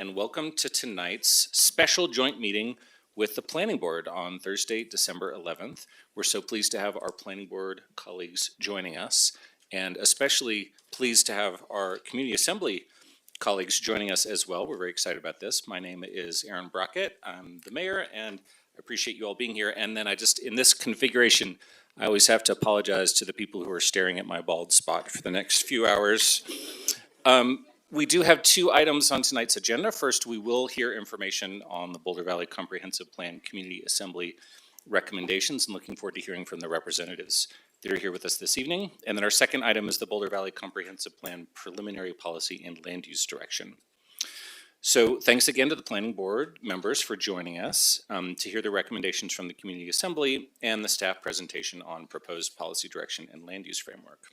and welcome to tonight's special joint meeting with the Planning Board on Thursday, December 11th. We're so pleased to have our Planning Board colleagues joining us, and especially pleased to have our Community Assembly colleagues joining us as well. We're very excited about this. My name is Aaron Brockett. I'm the mayor, and I appreciate you all being here. And then in this configuration, I always have to apologize to the people who are staring at my bald spot for the next few hours. We do have two items on tonight's agenda. First, we will hear information on the Boulder Valley Comprehensive Plan Community Assembly recommendations, and looking forward to hearing from the representatives that are here with us this evening. And then our second item is the Boulder Valley Comprehensive Plan Preliminary Policy and Land Use Direction. So thanks again to the Planning Board members for joining us to hear the recommendations from the Community Assembly and the staff presentation on proposed policy direction and land use framework.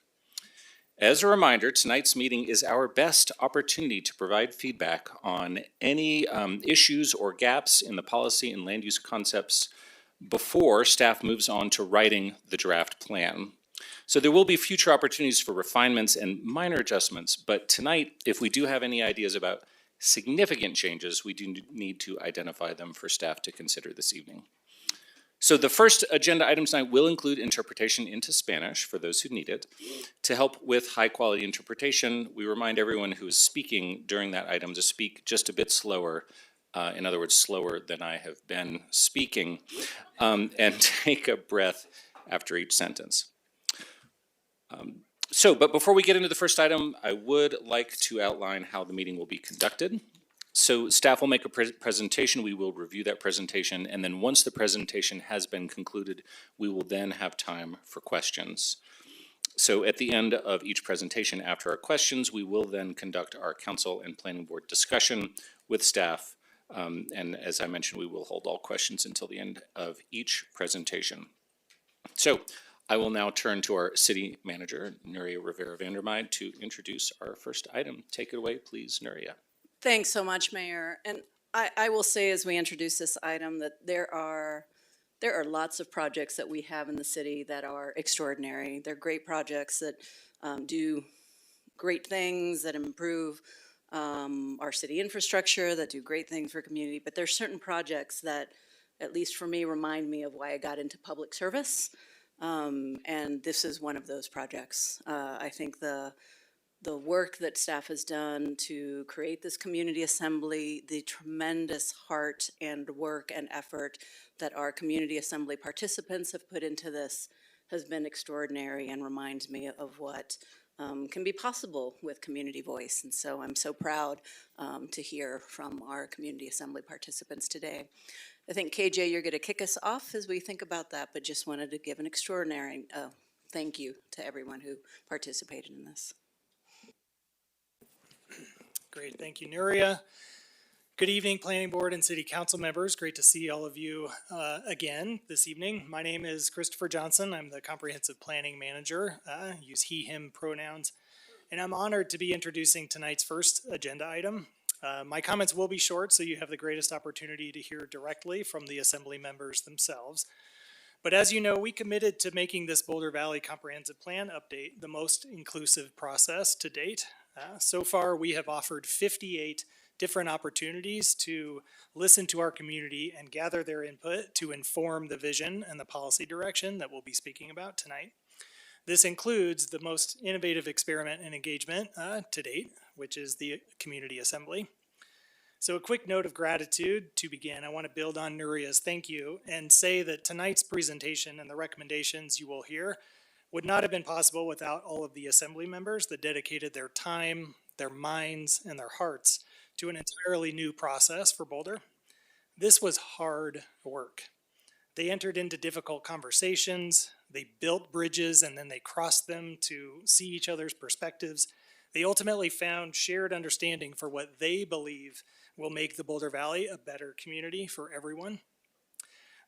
As a reminder, tonight's meeting is our best opportunity to provide feedback on any issues or gaps in the policy and land use concepts before staff moves on to writing the draft plan. So there will be future opportunities for refinements and minor adjustments, but tonight, if we do have any ideas about significant changes, we do need to identify them for staff to consider this evening. So the first agenda item tonight will include interpretation into Spanish for those who need it. To help with high quality interpretation, we remind everyone who is speaking during that item to speak just a bit slower, in other words, slower than I have been speaking, and take a breath after each sentence. But before we get into the first item, I would like to outline how the meeting will be conducted. So staff will make a presentation, we will review that presentation, and then once the presentation has been concluded, we will then have time for questions. So at the end of each presentation, after our questions, we will then conduct our council and planning board discussion with staff. And as I mentioned, we will hold all questions until the end of each presentation. So I will now turn to our city manager, Nuria Rivera-Vandermeide, to introduce our first item. Take it away, please, Nuria. Thanks so much, Mayor. And I will say as we introduce this item that there are lots of projects that we have in the city that are extraordinary. They're great projects that do great things, that improve our city infrastructure, that do great things for community. But there's certain projects that, at least for me, remind me of why I got into public service. And this is one of those projects. I think the work that staff has done to create this community assembly, the tremendous heart and work and effort that our community assembly participants have put into this has been extraordinary and reminds me of what can be possible with community voice. And so I'm so proud to hear from our community assembly participants today. I think, KJ, you're going to kick us off as we think about that, but just wanted to give an extraordinary thank you to everyone who participated in this. Great, thank you, Nuria. Good evening, Planning Board and City Council members. Great to see all of you again this evening. My name is Christopher Johnson. I'm the Comprehensive Planning Manager. Use he, him pronouns. And I'm honored to be introducing tonight's first agenda item. My comments will be short, so you have the greatest opportunity to hear directly from the Assembly members themselves. But as you know, we committed to making this Boulder Valley Comprehensive Plan update the most inclusive process to date. So far, we have offered 58 different opportunities to listen to our community and gather their input to inform the vision and the policy direction that we'll be speaking about tonight. This includes the most innovative experiment and engagement to date, which is the Community Assembly. So a quick note of gratitude to begin. I want to build on Nuria's thank you and say that tonight's presentation and the recommendations you will hear would not have been possible without all of the Assembly members that dedicated their time, their minds, and their hearts to an entirely new process for Boulder. This was hard work. They entered into difficult conversations, they built bridges, and then they crossed them to see each other's perspectives. They ultimately found shared understanding for what they believe will make the Boulder Valley a better community for everyone.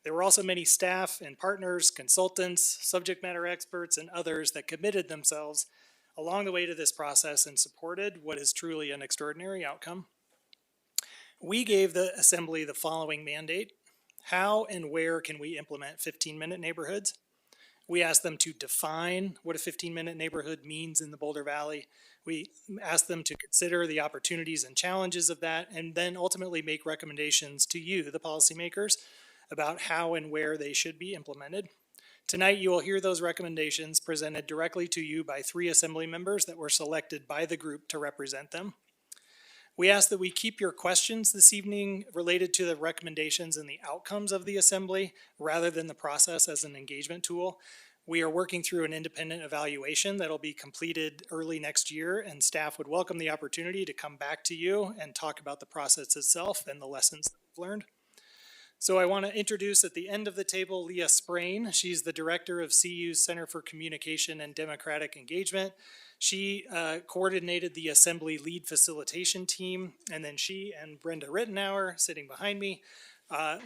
There were also many staff and partners, consultants, subject matter experts, and others that committed themselves along the way to this process and supported what is truly an extraordinary outcome. We gave the Assembly the following mandate: how and where can we implement 15-minute neighborhoods? We asked them to define what a 15-minute neighborhood means in the Boulder Valley. We ask them to consider the opportunities and challenges of that, and then ultimately make recommendations to you, the policymakers, about how and where they should be implemented. Tonight, you will hear those recommendations presented directly to you by 3 assembly members that were selected by the group to represent them. We ask that we keep your questions this evening related to the recommendations and the outcomes of the assembly rather than the process as an engagement tool. We are working through an independent evaluation that'll be completed early next year, and staff would welcome the opportunity to come back to you and talk about the process itself and the lessons that we've learned. So I want to introduce at the end of the table Leah Sprain. She's the director of CU's Center for Communication and Democratic Engagement. She coordinated the assembly lead facilitation team, and then she and Brenda Rittenauer, sitting behind me,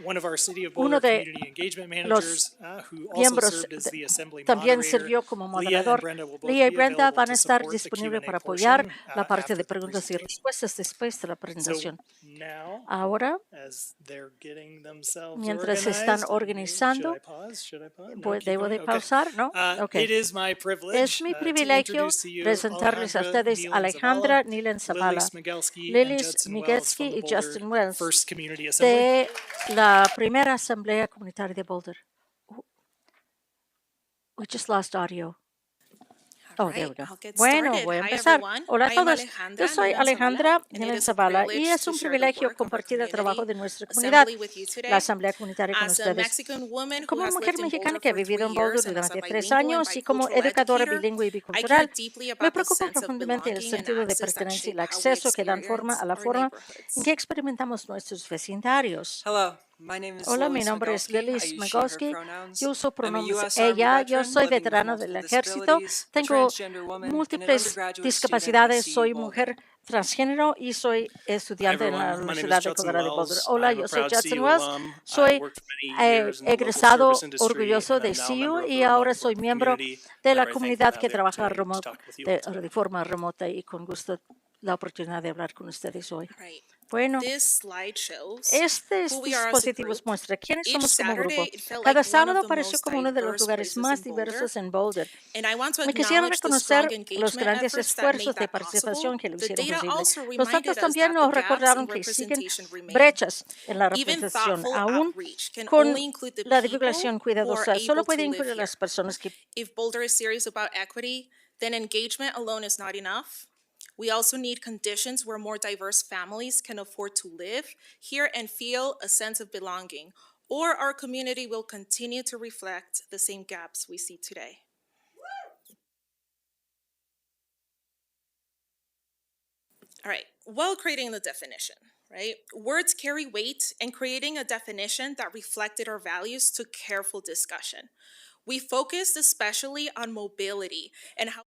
one of our City of Boulder community engagement managers, who also served as the assembly también moderator. sirvió como Leah and moderador. Brenda will both Leah y be Brenda available van a to estar support the disponibles Q&A para apoyar portion, la parte after de the preguntas y presentation. respuestas después de la So presentación. now, Ahora, as they're getting themselves mientras se están organizando, should I pause? No, pues, keep ¿debo de going? Okay. pausar? ¿No? Ok. It is my privilege Es mi to privilegio introduce to you presentarles a Alejandra ustedes a Nealon Alejandra Zavala, Nilen Lily Zavala, Smigelski, and Lilis Judson Wells Migetsky from the y Boulder Justin Wells First Community Assembly. de la primera asamblea comunitaria de Boulder. We just lost audio. Oh, there we go. Bueno, voy a empezar. Hola a todos. Yo soy Alejandra Nilen Zavala y es un privilegio compartir el trabajo de nuestra comunidad, la Asamblea Comunitaria con ustedes. Como mujer mexicana que ha vivido en Boulder durante 3 años y como educadora bilingüe y bicultural, me preocupa profundamente el sentido de pertenencia y el acceso que dan forma a la forma en que experimentamos nuestros vecindarios. Hola, mi nombre es Lily Smigelski. Yo uso pronombres ella. Yo soy veterana del ejército. Tengo múltiples discapacidades. Soy mujer transgénero y soy estudiante en la Universidad de Colorado de Boulder. Hola, yo soy Judson Wells. Soy egresado orgulloso de CU y ahora soy miembro de la comunidad que trabaja de forma remota y con gusto la oportunidad de hablar con ustedes hoy. Bueno, estos dispositivos muestran quiénes somos como grupo. Cada sábado pareció como uno de los lugares más diversos en Boulder. Me quisiera reconocer los grandes esfuerzos de participación que lo hicieron posible. Los datos también nos recordaron que siguen brechas en la representación, aún con la divulgación cuidadosa. Solo puede incluir a las personas que... If Boulder is serious about equity, then engagement alone is not enough. We also need conditions where more diverse families can afford to live here and feel a sense of belonging, or our community will continue to reflect the same gaps we see today. All right, while creating the definition, right? Words carry weight, and creating a definition that reflected our values took careful discussion. We focused especially on mobility and how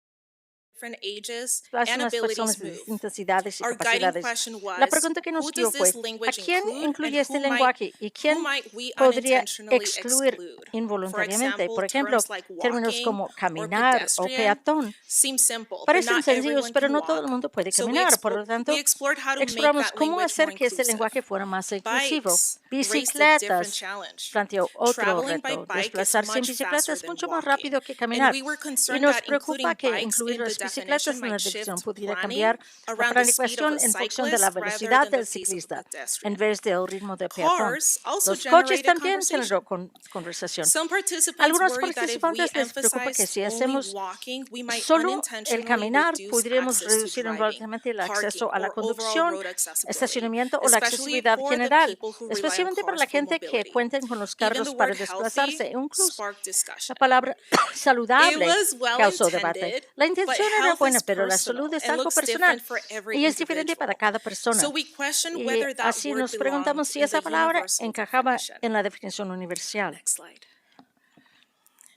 different ages and las abilities personas de move. distintas edades y Our guiding capacidades. question was, La pregunta que nos who dio does fue, this ¿a language quién include incluye and este who might- lenguaje y quién who might we podría unintentionally excluir exclude? involuntariamente? For Por ejemplo, example, terms like términos walking como or caminar o pedestrian peatón seem simple, but parecen not sencillos, everyone pero can no todo el walk. mundo puede So caminar. Por lo tanto, we explored how to make exploramos that cómo language hacer more que este inclusive. lenguaje fuera más inclusivo. Bikes raised a different Bicicletas challenge. planteó otro Traveling by reto. bike is Desplazarse en much bicicleta faster es than mucho más walking. rápido que And caminar. we were Y concerned nos that preocupa including que bikes incluir in the las bicicletas definition en la might definición shift pudiera planning cambiar la around the speed of planificación a en función de la cyclist rather velocidad than the del pace of a ciclista en pedestrian. vez del ritmo del peatón. Cars also Los coches generated también conversation. generó conversación. Some participants Algunos worry that if we participantes les preocupa que emphasize si only hacemos walking, we might solo el unintentionally caminar, reduce podríamos access to reducir driving, involuntariamente el parking, acceso a la or overall conducción, road accessibility, estacionamiento o la especially accesibilidad for the general, people who rely on especialmente para cars la for gente que mobility. cuenten con los Even carros the para word desplazarse. healthy Incluso sparked discussion. la palabra It saludable was well causó debate. intended, La but intención era health buena, is pero la personal salud es and algo looks personal different for every y es diferente individual. para cada persona. So we questioned Y whether that así word nos preguntamos belonged si in esa the palabra universal encajaba definition. en la definición universal. Next slide.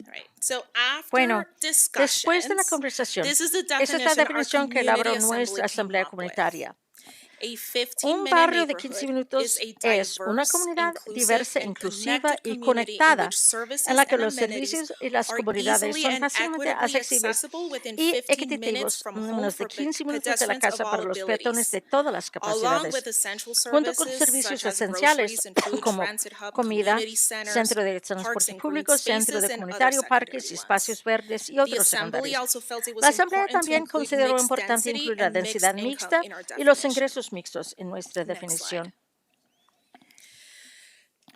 All right. So after Bueno, después de la discussions, conversación, this is the esta es la definition our definición que elaboró community assembly nuestra asamblea came up with. comunitaria. A Un 15-minute barrio de 15 neighborhood is minutos a es una diverse, comunidad inclusive, diversa, and inclusiva connected y community in conectada, which en services la que and los amenities servicios y las are comunidades easily son and fácilmente equitably accesibles accessible within y 15 minutes equitativos, from en home menos de for 15 minutos de la pedestrians of casa all para los peatones abilities. de todas las Along with capacidades, essential junto con services such servicios as esenciales groceries and food, como transit hub, comida, community centers, centro de parks transporte and green público, centro spaces, de and other comunitario, secondary parques y ones. espacios verdes y The otros Assembly secundarios. also felt it La was Asamblea important to también include consideró mixed importante density incluir la and densidad mixed income mixta in our y los definition. ingresos mixtos en nuestra Next slide. definición.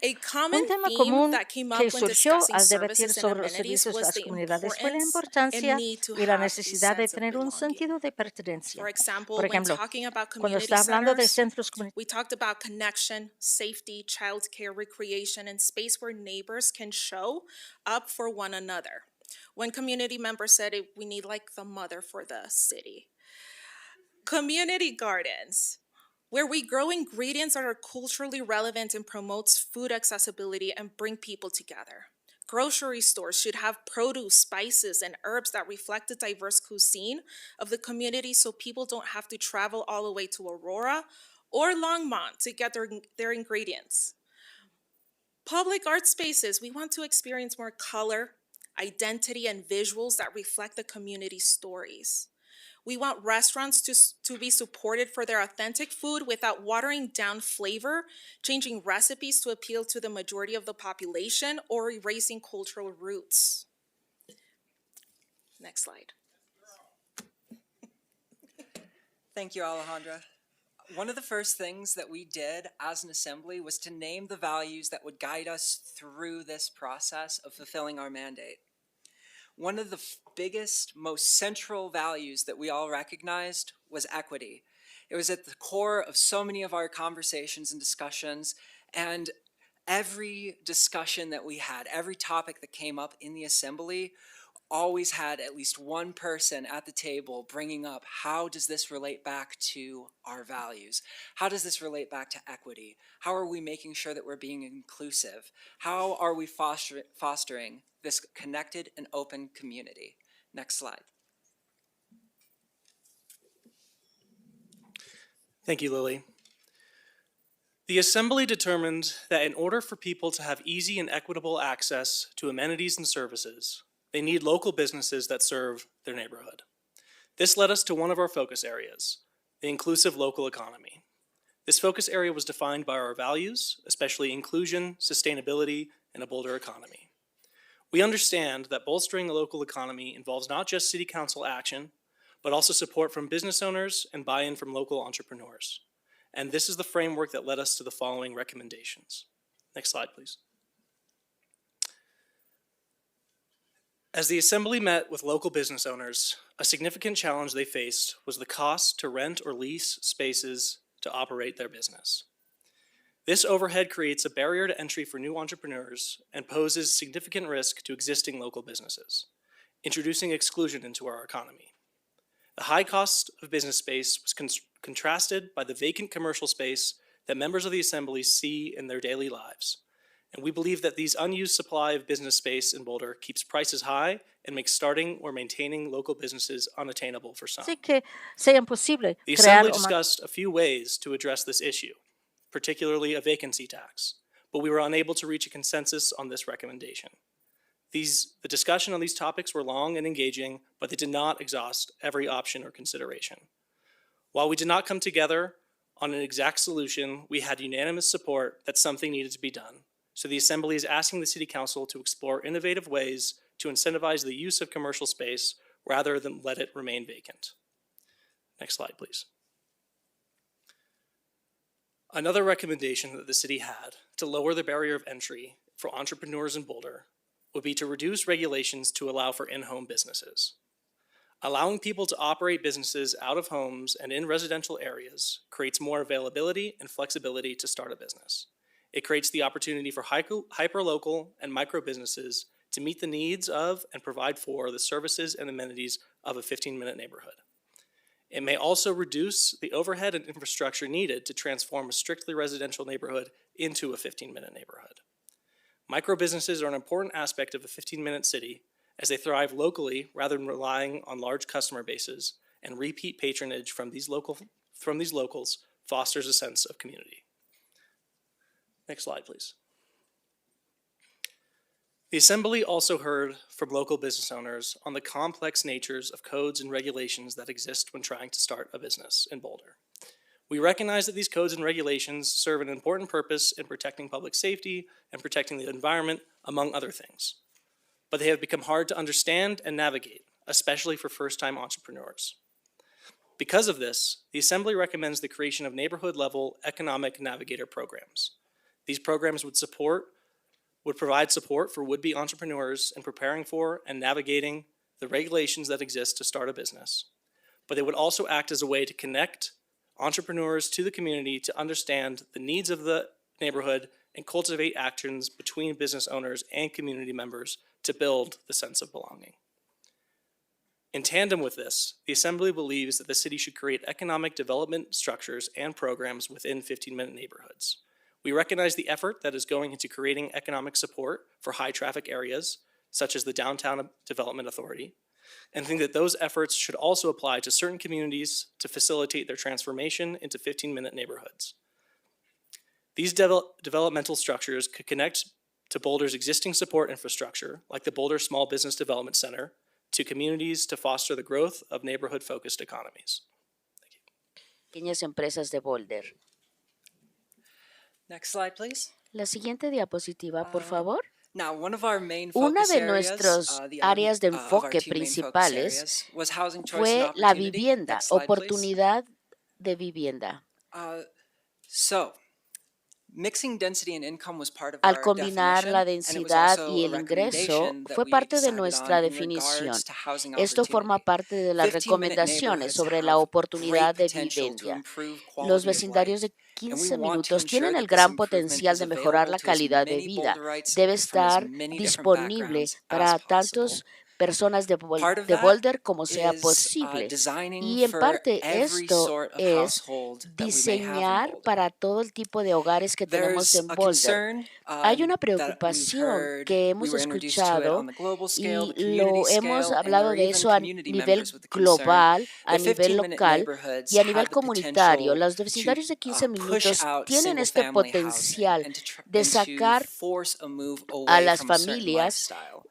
A common Un tema theme común that came que up when surgió discussing al debatir services and sobre los amenities servicios de was las the comunidades fue la importance and importancia need to y la have a necesidad de sense of tener un belonging. sentido de For pertenencia. example, Por when ejemplo, talking about cuando community está hablando de centers, centros comunitarios, we talked about connection, safety, childcare, recreation, and space where neighbors can show up for one another. One community member said we need like the mother for the city. Community gardens, where we grow ingredients that are culturally relevant and promotes food accessibility and bring people together. Grocery stores should have produce, spices, and herbs that reflect the diverse cuisine of the community so people don't have to travel all the way to Aurora or Longmont to get their ingredients. Public art spaces, we want to experience more color, identity, and visuals that reflect the community stories. We want restaurants to be supported for their authentic food without watering down flavor, changing recipes to appeal to the majority of the population, or erasing cultural roots. Next slide. Thank you, Alejandra. One of the first things that we did as an assembly was to name the values that would guide us through this process of fulfilling our mandate. One of the biggest, most central values that we all recognized was equity. It was at the core of so many of our conversations and discussions, and every discussion that we had, every topic that came up in the assembly always had at least one person at the table bringing up, how does this relate back to our values? How does this relate back to equity? How are we making sure that we're being inclusive? How are we fostering this connected and open community? Next slide. Thank you, Lily. The Assembly determined that in order for people to have easy and equitable access to amenities and services, they need local businesses that serve their neighborhood. This led us to one of our focus areas, the inclusive local economy. This focus area was defined by our values, especially inclusion, sustainability, and a Boulder economy. We understand that bolstering the local economy involves not just City Council action, but also support from business owners and buy-in from local entrepreneurs. And this is the framework that led us to the following recommendations. Next slide, please. As the Assembly met with local business owners, a significant challenge they faced was the cost to rent or lease spaces to operate their business. This overhead creates a barrier to entry for new entrepreneurs and poses significant risk to existing local businesses, introducing exclusion into our economy. The high cost of business space was contrasted by the vacant commercial space that members of the Assembly see in their daily lives. And we believe that these unused supply of business space in Boulder keeps prices high and makes starting or maintaining local businesses unattainable for some. así que sea imposible The crear Assembly o discussed a few ways to address this issue, particularly a vacancy tax, but we were unable to reach a consensus on this recommendation. The discussion on these topics were long and engaging, but they did not exhaust every option or consideration. While we did not come together on an exact solution, we had unanimous support that something needed to be done. So the Assembly is asking the City Council to explore innovative ways to incentivize the use of commercial space rather than let it remain vacant. Next slide, please. Another recommendation that the city had to lower the barrier of entry for entrepreneurs in Boulder would be to reduce regulations to allow for in-home businesses. Allowing people to operate businesses out of homes and in residential areas creates more availability and flexibility to start a business. It creates the opportunity for hyper-local and micro businesses to meet the needs of and provide for the services and amenities of a 15-minute neighborhood. It may also reduce the overhead and infrastructure needed to transform a strictly residential neighborhood into a 15-minute neighborhood. Micro businesses are an important aspect of a 15-minute city as they thrive locally rather than relying on large customer bases and repeat patronage from these locals fosters a sense of community. Next slide, please. The Assembly also heard from local business owners on the complex natures of codes and regulations that exist when trying to start a business in Boulder. We recognize that these codes and regulations serve an important purpose in protecting public safety and protecting the environment, among other things. But they have become hard to understand and navigate, especially for first-time entrepreneurs. Because of this, the Assembly recommends the creation of neighborhood-level economic navigator programs. These programs would provide support for would-be entrepreneurs in preparing for and navigating the regulations that exist to start a business. But they would also act as a way to connect entrepreneurs to the community to understand the needs of the neighborhood and cultivate actions between business owners and community members to build the sense of belonging. In tandem with this, the Assembly believes that the city should create economic development structures and programs within 15-minute neighborhoods. We recognize the effort that is going into creating economic support for high-traffic areas, such as the Downtown Development Authority, and think that those efforts should also apply to certain communities to facilitate their transformation into 15-minute neighborhoods. These developmental structures could connect to Boulder's existing support infrastructure, like the Boulder Small Business Development Center, to communities to foster the growth of neighborhood-focused economies. Pequeñas empresas de Boulder. Next slide, please. La siguiente diapositiva, por favor. Now, one of our main Una focus de areas, nuestras the áreas de of our enfoque two main focus principales areas was housing choice fue and la opportunity. vivienda, Next slide, please. oportunidad de vivienda. So, mixing density and income was part of Al our combinar la definition, and it was densidad also y a el ingreso recommendation that fue we parte de decided nuestra on in definición. regards to housing Esto forma opportunity. parte de las 15-minute recomendaciones neighborhoods sobre la have oportunidad de great potential to vivienda. improve Los quality of vecindarios de life, and we 15 want to minutos ensure tienen el that this gran improvement potencial is de mejorar la available to as calidad de many vida. Boulderites Debe from as estar many different disponible backgrounds para as tantas possible. personas de Part of de that Boulder como sea is posible. designing Y en for parte every esto sort of es household that we may have in diseñar Boulder. para todo el tipo de hogares que tenemos There's en a Boulder. concern Hay una that we've preocupación heard, que we hemos were introduced to it escuchado on the global scale, the y community lo hemos scale, and there hablado are de even eso a community nivel members with the concern global, a that nivel 15-minute local neighborhoods y a have nivel the comunitario. potential Los to vecindarios de 15 push minutos out tienen este single-family housing potencial and de to sacar force a move a away las from a certain familias lifestyle.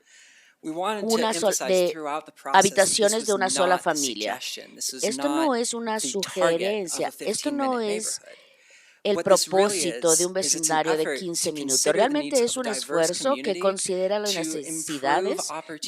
We wanted una to emphasize de throughout the process that this habitaciones de was una sola not a familia. suggestion. This was Esto not no es una the target of a sugerencia, esto no 15-minute es neighborhood. el What this really propósito de un is it's an vecindario de effort 15 to minutos. consider the Realmente needs es of a un diverse esfuerzo que community, considera las to improve necesidades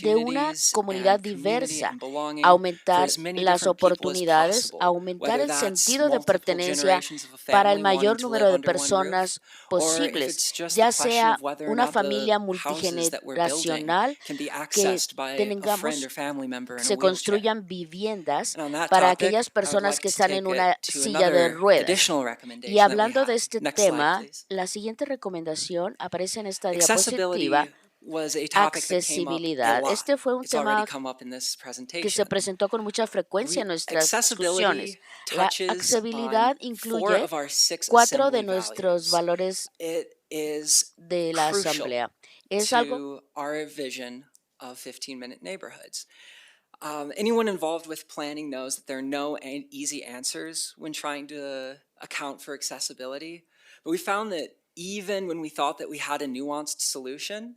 de una opportunities comunidad and community diversa, and belonging for aumentar as many las different people as oportunidades, possible, aumentar whether el that's sentido de multiple pertenencia generations of a para el family mayor wanting to número live de under one roof, personas or if posibles, it's just ya a question sea of whether or una not the familia houses that we're building multigeneracional, can be que accessed by a friend tengamos or family member in a se wheelchair. construyan viviendas And on that para topic, aquellas I would personas like que to están en take una it to silla de another ruedas. additional Y recommendation that we hablando de have. este Next slide, tema, please. la siguiente recomendación aparece en esta Accessibility diapositiva. was a topic that came up a Accesibilidad. lot. Este fue un It's already tema come up in this que presentation. se presentó con mucha frecuencia en nuestras discusiones. Accessibility La touches accesibilidad on 4 incluye of our 6 4 de assembly nuestros values. valores It is de la crucial Asamblea. Es algo to our vision of 15-minute neighborhoods. Anyone involved with planning knows that there are no easy answers when trying to account for accessibility. But we found that even when we thought that we had a nuanced solution,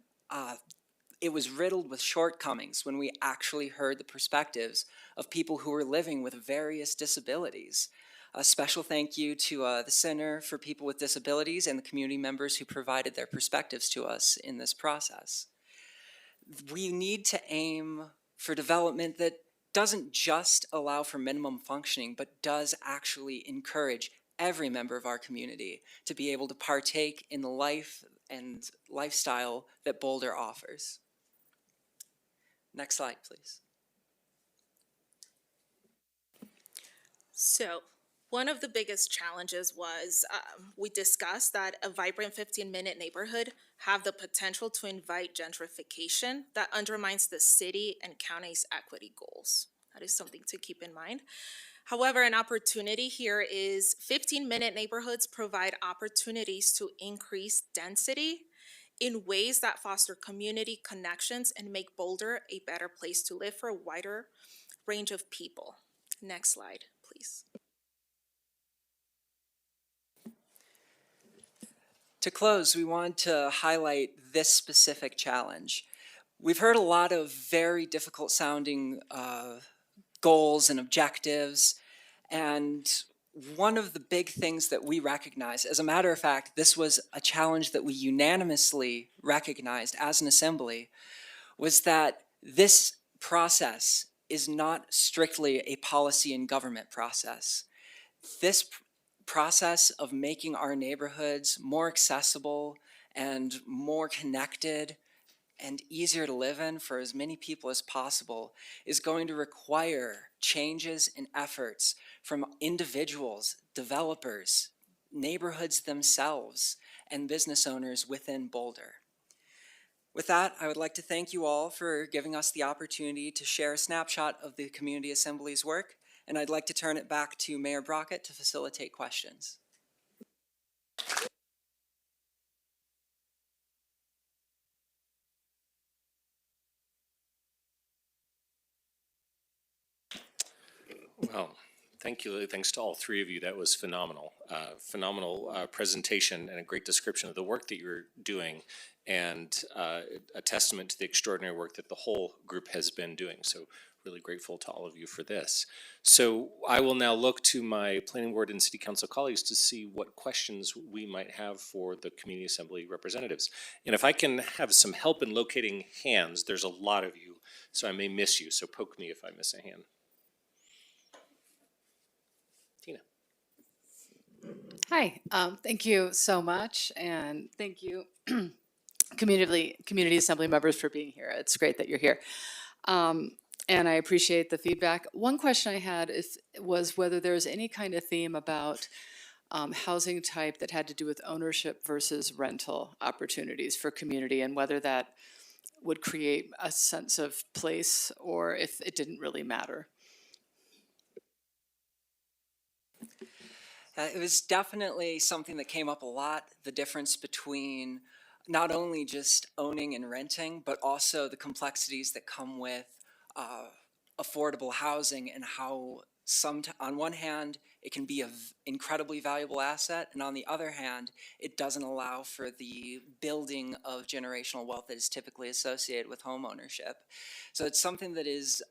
it was riddled with shortcomings when we actually heard the perspectives of people who were living with various disabilities. A special thank you to the Center for People with Disabilities and the community members who provided their perspectives to us in this process. We need to aim for development that doesn't just allow for minimum functioning, but does actually encourage every member of our community to be able to partake in the life and lifestyle that Boulder offers. Next slide, please. So, one of the biggest challenges was we discussed that a vibrant 15-minute neighborhood have the potential to invite gentrification that undermines the city and county's equity goals. That is something to keep in mind. However, an opportunity here is 15-minute neighborhoods provide opportunities to increase density in ways that foster community connections and make Boulder a better place to live for a wider range of people. Next slide, please. To close, we want to highlight this specific challenge. We've heard a lot of very difficult sounding goals and objectives, and one of the big things that we recognize, as a matter of fact, this was a challenge that we unanimously recognized as an assembly, was that this process is not strictly a policy and government process. This process of making our neighborhoods more accessible and more connected and easier to live in for as many people as possible is going to require changes and efforts from individuals, developers, neighborhoods themselves, and business owners within Boulder. With that, I would like to thank you all for giving us the opportunity to share a snapshot of the Community Assembly's work, and I'd like to turn it back to Mayor Brockett to facilitate questions. Well, thank you. Thanks to all three of you. That was phenomenal. Phenomenal presentation and a great description of the work that you're doing, and a testament to the extraordinary work that the whole group has been doing. So really grateful to all of you for this. So I will now look to my planning board and city council colleagues to see what questions we might have for the community assembly representatives. And if I can have some help in locating hands, there's a lot of you, so I may miss you. So poke me if I miss a hand. Tina. Hi, thank you so much, and thank you, community assembly members, for being here. It's great that you're here, and I appreciate the feedback. One question I had was whether there's any kind of theme about housing type that had to do with ownership versus rental opportunities for community, and whether that would create a sense of place, or if it didn't really matter. It was definitely something that came up a lot, the difference between not only just owning and renting, but also the complexities that come with affordable housing, and how on one hand, it can be an incredibly valuable asset, and on the other hand, it doesn't allow for the building of generational wealth that is typically associated with home ownership. So it's something that is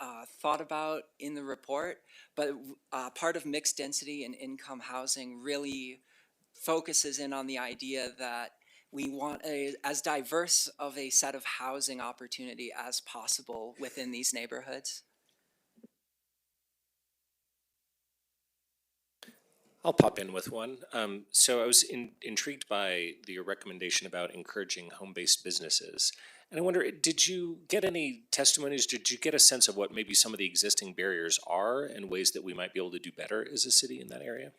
thought about in the report, but part of mixed density and income housing really focuses in on the idea that we want as diverse of a set of housing opportunity as possible within these neighborhoods. I'll pop in with one. So I was intrigued by your recommendation about encouraging home-based businesses. And I wonder, did you get any testimonies? Did you get a sense of what maybe some of the existing barriers are and ways that we might be able to do better as a city in that area?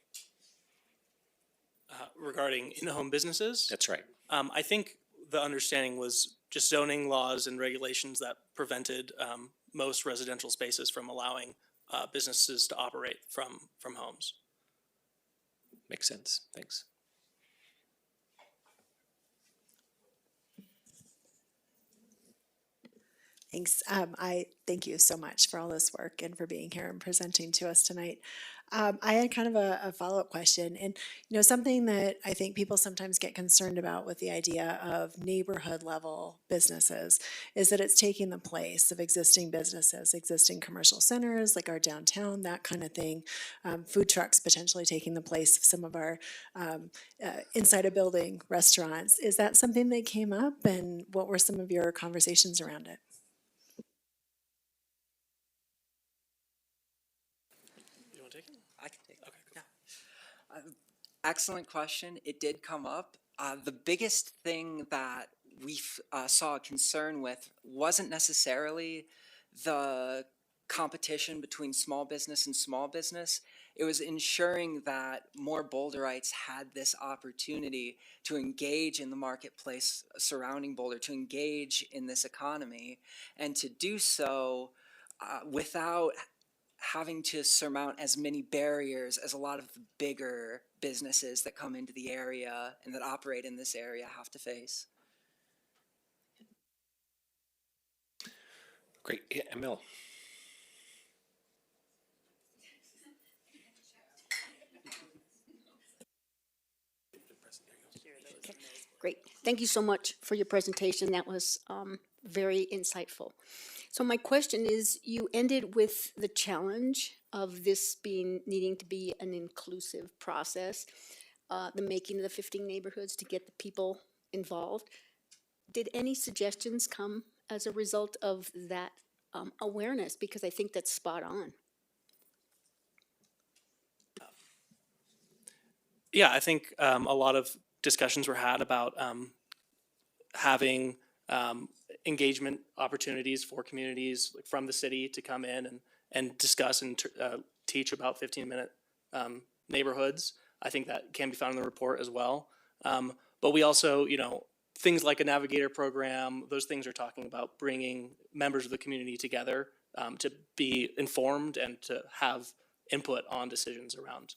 Regarding in-home businesses? That's right. I think the understanding was just zoning laws and regulations that prevented most residential spaces from allowing businesses to operate from homes. Makes sense. Thanks. Thanks. I thank you so much for all this work and for being here and presenting to us tonight. I had kind of a follow-up question, and something that I think people sometimes get concerned about with the idea of neighborhood level businesses is that it's taking the place of existing businesses, existing commercial centers like our downtown, that kind of thing. Food trucks potentially taking the place of some of our inside a building restaurants. Is that something that came up, and what were some of your conversations around it? I can take it. Okay. Yeah. Excellent question. It did come up. The biggest thing that we saw a concern with wasn't necessarily the competition between small business and small business. It was ensuring that more Boulderites had this opportunity to engage in the marketplace surrounding Boulder, to engage in this economy, and to do so without having to surmount as many barriers as a lot of the bigger businesses that come into the area and that operate in this area have to face. Great. Yeah, Emil. Okay, great. Thank you so much for your presentation. That was very insightful. So my question is, you ended with the challenge of this being needing to be an inclusive process, the making of the 15 neighborhoods to get the people involved. Did any suggestions come as a result of that awareness? Because I think that's spot on. Yeah, I think a lot of discussions were had about having engagement opportunities for communities like, from the city to come in and discuss and teach about 15-minute neighborhoods. I think that can be found in the report as well. But we also, things like a navigator program, those things are talking about bringing members of the community together to be informed and to have input on decisions around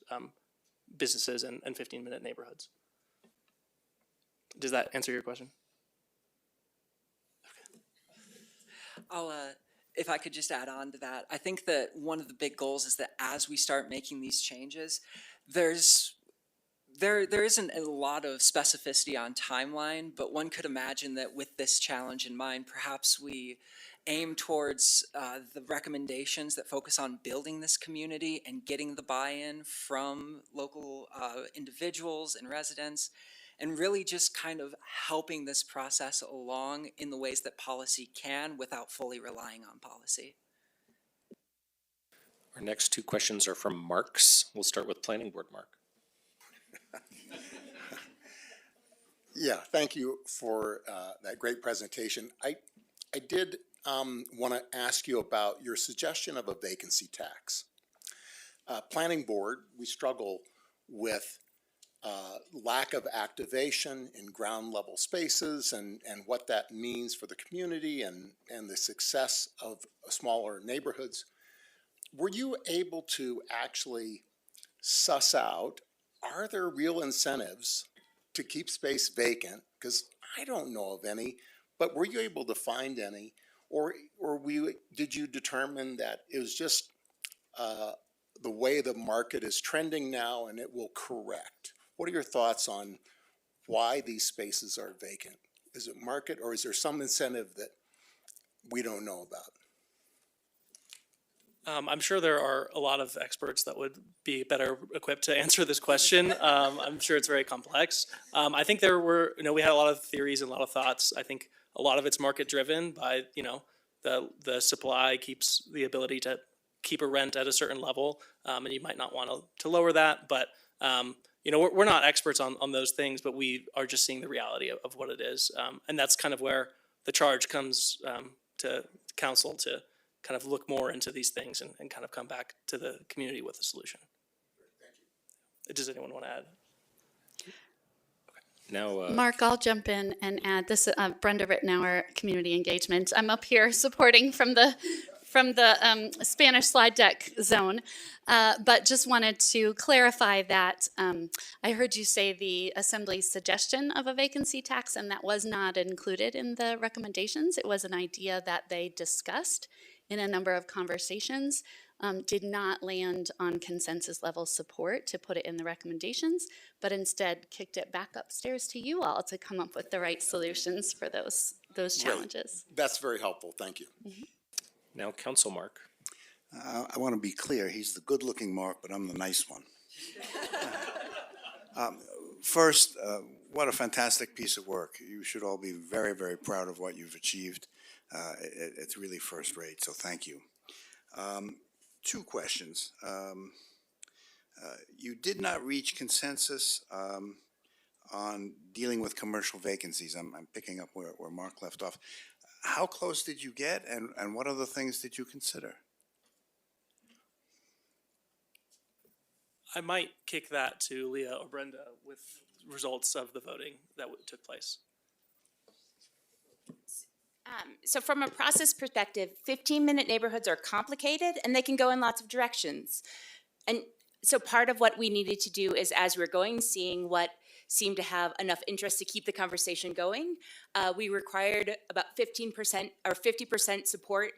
businesses and 15-minute neighborhoods. Does that answer your question? If I could just add on to that, I think that one of the big goals is that as we start making these changes, there isn't a lot of specificity on timeline, but one could imagine that with this challenge in mind, perhaps we aim towards the recommendations that focus on building this community and getting the buy-in from local individuals and residents, and really just kind of helping this process along in the ways that policy can without fully relying on policy. Our next two questions are from Marks. We'll start with Planning Board, Mark. Yeah, thank you for that great presentation. I did want to ask you about your suggestion of a vacancy tax. Planning Board, we struggle with lack of activation in ground level spaces and what that means for the community and the success of smaller neighborhoods. Were you able to actually suss out, are there real incentives to keep space vacant? Because I don't know of any, but were you able to find any? Or did you determine that it was just the way the market is trending now and it will correct? What are your thoughts on why these spaces are vacant? Is it market, or is there some incentive that we don't know about? I'm sure there are a lot of experts that would be better equipped to answer this question. I'm sure it's very complex. I think there were, we had a lot of theories and a lot of thoughts. I think a lot of it's market driven by, the supply keeps the ability to keep a rent at a certain level, and you might not want to lower that. But, we're not experts on those things, but we are just seeing the reality of what it is. And that's kind of where the charge comes to council to kind of look more into these things and kind of come back to the community with a solution. Thank you. Does anyone want to add? Now, Mark, I'll jump in and add this. Brenda Rittenauer, Community Engagement. I'm up here supporting from the Spanish slide deck zone, but just wanted to clarify that I heard you say the Assembly's suggestion of a vacancy tax, and that was not included in the recommendations. It was an idea that they discussed in a number of conversations, did not land on consensus level support to put it in the recommendations, but instead kicked it back upstairs to you all to come up with the right solutions for those challenges. Right. That's very helpful. Thank you. Mm-hmm. Now, Council Mark. I want to be clear. He's the good-looking Mark, but I'm the nice one. First, what a fantastic piece of work. You should all be very, very proud of what you've achieved. It's really first rate, so thank you. Two questions. You did not reach consensus on dealing with commercial vacancies. I'm picking up where Mark left off. How close did you get, and what other things did you consider? I might kick that to Leah or Brenda with results of the voting that took place. So from a process perspective, 15-minute neighborhoods are complicated and they can go in lots of directions. And so part of what we needed to do is, as we're going, seeing what seemed to have enough interest to keep the conversation going, we required about 15% or 50% support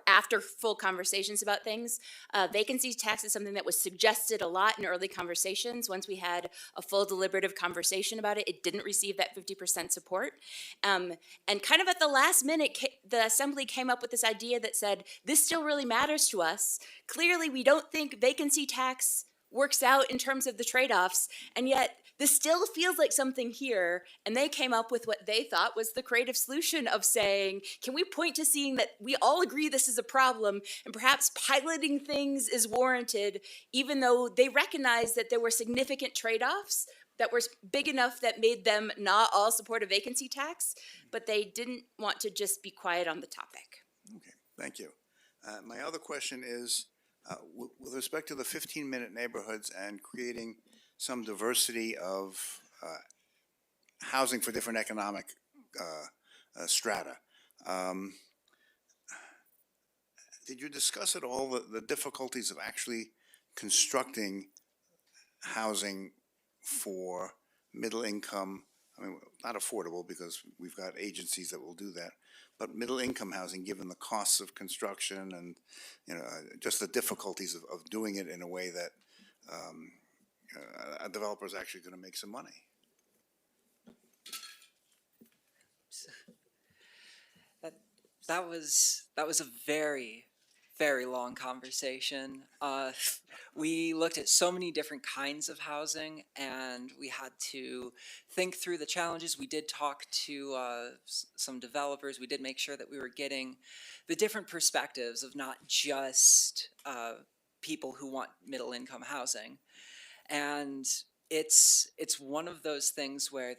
after full conversations about things. Vacancy tax is something that was suggested a lot in early conversations. Once we had a full deliberative conversation about it, it didn't receive that 50% support. And kind of at the last minute, the assembly came up with this idea that said, this still really matters to us. Clearly, we don't think vacancy tax works out in terms of the trade-offs, and yet this still feels like something here. And they came up with what they thought was the creative solution of saying, can we point to seeing that we all agree this is a problem, and perhaps piloting things is warranted, even though they recognized that there were significant trade-offs that were big enough that made them not all support a vacancy tax, but they didn't want to just be quiet on the topic. Okay, thank you. My other question is, with respect to the 15-minute neighborhoods and creating some diversity of housing for different economic strata, did you discuss at all the difficulties of actually constructing housing for middle income? I mean, not affordable, because we've got agencies that will do that, but middle income housing, given the costs of construction and, just the difficulties of doing it in a way that a developer is actually going to make some money. That was a very, very long conversation. We looked at so many different kinds of housing, and we had to think through the challenges. We did talk to some developers. We did make sure that we were getting the different perspectives of not just people who want middle income housing. And it's one of those things where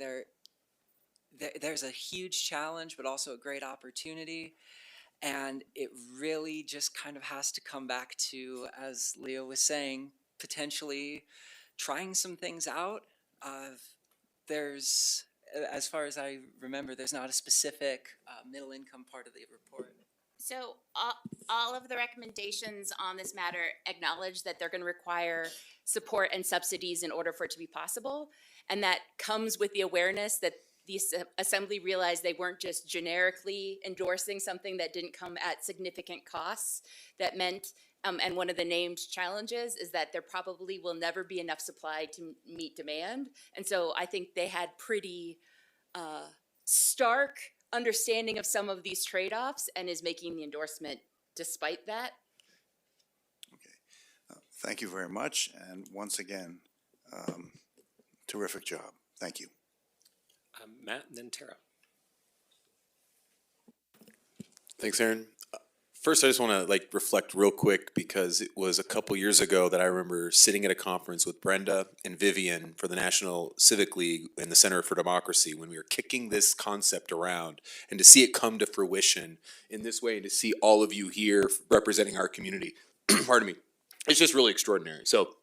there's a huge challenge, but also a great opportunity. And it really just kind of has to come back to, as Leo was saying, potentially trying some things out. There's, as far as I remember, there's not a specific middle income part of the report. So all of the recommendations on this matter acknowledge that they're going to require support and subsidies in order for it to be possible. And that comes with the awareness that the assembly realized they weren't just generically endorsing something that didn't come at significant costs. That meant, and one of the named challenges is that there probably will never be enough supply to meet demand. And so I think they had pretty stark understanding of some of these trade-offs and is making the endorsement despite that. Okay, thank you very much, and once again, terrific job. Thank you. Matt, and then Tara. Thanks, Aaron. First, I just want to reflect real quick, because it was a couple years ago that I remember sitting at a conference with Brenda and Vivian for the National Civic League and the Center for Democracy when we were kicking this concept around, and to see it come to fruition in this way, and to see all of you here representing our community, pardon me, it's just really extraordinary. So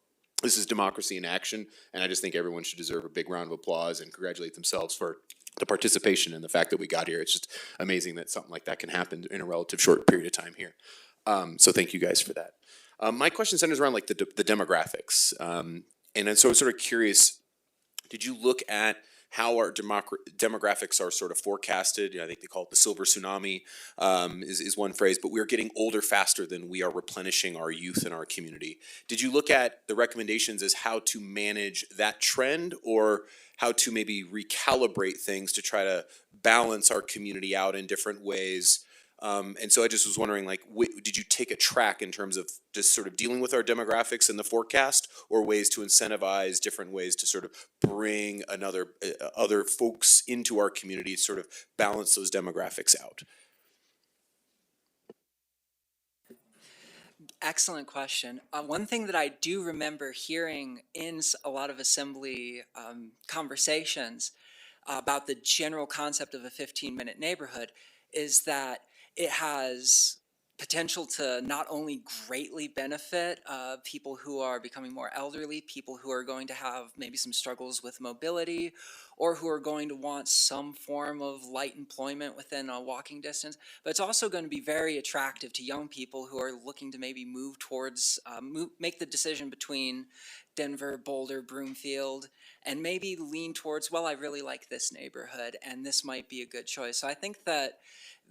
this is democracy in action, and I just think everyone should deserve a big round of applause and congratulate themselves for the participation and the fact that we got here. It's just amazing that something like that can happen in a relative short period of time here. So thank you guys for that. My question centers around the demographics. And so I'm sort of curious, did you look at how our demographics are sort of forecasted? I think they call it the silver tsunami is one phrase, but we're getting older faster than we are replenishing our youth in our community. Did you look at the recommendations as how to manage that trend, or how to maybe recalibrate things to try to balance our community out in different ways? And so I just was wondering, did you take a track in terms of just sort of dealing with our demographics in the forecast, or ways to incentivize different ways to sort of bring other folks into our community to sort of balance those demographics out? Excellent question. One thing that I do remember hearing in a lot of assembly conversations about the general concept of a 15-minute neighborhood is that it has potential to not only greatly benefit people who are becoming more elderly, people who are going to have maybe some struggles with mobility, or who are going to want some form of light employment within a walking distance, but it's also going to be very attractive to young people who are looking to maybe move towards, make the decision between Denver, Boulder, Broomfield, and maybe lean towards, well, I really like this neighborhood and this might be a good choice. So I think that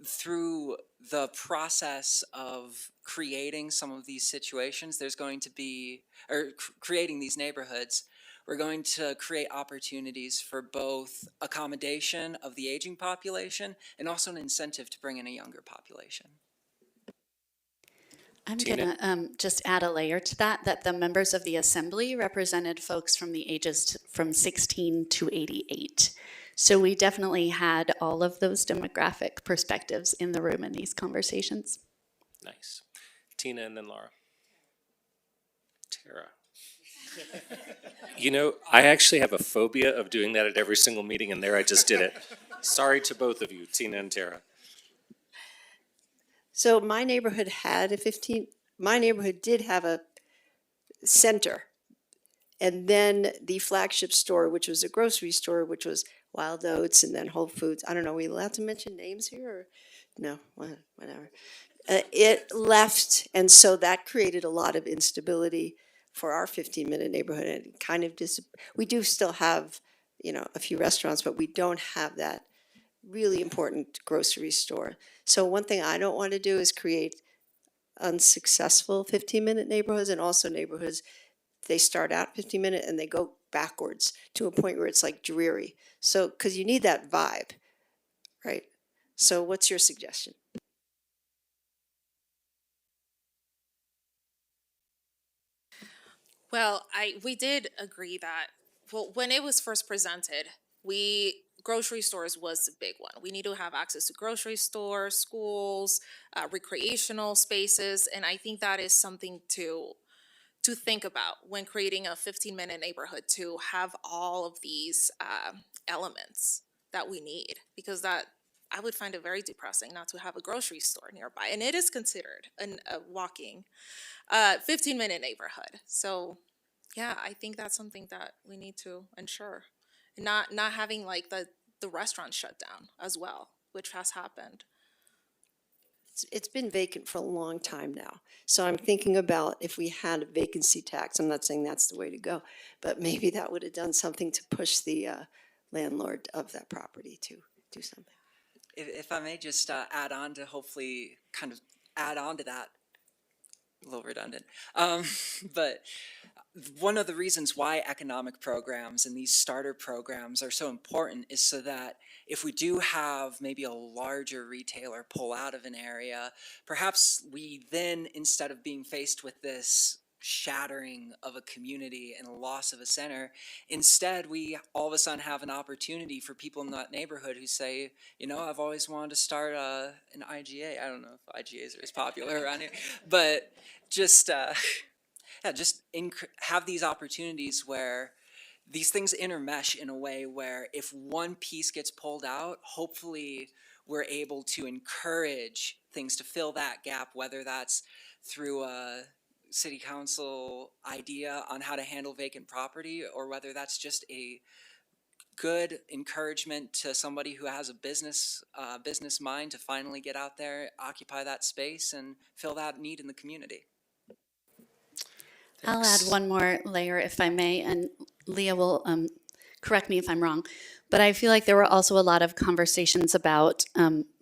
through the process of creating some of these situations, there's going to be, or creating these neighborhoods, we're going to create opportunities for both accommodation of the aging population and also an incentive to bring in a younger population. I'm Tina? going to just add a layer to that, that the members of the assembly represented folks from the ages from 16 to 88. So we definitely had all of those demographic perspectives in the room in these conversations. Nice. Tina and then Laura. Tara. You know, I actually have a phobia of doing that at every single meeting, and there I just did it. Sorry to both of you, Tina and Tara. So my neighborhood my neighborhood did have a center. And then the flagship store, which was a grocery store, which was Wild Oats and then Whole Foods. I don't know, are we allowed to mention names here or no? Whatever. It left, and so that created a lot of instability for our 15-minute neighborhood. And it kind of we do still have, a few restaurants, but we don't have that really important grocery store. So one thing I don't want to do is create unsuccessful 15-minute neighborhoods, and also neighborhoods, they start out 15-minute and they go backwards to a point where it's like dreary. So, because you need that vibe, right? So what's your suggestion? Well, we did agree that, well, when it was first presented, grocery stores was a big one. We need to have access to grocery stores, schools, recreational spaces, and I think that is something to think about when creating a 15-minute neighborhood, to have all of these elements that we need, because that I would find it very depressing not to have a grocery store nearby, and it is considered a walking 15-minute neighborhood. So yeah, I think that's something that we need to ensure, not having like the restaurant shut down as well, which has happened. It's been vacant for a long time now. So I'm thinking about if we had a vacancy tax. I'm not saying that's the way to go, but maybe that would have done something to push the landlord of that property to do something. If I may just add on to, hopefully kind of add on to that, a little redundant, but one of the reasons why economic programs and these starter programs are so important is so that if we do have maybe a larger retailer pull out of an area, perhaps we then, instead of being faced with this shattering of a community and a loss of a center, instead we all of a sudden have an opportunity for people in that neighborhood who say, I've always wanted to start an IGA. I don't know if IGAs are as popular around here, but just have these opportunities where these things intermesh in a way where if one piece gets pulled out, hopefully we're able to encourage things to fill that gap, whether that's through a city council idea on how to handle vacant property, or whether that's just a good encouragement to somebody who has a business mind to finally get out there, occupy that space, and fill that need in the community. I'll add one more layer, if I may, and Leah will correct me if I'm wrong. But I feel like there were also a lot of conversations about,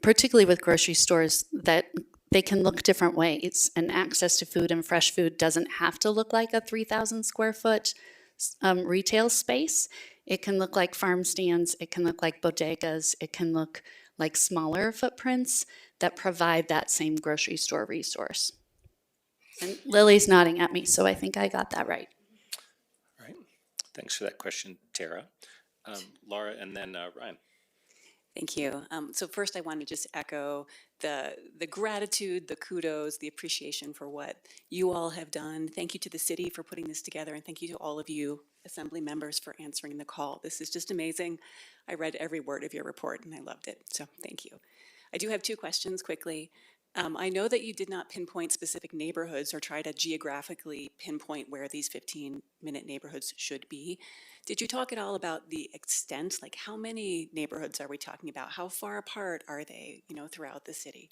particularly with grocery stores, that they can look different ways, and access to food and fresh food doesn't have to look like a 3,000 square foot retail space. It can look like farm stands, it can look like bodegas, it can look like smaller footprints that provide that same grocery store resource. And Lily's nodding at me, so I think I got that right. All right. Thanks for that question, Tara. Laura and then Ryan. Thank you. So first I want to just echo the gratitude, the kudos, the appreciation for what you all have done. Thank you to the city for putting this together, and thank you to all of you assembly members for answering the call. This is just amazing. I read every word of your report and I loved it, so thank you. I do have two questions quickly. I know that you did not pinpoint specific neighborhoods or try to geographically pinpoint where these 15-minute neighborhoods should be. Did you talk at all about the extent? Like, how many neighborhoods are we talking about? How far apart are they, throughout the city?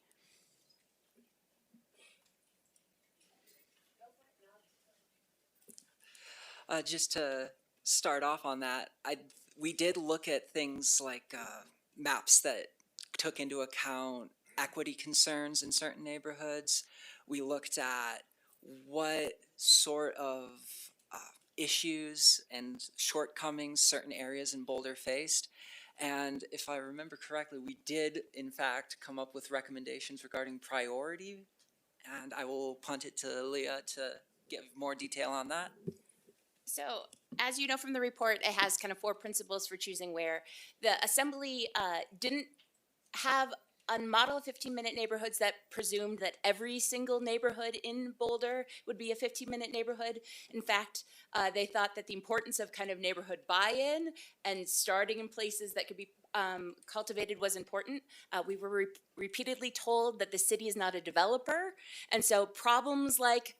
Just to start off on that, we did look at things like maps that took into account equity concerns in certain neighborhoods. We looked at what sort of issues and shortcomings certain areas in Boulder faced. And if I remember correctly, we did in fact come up with recommendations regarding priority. And I will punt it to Leah to give more detail on that. So, as you know from the report, it has kind of 4 principles for choosing where. The assembly didn't have a model of 15-minute neighborhoods that presumed that every single neighborhood in Boulder would be a 15-minute neighborhood. In fact, they thought that the importance of kind of neighborhood buy-in and starting in places that could be cultivated was important. We were repeatedly told that the city is not a developer, and so problems like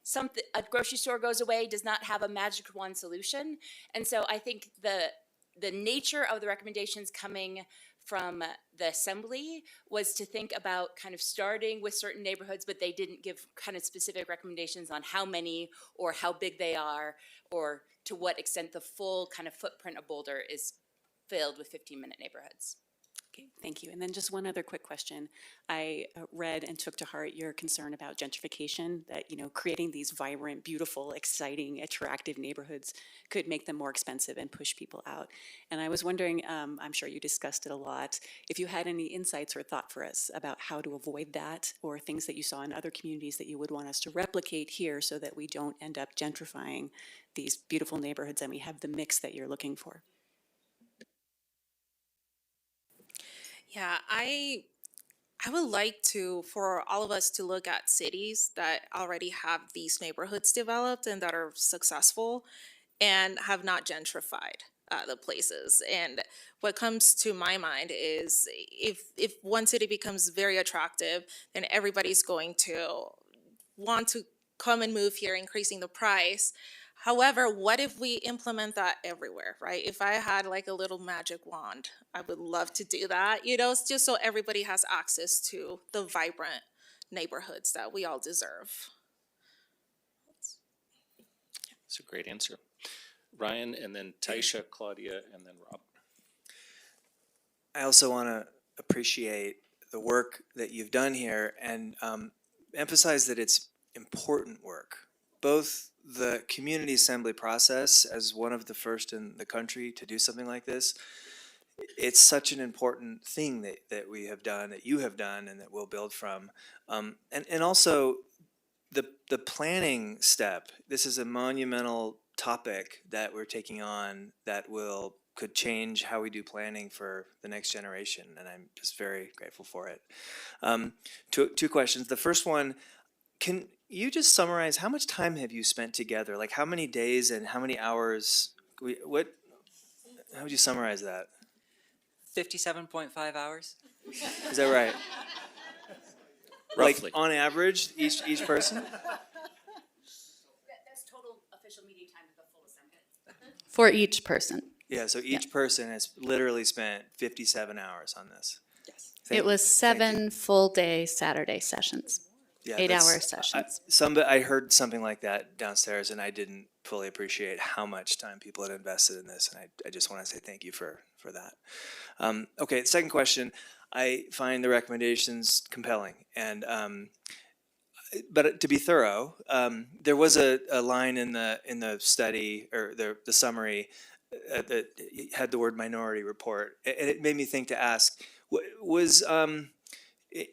a grocery store goes away does not have a magic wand solution. And so I think the nature of the recommendations coming from the assembly was to think about kind of starting with certain neighborhoods, but they didn't give kind of specific recommendations on how many or how big they are or to what extent the full kind of footprint of Boulder is filled with 15-minute neighborhoods. Okay, thank you. And then just one other quick question. I read and took to heart your concern about gentrification, that, you know, creating these vibrant, beautiful, exciting, attractive neighborhoods could make them more expensive and push people out. And I was wondering, I'm sure you discussed it a lot, if you had any insights or thought for us about how to avoid that, or things that you saw in other communities that you would want us to replicate here so that we don't end up gentrifying these beautiful neighborhoods and we have the mix that you're looking for. Yeah, I would like for all of us to look at cities that already have these neighborhoods developed and that are successful and have not gentrified the places. And what comes to my mind is if one city becomes very attractive, then everybody's going to want to come and move here, increasing the price. However, what if we implement that everywhere, right? If I had like a little magic wand, I would love to do that, you know, it's just so everybody has access to the vibrant neighborhoods that we all deserve. It's a great answer. Ryan, and then Taisha, Claudia, and then Rob. I also want to appreciate the work that you've done here and emphasize that it's important work. Both the community assembly process, as one of the first in the country to do something like this, it's such an important thing that we have done, that you have done, and that we'll build from. And also the planning step. This is a monumental topic that we're taking on that could change how we do planning for the next generation, and I'm just very grateful for it. Two questions. The first one, can you just summarize how much time have you spent together? Like how many days and how many hours? How would you summarize that? 57.5 hours. Is that right? Roughly. Like on average, each person? That's total official meeting time of the full assembly. For each person. Yeah, so each person has literally spent 57 hours on this. Yes. It was 7 full day Saturday sessions. Yeah, 8-hour sessions. I heard something like that downstairs, and I didn't fully appreciate how much time people had invested in this, and I just want to say thank you for that. Okay, second question. I find the recommendations compelling, and but to be thorough, there was a line in the study or the summary that had the word minority report, and it made me think to ask: was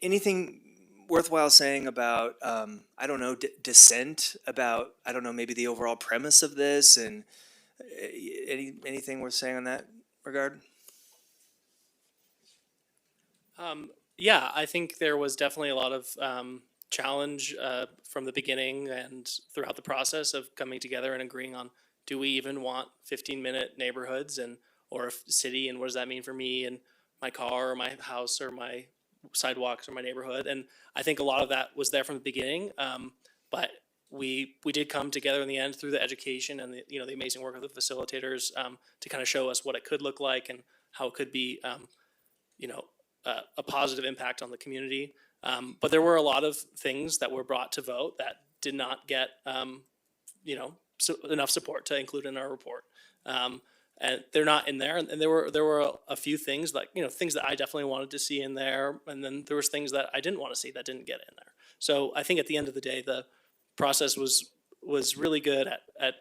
anything worthwhile saying about I don't know, dissent, about I don't know, maybe the overall premise of this, and anything worth saying on that regard? Yeah, I think there was definitely a lot of challenge from the beginning and throughout the process of coming together and agreeing on, do we even want 15-minute neighborhoods or a city, and what does that mean for me and my car or my house or my sidewalks or my neighborhood? And I think a lot of that was there from the beginning, but we did come together in the end through the education and the amazing work of the facilitators to kind of show us what it could look like and how it could be a positive impact on the community. But there were a lot of things that were brought to vote that did not get enough support to include in our report. And they're not in there. And there were a few things like, things that I definitely wanted to see in there, and then there was things that I didn't want to see that didn't get in there. So I think at the end of the day, the process was really good at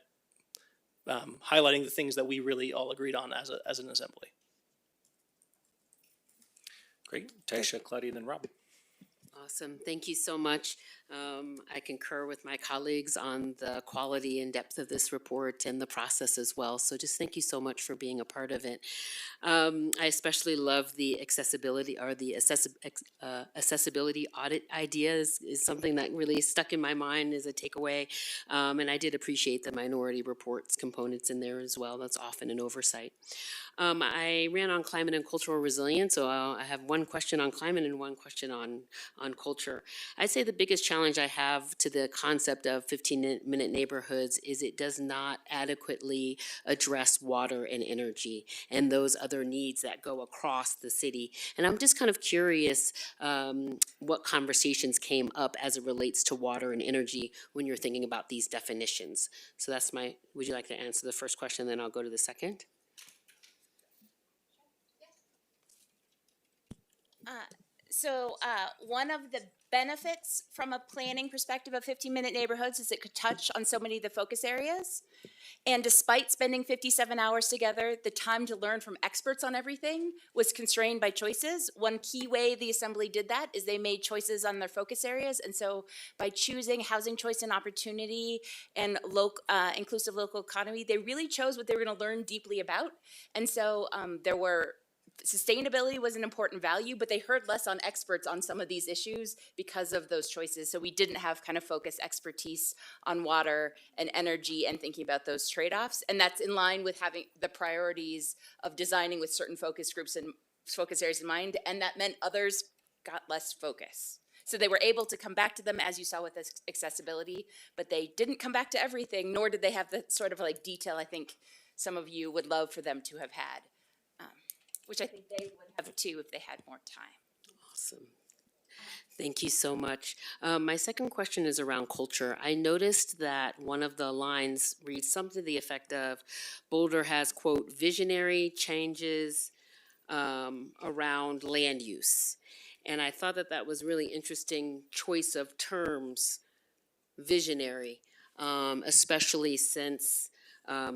highlighting the things that we really all agreed on as an assembly. Great. Taisha, Claudia, then Rob. Awesome. Thank you so much. I concur with my colleagues on the quality and depth of this report and the process as well. So just thank you so much for being a part of it. I especially love the accessibility or the accessibility audit idea is something that really stuck in my mind as a takeaway. And I did appreciate the minority reports components in there as well. That's often an oversight. I ran on climate and cultural resilience, so I have one question on climate and one question on culture. I'd say the biggest challenge I have to the concept of 15-minute neighborhoods is it does not adequately address water and energy and those other needs that go across the city. And I'm just kind of curious what conversations came up as it relates to water and energy when you're thinking about these definitions. So would you like to answer the first question, then I'll go to the second? One of the benefits from a planning perspective of 15-minute neighborhoods is it could touch on so many of the focus areas. And despite spending 57 hours together, the time to learn from experts on everything was constrained by choices. One key way the Assembly did that is they made choices on their focus areas. And so by choosing housing choice and opportunity and inclusive local economy, they really chose what they were going to learn deeply about. And so sustainability was an important value, but they heard less on experts on some of these issues because of those choices. So we didn't have kind of focused expertise on water and energy and thinking about those trade-offs. And that's in line with having the priorities of designing with certain focus groups and focus areas in mind. And that meant others got less focus. So they were able to come back to them, as you saw with accessibility, but they didn't come back to everything, nor did they have the sort of like detail I think some of you would love for them to have had. Which I think they would have too if they had more time. Awesome. Thank you so much. My second question is around culture. I noticed that one of the lines reads something to the effect of Boulder has, quote, visionary changes around land use. And I thought that was really interesting choice of terms, visionary, especially since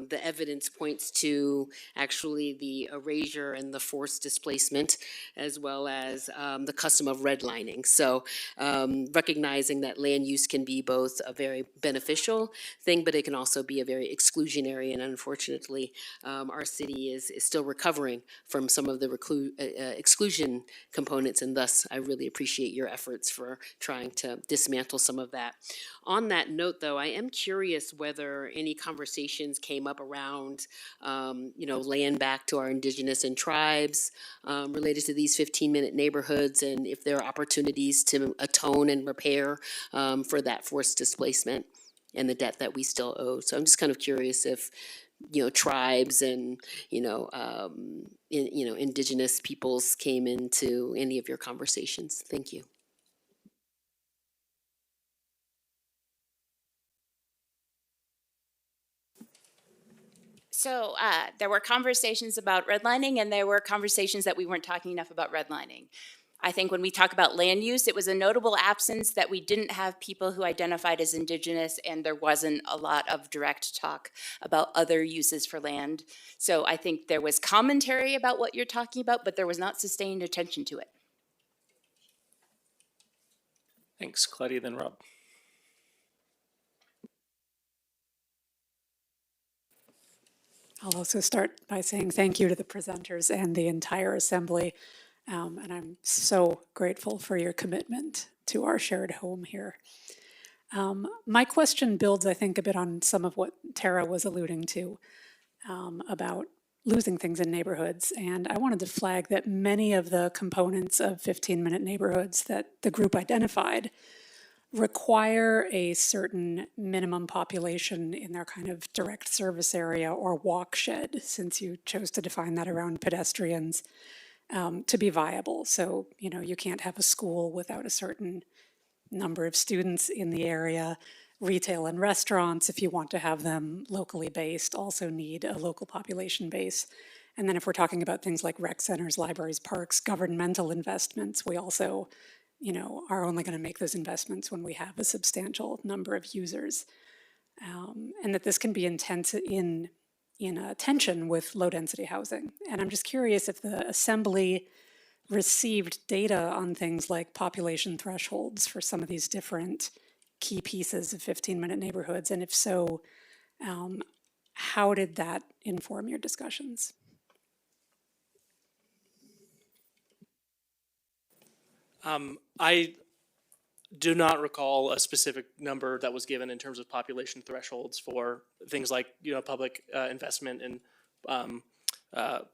the evidence points to actually the erasure and the forced displacement, as well as the custom of redlining. So recognizing that land use can be both a very beneficial thing, but it can also be a very exclusionary. And unfortunately, our city is still recovering from some of the exclusion components. And thus, I really appreciate your efforts for trying to dismantle some of that. On that note, though, I am curious whether any conversations came up around, land back to our indigenous and tribes related to these 15-minute neighborhoods, and if there are opportunities to atone and repair for that forced displacement and the debt that we still owe. So I'm just kind of curious if, tribes and, indigenous peoples came into any of your conversations. Thank you. So there were conversations about redlining, and there were conversations that we weren't talking enough about redlining. I think when we talk about land use, it was a notable absence that we didn't have people who identified as indigenous, and there wasn't a lot of direct talk about other uses for land. So I think there was commentary about what you're talking about, but there was not sustained attention to it. Thanks, Claudia, then Rob. I'll also start by saying thank you to the presenters and the entire assembly. And I'm so grateful for your commitment to our shared home here. My question builds, I think, a bit on some of what Tara was alluding to about losing things in neighborhoods. And I wanted to flag that many of the components of 15-minute neighborhoods that the group identified require a certain minimum population in their kind of direct service area or walkshed, since you chose to define that around pedestrians, to be viable. So, you can't have a school without a certain number of students in the area. retail and restaurants, if you want to have them locally based, also need a local population base. And then if we're talking about things like rec centers, libraries, parks, governmental investments, we also, are only going to make those investments when we have a substantial number of users. And that this can be intense in a tension with low density housing. And I'm just curious if the Assembly received data on things like population thresholds for some of these different key pieces of 15-minute neighborhoods, and if so, how did that inform your discussions? I do not recall a specific number that was given in terms of population thresholds for things like public investment in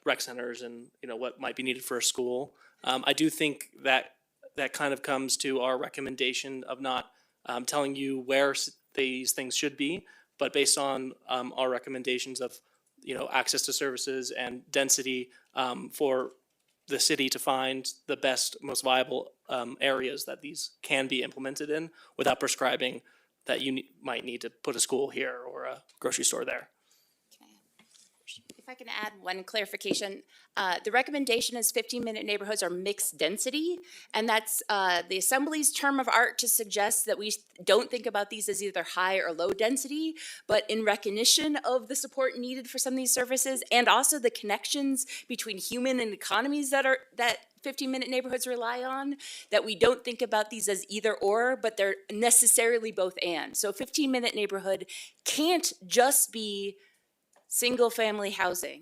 rec centers and what might be needed for a school. I do think that that kind of comes to our recommendation of not telling you where these things should be, but based on our recommendations of access to services and density for the city to find the best, most viable areas that these can be implemented in without prescribing that you might need to put a school here or a grocery store there. If I can add one clarification, the recommendation is 15-minute neighborhoods are mixed density, and that's the Assembly's term of art to suggest that we don't think about these as either high or low density, but in recognition of the support needed for some of these services and also the connections between human and economies that 15-minute neighborhoods rely on, that we don't think about these as either or, but they're necessarily both and. So a 15-minute neighborhood can't just be single family housing.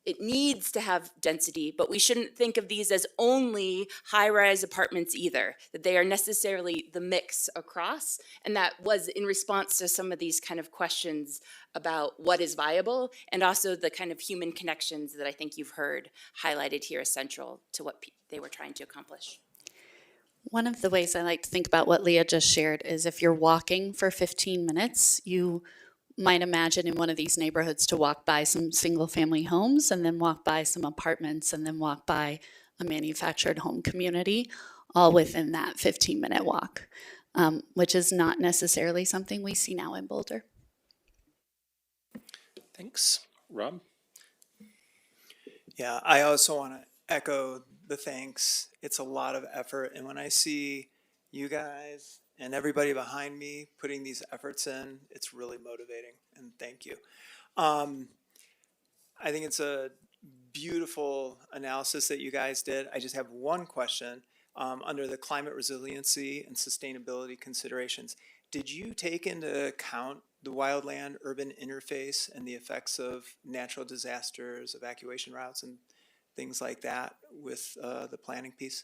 It needs to have density, but we shouldn't think of these as only high-rise apartments either, that they are necessarily the mix across. And that was in response to some of these kind of questions about what is viable and also the kind of human connections that I think you've heard highlighted here as central to what they were trying to accomplish. One of the ways I like to think about what Leah just shared is if you're walking for 15 minutes, you might imagine in one of these neighborhoods to walk by some single family homes and then walk by some apartments and then walk by a manufactured home community, all within that 15-minute walk, which is not necessarily something we see now in Boulder. Thanks. Rob? Yeah, I also want to echo the thanks. It's a lot of effort. And when I see you guys and everybody behind me putting these efforts in, it's really motivating. And thank you. I think it's a beautiful analysis that you guys did. I just have one question. Under the climate resiliency and sustainability considerations, did you take into account the wildland urban interface and the effects of natural disasters, evacuation routes, and things like that with the planning piece?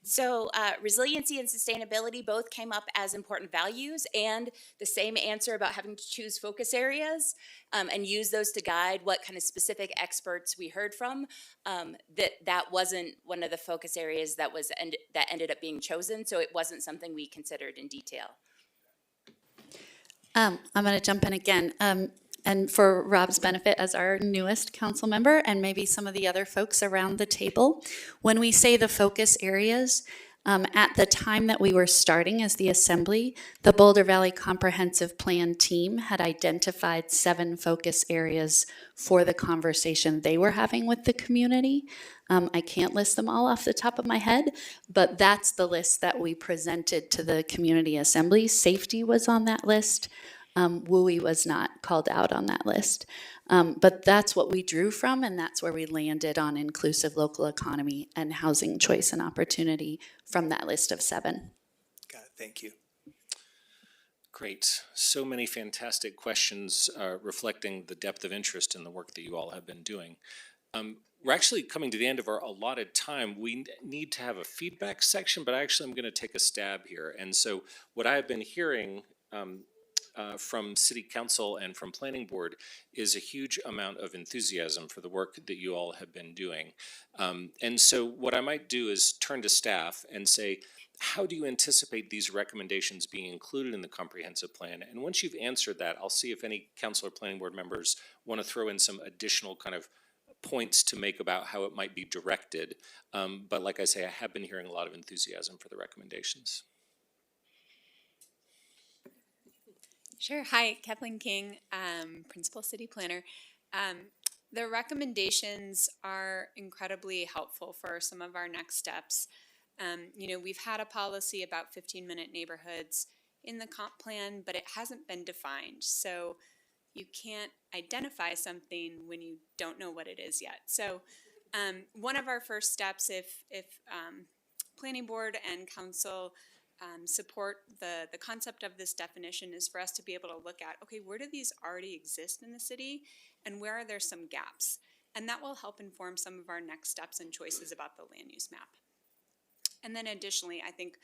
So resiliency and sustainability both came up as important values, and the same answer about having to choose focus areas and use those to guide what kind of specific experts we heard from, that wasn't one of the focus areas that ended up being chosen, so it wasn't something we considered in detail. I'm going to jump in again. And for Rob's benefit as our newest council member and maybe some of the other folks around the table, when we say the focus areas, at the time that we were starting as the Assembly, the Boulder Valley Comprehensive Plan team had identified 7 focus areas for the conversation they were having with the community. I can't list them all off the top of my head, but that's the list that we presented to the Community Assembly. Safety was on that list. WUI was not called out on that list. But that's what we drew from, and that's where we landed on inclusive local economy and housing choice and opportunity from that list of 7. Got it. Thank you. Great. So many fantastic questions reflecting the depth of interest in the work that you all have been doing. We're actually coming to the end of our allotted time. We need to have a feedback section, but actually I'm going to take a stab here. And so what I have been hearing from City Council and from Planning Board is a huge amount of enthusiasm for the work that you all have been doing. And so what I might do is turn to staff and say, how do you anticipate these recommendations being included in the comprehensive plan? And once you've answered that, I'll see if any council or planning board members want to throw in some additional kind of points to make about how it might be directed. But like I say, I have been hearing a lot of enthusiasm for the recommendations. Sure. Hi, Kathleen King, Principal City Planner. The recommendations are incredibly helpful for some of our next steps. We've had a policy about 15-minute neighborhoods in the comp plan, but it hasn't been defined. So you can't identify something when you don't know what it is yet. So one of our first steps, if planning board and council support the concept of this definition, is for us to be able to look at, okay, where do these already exist in the city and where are there some gaps? And that will help inform some of our next steps and choices about the land use map. And then additionally, I think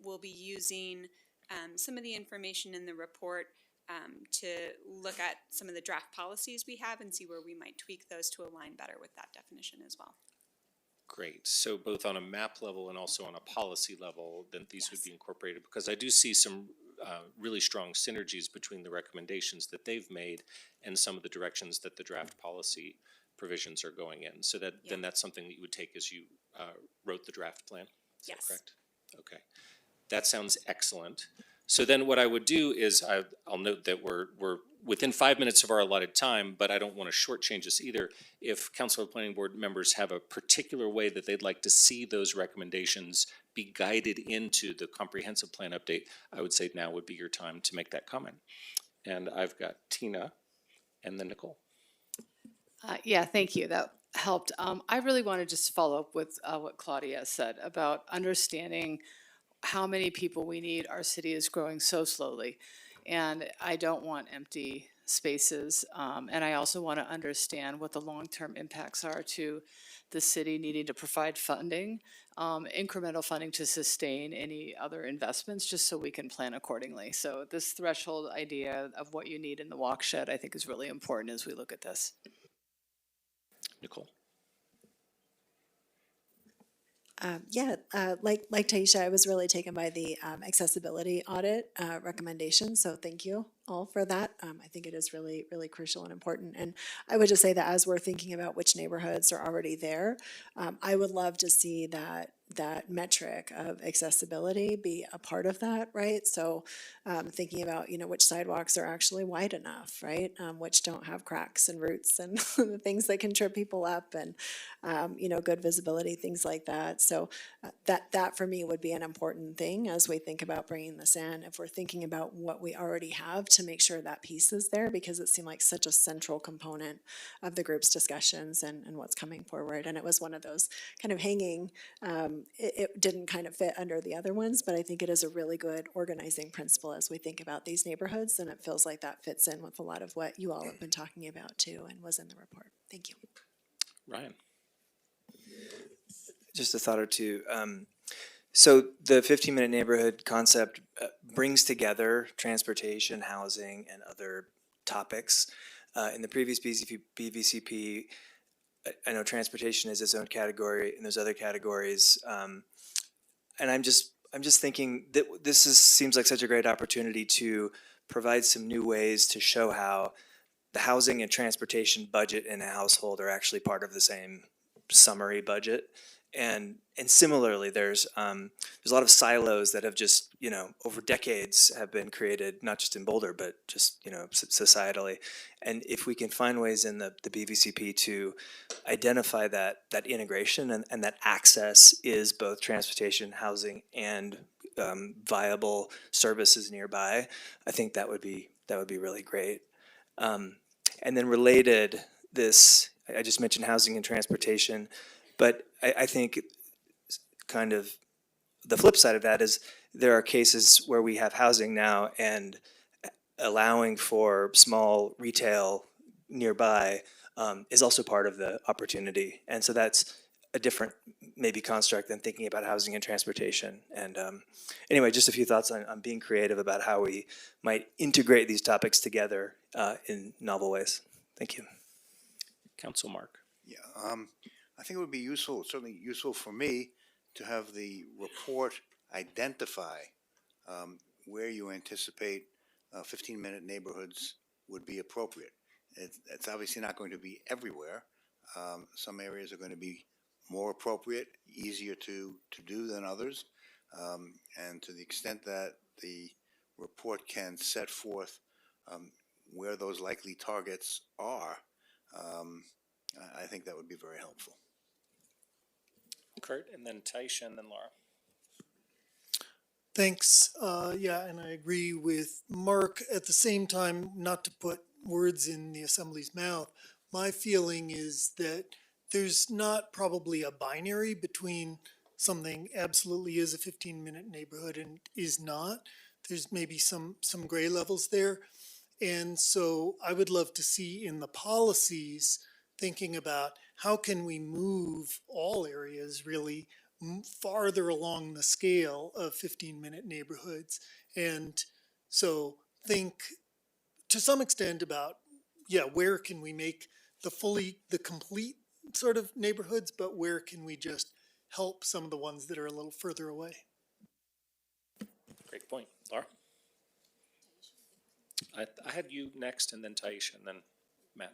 we'll be using some of the information in the report to look at some of the draft policies we have and see where we might tweak those to align better with that definition as well. Great. So both on a map level and also on a policy level, then these would be incorporated, because I do see some really strong synergies between the recommendations that they've made and some of the directions that the draft policy provisions are going in. So that then that's something that you would take as you wrote the draft plan. Is that correct? Okay. That sounds excellent. So then what I would do is I'll note that we're within 5 minutes of our allotted time, but I don't want to shortchange us either. If council or planning board members have a particular way that they'd like to see those recommendations be guided into the comprehensive plan update, I would say now would be your time to make that comment. And I've got Tina and then Nicole. Yeah, thank you. That helped. I really want to just follow up with what Claudia said about understanding how many people we need. Our city is growing so slowly, and I don't want empty spaces. And I also want to understand what the long-term impacts are to the city needing to provide funding, incremental funding to sustain any other investments, just so we can plan accordingly. So this threshold idea of what you need in the watershed, I think, is really important as we look at this. Nicole. Like Taisha, I was really taken by the accessibility audit recommendation. So thank you all for that. I think it is really, really crucial and important. And I would just say that as we're thinking about which neighborhoods are already there, I would love to see that metric of accessibility be a part of that, right? So thinking about, which sidewalks are actually wide enough, right? Which don't have cracks and roots and the things that can trip people up, and, good visibility, things like that. So that for me would be an important thing as we think about bringing this in, if we're thinking about what we already have, to make sure that piece is there, because it seemed like such a central component of the group's discussions and what's coming forward. And it was one of those kind of hanging, it didn't kind of fit under the other ones, but I think it is a really good organizing principle as we think about these neighborhoods, and it feels like that fits in with a lot of what you all have been talking about too and was in the report. Thank you. Ryan. Just a thought or two. So the 15-minute neighborhood concept brings together transportation, housing, and other topics. In the previous BVCP, I know transportation is its own category, and there's other categories. And I'm just thinking that this seems like such a great opportunity to provide some new ways to show how the housing and transportation budget in a household are actually part of the same summary budget. And similarly, there's a lot of silos that have just, over decades have been created, not just in Boulder, but just, societally. And if we can find ways in the BVCP to identify that integration and that access is both transportation, housing, and viable services nearby, I think that would be really great. And then related, I just mentioned housing and transportation, but I think kind of the flip side of that is there are cases where we have housing now, and allowing for small retail nearby is also part of the opportunity. And so that's a different maybe construct than thinking about housing and transportation. And anyway, just a few thoughts on being creative about how we might integrate these topics together in novel ways. Thank you. Council Mark. Yeah, I think it would be useful, certainly useful for me, to have the report identify where you anticipate 15-minute neighborhoods would be appropriate. It's obviously not going to be everywhere, Some areas are going to be more appropriate, easier to do than others. And to the extent that the report can set forth where those likely targets are, I think that would be very helpful. Kurt, and then Taisha, and then Laura. Thanks. Yeah, and I agree with Mark. At the same time, not to put words in the Assembly's mouth, my feeling is that there's not probably a binary between something absolutely is a 15-minute neighborhood and is not. There's maybe some gray levels there. And so I would love to see in the policies thinking about how can we move all areas really farther along the scale of 15-minute neighborhoods. And so think to some extent about, yeah, where can we make the complete sort of neighborhoods, but where can we just help some of the ones that are a little further away? Great point. Laura? I had you next, and then Taisha, and then Matt.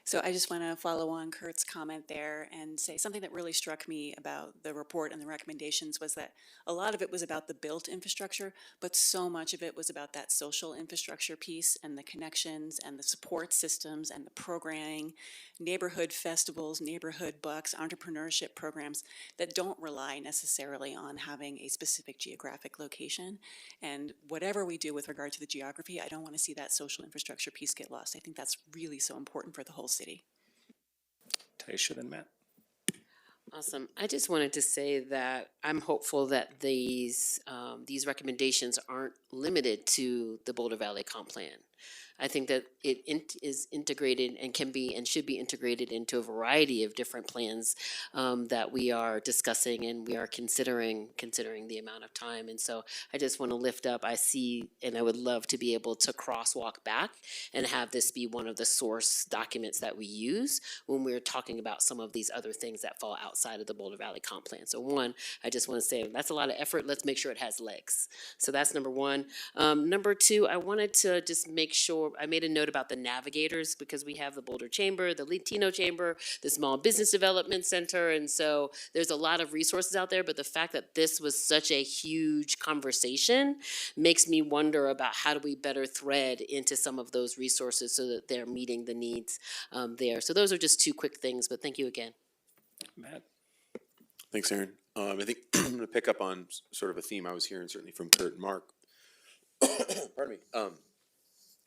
So I just want to follow on Kurt's comment there and say something that really struck me about the report and the recommendations was that a lot of it was about the built infrastructure, but so much of it was about that social infrastructure piece and the connections and the support systems and the programming, neighborhood festivals, neighborhood bucks, entrepreneurship programs that don't rely necessarily on having a specific geographic location. And whatever we do with regard to the geography, I don't want to see that social infrastructure piece get lost. I think that's really so important for the whole city. Taisha, then Matt. Awesome. I just wanted to say that I'm hopeful that these recommendations aren't limited to the Boulder Valley Comp Plan. I think that it is integrated and can be and should be integrated into a variety of different plans that we are discussing and we are considering the amount of time. And so I just want to lift up, I see, and I would love to be able to crosswalk back and have this be one of the source documents that we use when we're talking about some of these other things that fall outside of the Boulder Valley Comp Plan. So one, I just want to say that's a lot of effort. Let's make sure it has legs. So that's number one. Number two, I wanted to just make sure, I made a note about the navigators because we have the Boulder Chamber, the Latino Chamber, the Small Business Development Center, and so there's a lot of resources out there, but the fact that this was such a huge conversation makes me wonder about how do we better thread into some of those resources so that they're meeting the needs there. So those are just two quick things, but thank you again. Matt? Thanks, Aaron. I think I'm going to pick up on sort of a theme I was hearing, certainly from Kurt and Mark. Pardon me.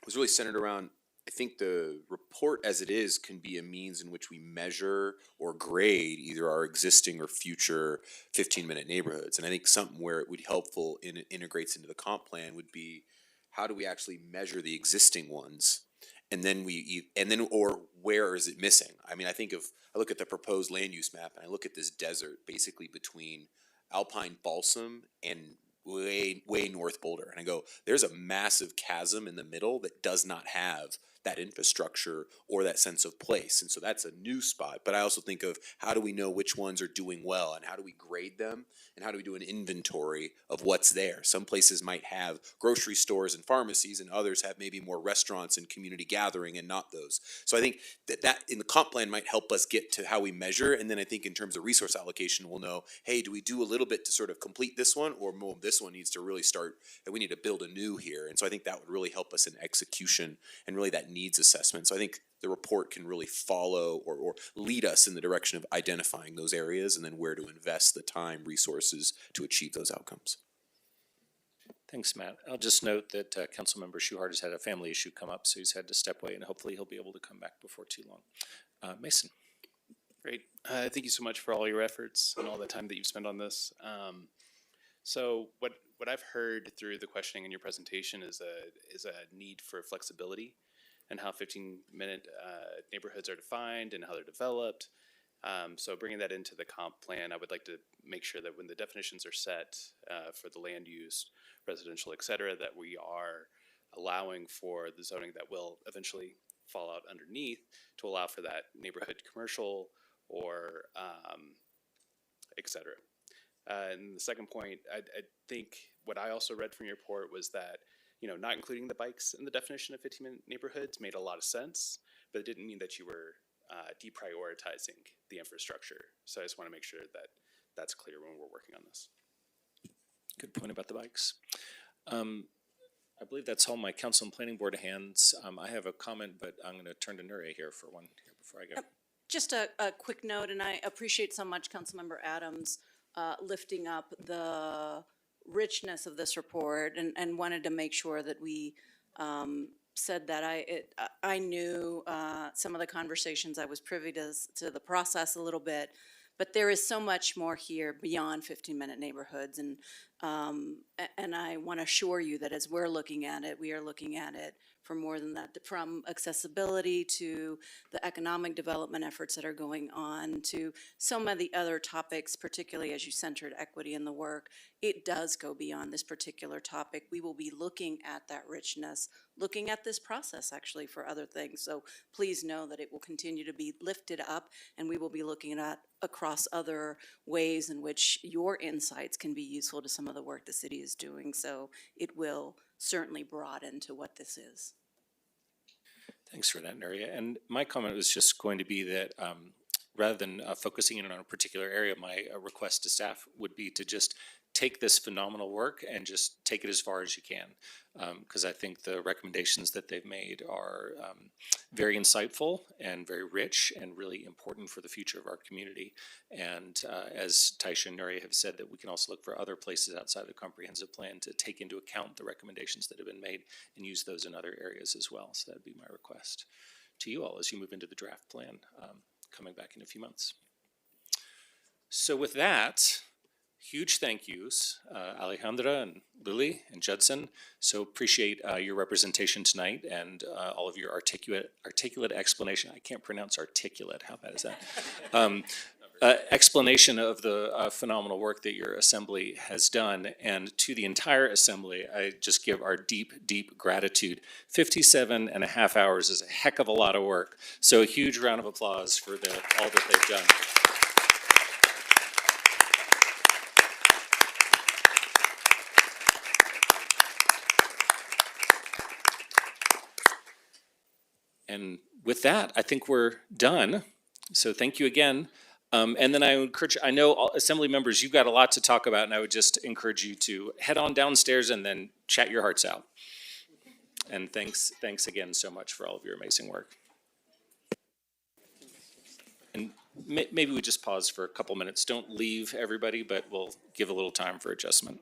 Was really centered around, I think the report as it is can be a means in which we measure or grade either our existing or future 15-minute neighborhoods. And I think something where it would be helpful and it integrates into the comp plan would be how do we actually measure the existing ones? And then or where is it missing? I mean, I look at the proposed land use map and I look at this desert basically between Alpine Balsam and way north Boulder, and I go, there's a massive chasm in the middle that does not have that infrastructure or that sense of place. And so that's a new spot. But I also think of how do we know which ones are doing well and how do we grade them and how do we do an inventory of what's there? Some places might have grocery stores and pharmacies and others have maybe more restaurants and community gathering and not those. So I think that in the comp plan might help us get to how we measure. And then I think in terms of resource allocation, we'll know, hey, do we do a little bit to sort of complete this one or more this one needs to really start and we need to build anew here. And so I think that would really help us in execution and really that needs assessment. So I think the report can really follow or lead us in the direction of identifying those areas and then where to invest the time, resources to achieve those outcomes. Thanks, Matt. I'll just note that Councilmember Schuhart has had a family issue come up, so he's had to step away, and hopefully he'll be able to come back before too long. Mason. Great. Thank you so much for all your efforts and all the time that you've spent on this. So what I've heard through the questioning in your presentation is a need for flexibility and how 15-minute neighborhoods are defined and how they're developed. So bringing that into the comp plan, I would like to make sure that when the definitions are set for the land use, residential, et cetera, that we are allowing for the zoning that will eventually fall out underneath to allow for that neighborhood commercial or et cetera. And the second point, I think what I also read from your report was that, not including the bikes in the definition of 15-minute neighborhoods made a lot of sense, but it didn't mean that you were deprioritizing the infrastructure. So I just want to make sure that that's clear when we're working on this. Good point about the bikes. I believe that's all my council and planning board hands. I have a comment, but I'm going to turn to Nuria here for one here before I go. Just a quick note, and I appreciate so much Councilmember Adams lifting up the richness of this report and wanted to make sure that we said that I knew some of the conversations. I was privy to the process a little bit, but there is so much more here beyond 15-minute neighborhoods, and I want to assure you that as we're looking at it, we are looking at it for more than that, from accessibility to the economic development efforts that are going on to some of the other topics, particularly as you centered equity in the work. It does go beyond this particular topic. We will be looking at that richness, looking at this process actually for other things. So please know that it will continue to be lifted up, and we will be looking at across other ways in which your insights can be useful to some of the work the city is doing. So it will certainly broaden to what this is. Thanks for that, Nuria. And my comment was just going to be that rather than focusing in on a particular area, my request to staff would be to just take this phenomenal work and just take it as far as you can. Because I think the recommendations that they've made are very insightful and very rich and really important for the future of our community. And as Taisha and Nuria have said, that we can also look for other places outside the comprehensive plan to take into account the recommendations that have been made and use those in other areas as well. So that'd be my request to you all as you move into the draft plan coming back in a few months. So with that, huge thank yous, Alejandra and Lily and Judson. So appreciate your representation tonight and all of your articulate explanation. I can't pronounce articulate. How bad is that? Explanation of the phenomenal work that your assembly has done. And to the entire assembly, I just give our deep, deep gratitude. 57 and a half hours is a heck of a lot of work. So a huge round of applause for all that they've done. And with that, I think we're done. So thank you again. And then I would encourage, I know assembly members, you've got a lot to talk about, and I would just encourage you to head on downstairs and then chat your hearts out. And thanks again so much for all of your amazing work. And maybe we just pause for a couple minutes. Don't leave, everybody, but we'll give a little time for adjustment.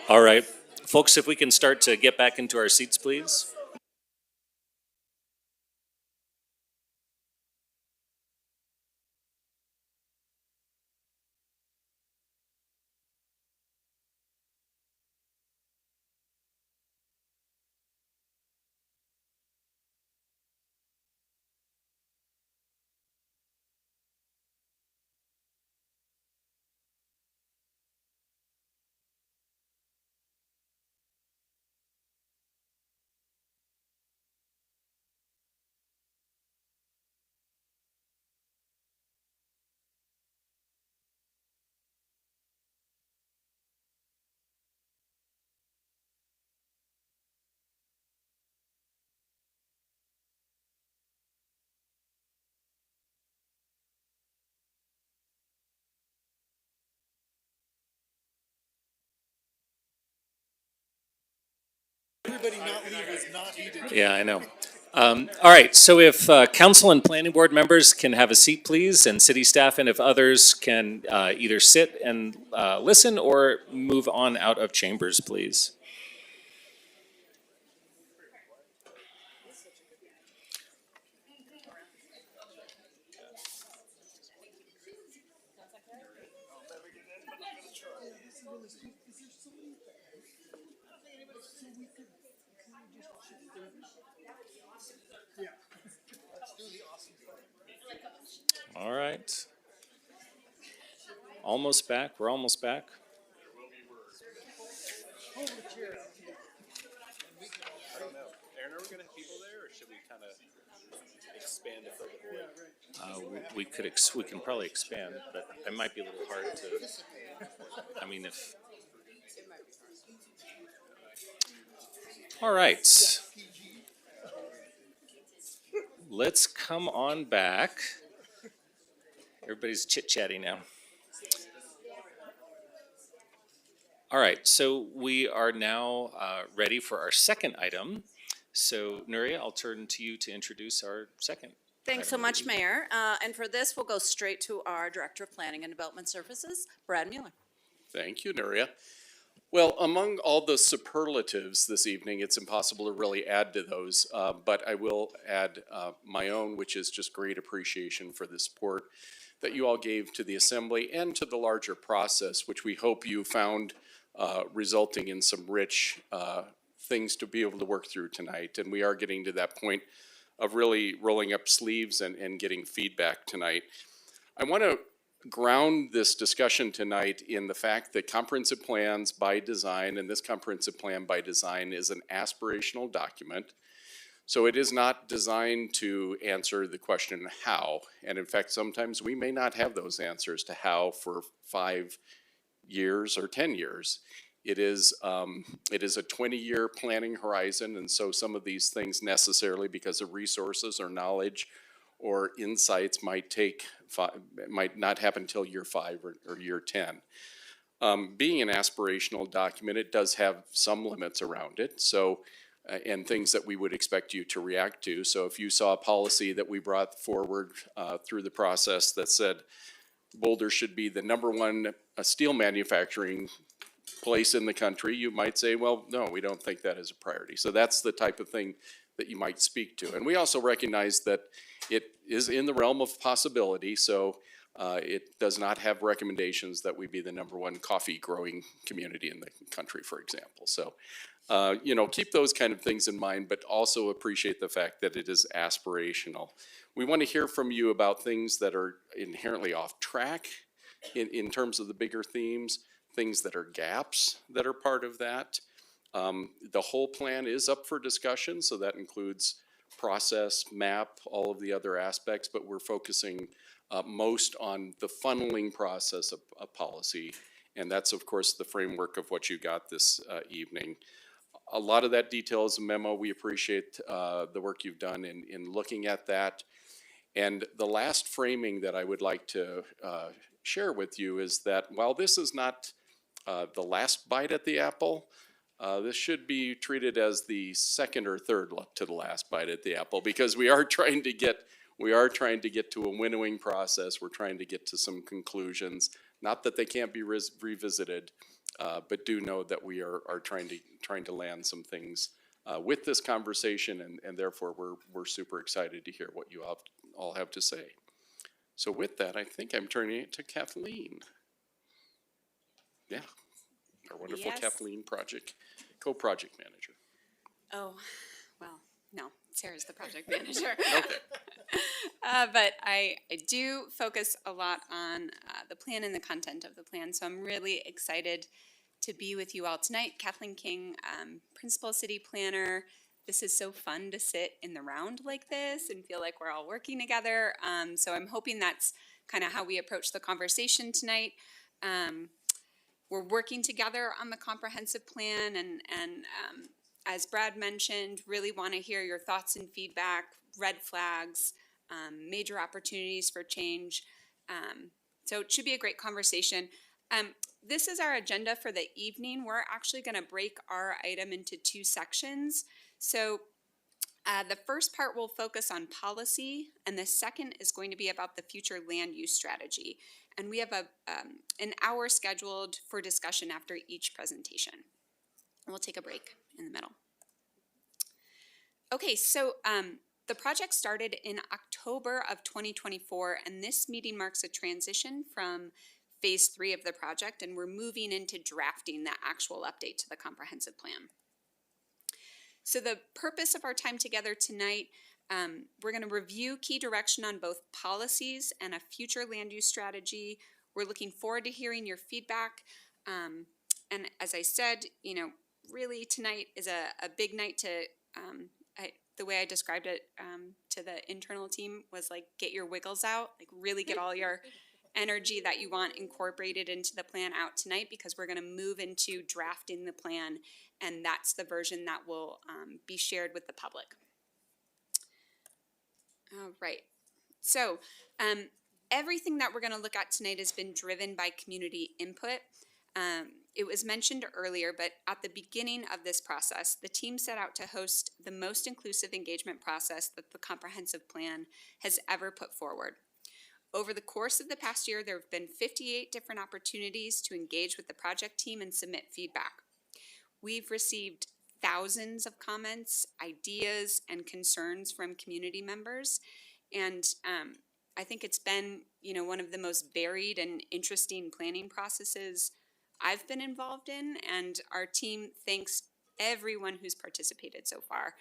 All right, folks, if we can start to get back into our seats, please. Everybody not leave was not heated. Yeah, I know. All right, so if council and planning board members can have a seat, please, and city staff, and if others can either sit and listen or move on out of chambers, please. All right. Almost back. We're almost back. I don't know. Aaron, are we going to have people there, or should we kind of expand to fill the void? We could we can probably expand, but it might be a little hard to. I mean, if. All right. Let's come on back. Everybody's chit-chatting now. All right, so we are now ready for our second item. So, Nuria, I'll turn to you to introduce our second. Thanks so much, Mayor. And for this, we'll go straight to our Director of Planning and Development Services, Brad Mueller. Thank you, Nuria. Well, among all the superlatives this evening, it's impossible to really add to those, but I will add my own, which is just great appreciation for the support that you all gave to the Assembly and to the larger process, which we hope you found resulting in some rich things to be able to work through tonight. And we are getting to that point of really rolling up sleeves and getting feedback tonight. I want to ground this discussion tonight in the fact that comprehensive plans by design, and this comprehensive plan by design is an aspirational document. So it is not designed to answer the question how. And in fact, sometimes we may not have those answers to how for 5 years or 10 years. It is a 20-year planning horizon, and so some of these things necessarily, because of resources or knowledge or insights, might not happen until year 5 or year 10. Being an aspirational document, it does have some limits around it. So, and things that we would expect you to react to. So if you saw a policy that we brought forward through the process that said Boulder should be the #1 steel manufacturing place in the country, you might say, well, no, we don't think that is a priority. So that's the type of thing that you might speak to. And we also recognize that it is in the realm of possibility, so it does not have recommendations that we be the #1 coffee growing community in the country, for example. So, keep those kind of things in mind, but also appreciate the fact that it is aspirational. We want to hear from you about things that are inherently off track in terms of the bigger themes, things that are gaps that are part of that. The whole plan is up for discussion, so that includes process, map, all of the other aspects, but we're focusing most on the funneling process of policy. And that's, of course, the framework of what you got this evening. A lot of that detail is a memo. We appreciate the work you've done in looking at that. And the last framing that I would like to share with you is that while this is not the last bite at the apple, this should be treated as the second or third to the last bite at the apple, because we are trying to get to a winnowing process. We're trying to get to some conclusions. Not that they can't be revisited, But do know that we are trying to land some things with this conversation, and therefore we're super excited to hear what you all have to say. So with that, I think I'm turning it to Kathleen. Yeah, our wonderful Yes. Kathleen, co-project manager. Oh, well, no, Sarah's the project manager. Okay. But I do focus a lot on the plan and the content of the plan. So I'm really excited to be with you all tonight. Kathleen King, Principal City Planner. This is so fun to sit in the round like this and feel like we're all working together. So I'm hoping that's kind of how we approach the conversation tonight. We're working together on the comprehensive plan, and as Brad mentioned, really want to hear your thoughts and feedback, red flags, major opportunities for change. So it should be a great conversation. This is our agenda for the evening. We're actually going to break our item into two sections. So the first part will focus on policy, and the second is going to be about the future land use strategy. And we have an hour scheduled for discussion after each presentation. And we'll take a break in the middle. Okay, so the project started in October of 2024, and this meeting marks a transition from phase 3 of the project, and we're moving into drafting the actual update to the comprehensive plan. So the purpose of our time together tonight, we're going to review key direction on both policies and a future land use strategy. We're looking forward to hearing your feedback. And as I said, you know, really tonight is a big night to, the way I described it to the internal team was like, get your wiggles out, like really get all your energy that you want incorporated into the plan out tonight, because we're going to move into drafting the plan, and that's the version that will be shared with the public. All right. So everything that we're going to look at tonight has been driven by community input. It was mentioned earlier, but at the beginning of this process, the team set out to host the most inclusive engagement process that the comprehensive plan has ever put forward. Over the course of the past year, there have been 58 different opportunities to engage with the project team and submit feedback. We've received thousands of comments, ideas, and concerns from community members, and I think it's been, you know, one of the most varied and interesting planning processes I've been involved in, and our team thanks everyone who's participated so far.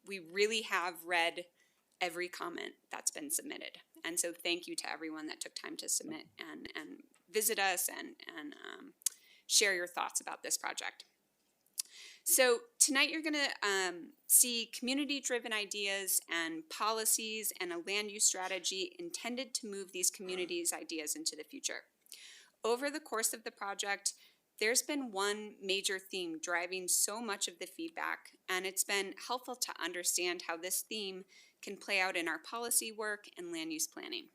We really have read every comment that's been submitted, and so thank you to everyone that took time to submit and visit us and share your thoughts about this project. So tonight you're going to see community-driven ideas and policies and a land use strategy intended to move these communities' ideas into the future. Over the course of the project, there's been one major theme driving so much of the feedback, and it's been helpful to understand how this theme can play out in our policy work and land use planning.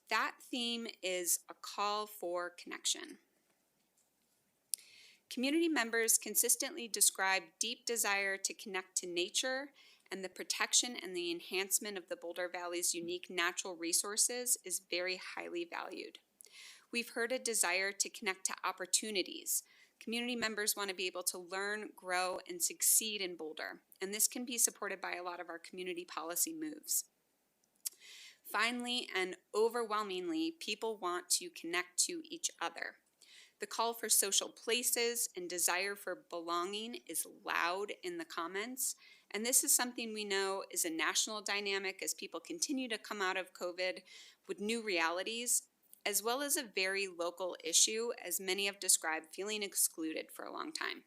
That theme is a call for connection. Community members consistently describe deep desire to connect to nature, and the protection and the enhancement of the Boulder Valley's unique natural resources is very highly valued. We've heard a desire to connect to opportunities. Community members want to be able to learn, grow, and succeed in Boulder, and this can be supported by a lot of our community policy moves. Finally, and overwhelmingly, people want to connect to each other. The call for social places and desire for belonging is loud in the comments, and this is something we know is a national dynamic as people continue to come out of COVID with new realities, as well as a very local issue, as many have described feeling excluded for a long time.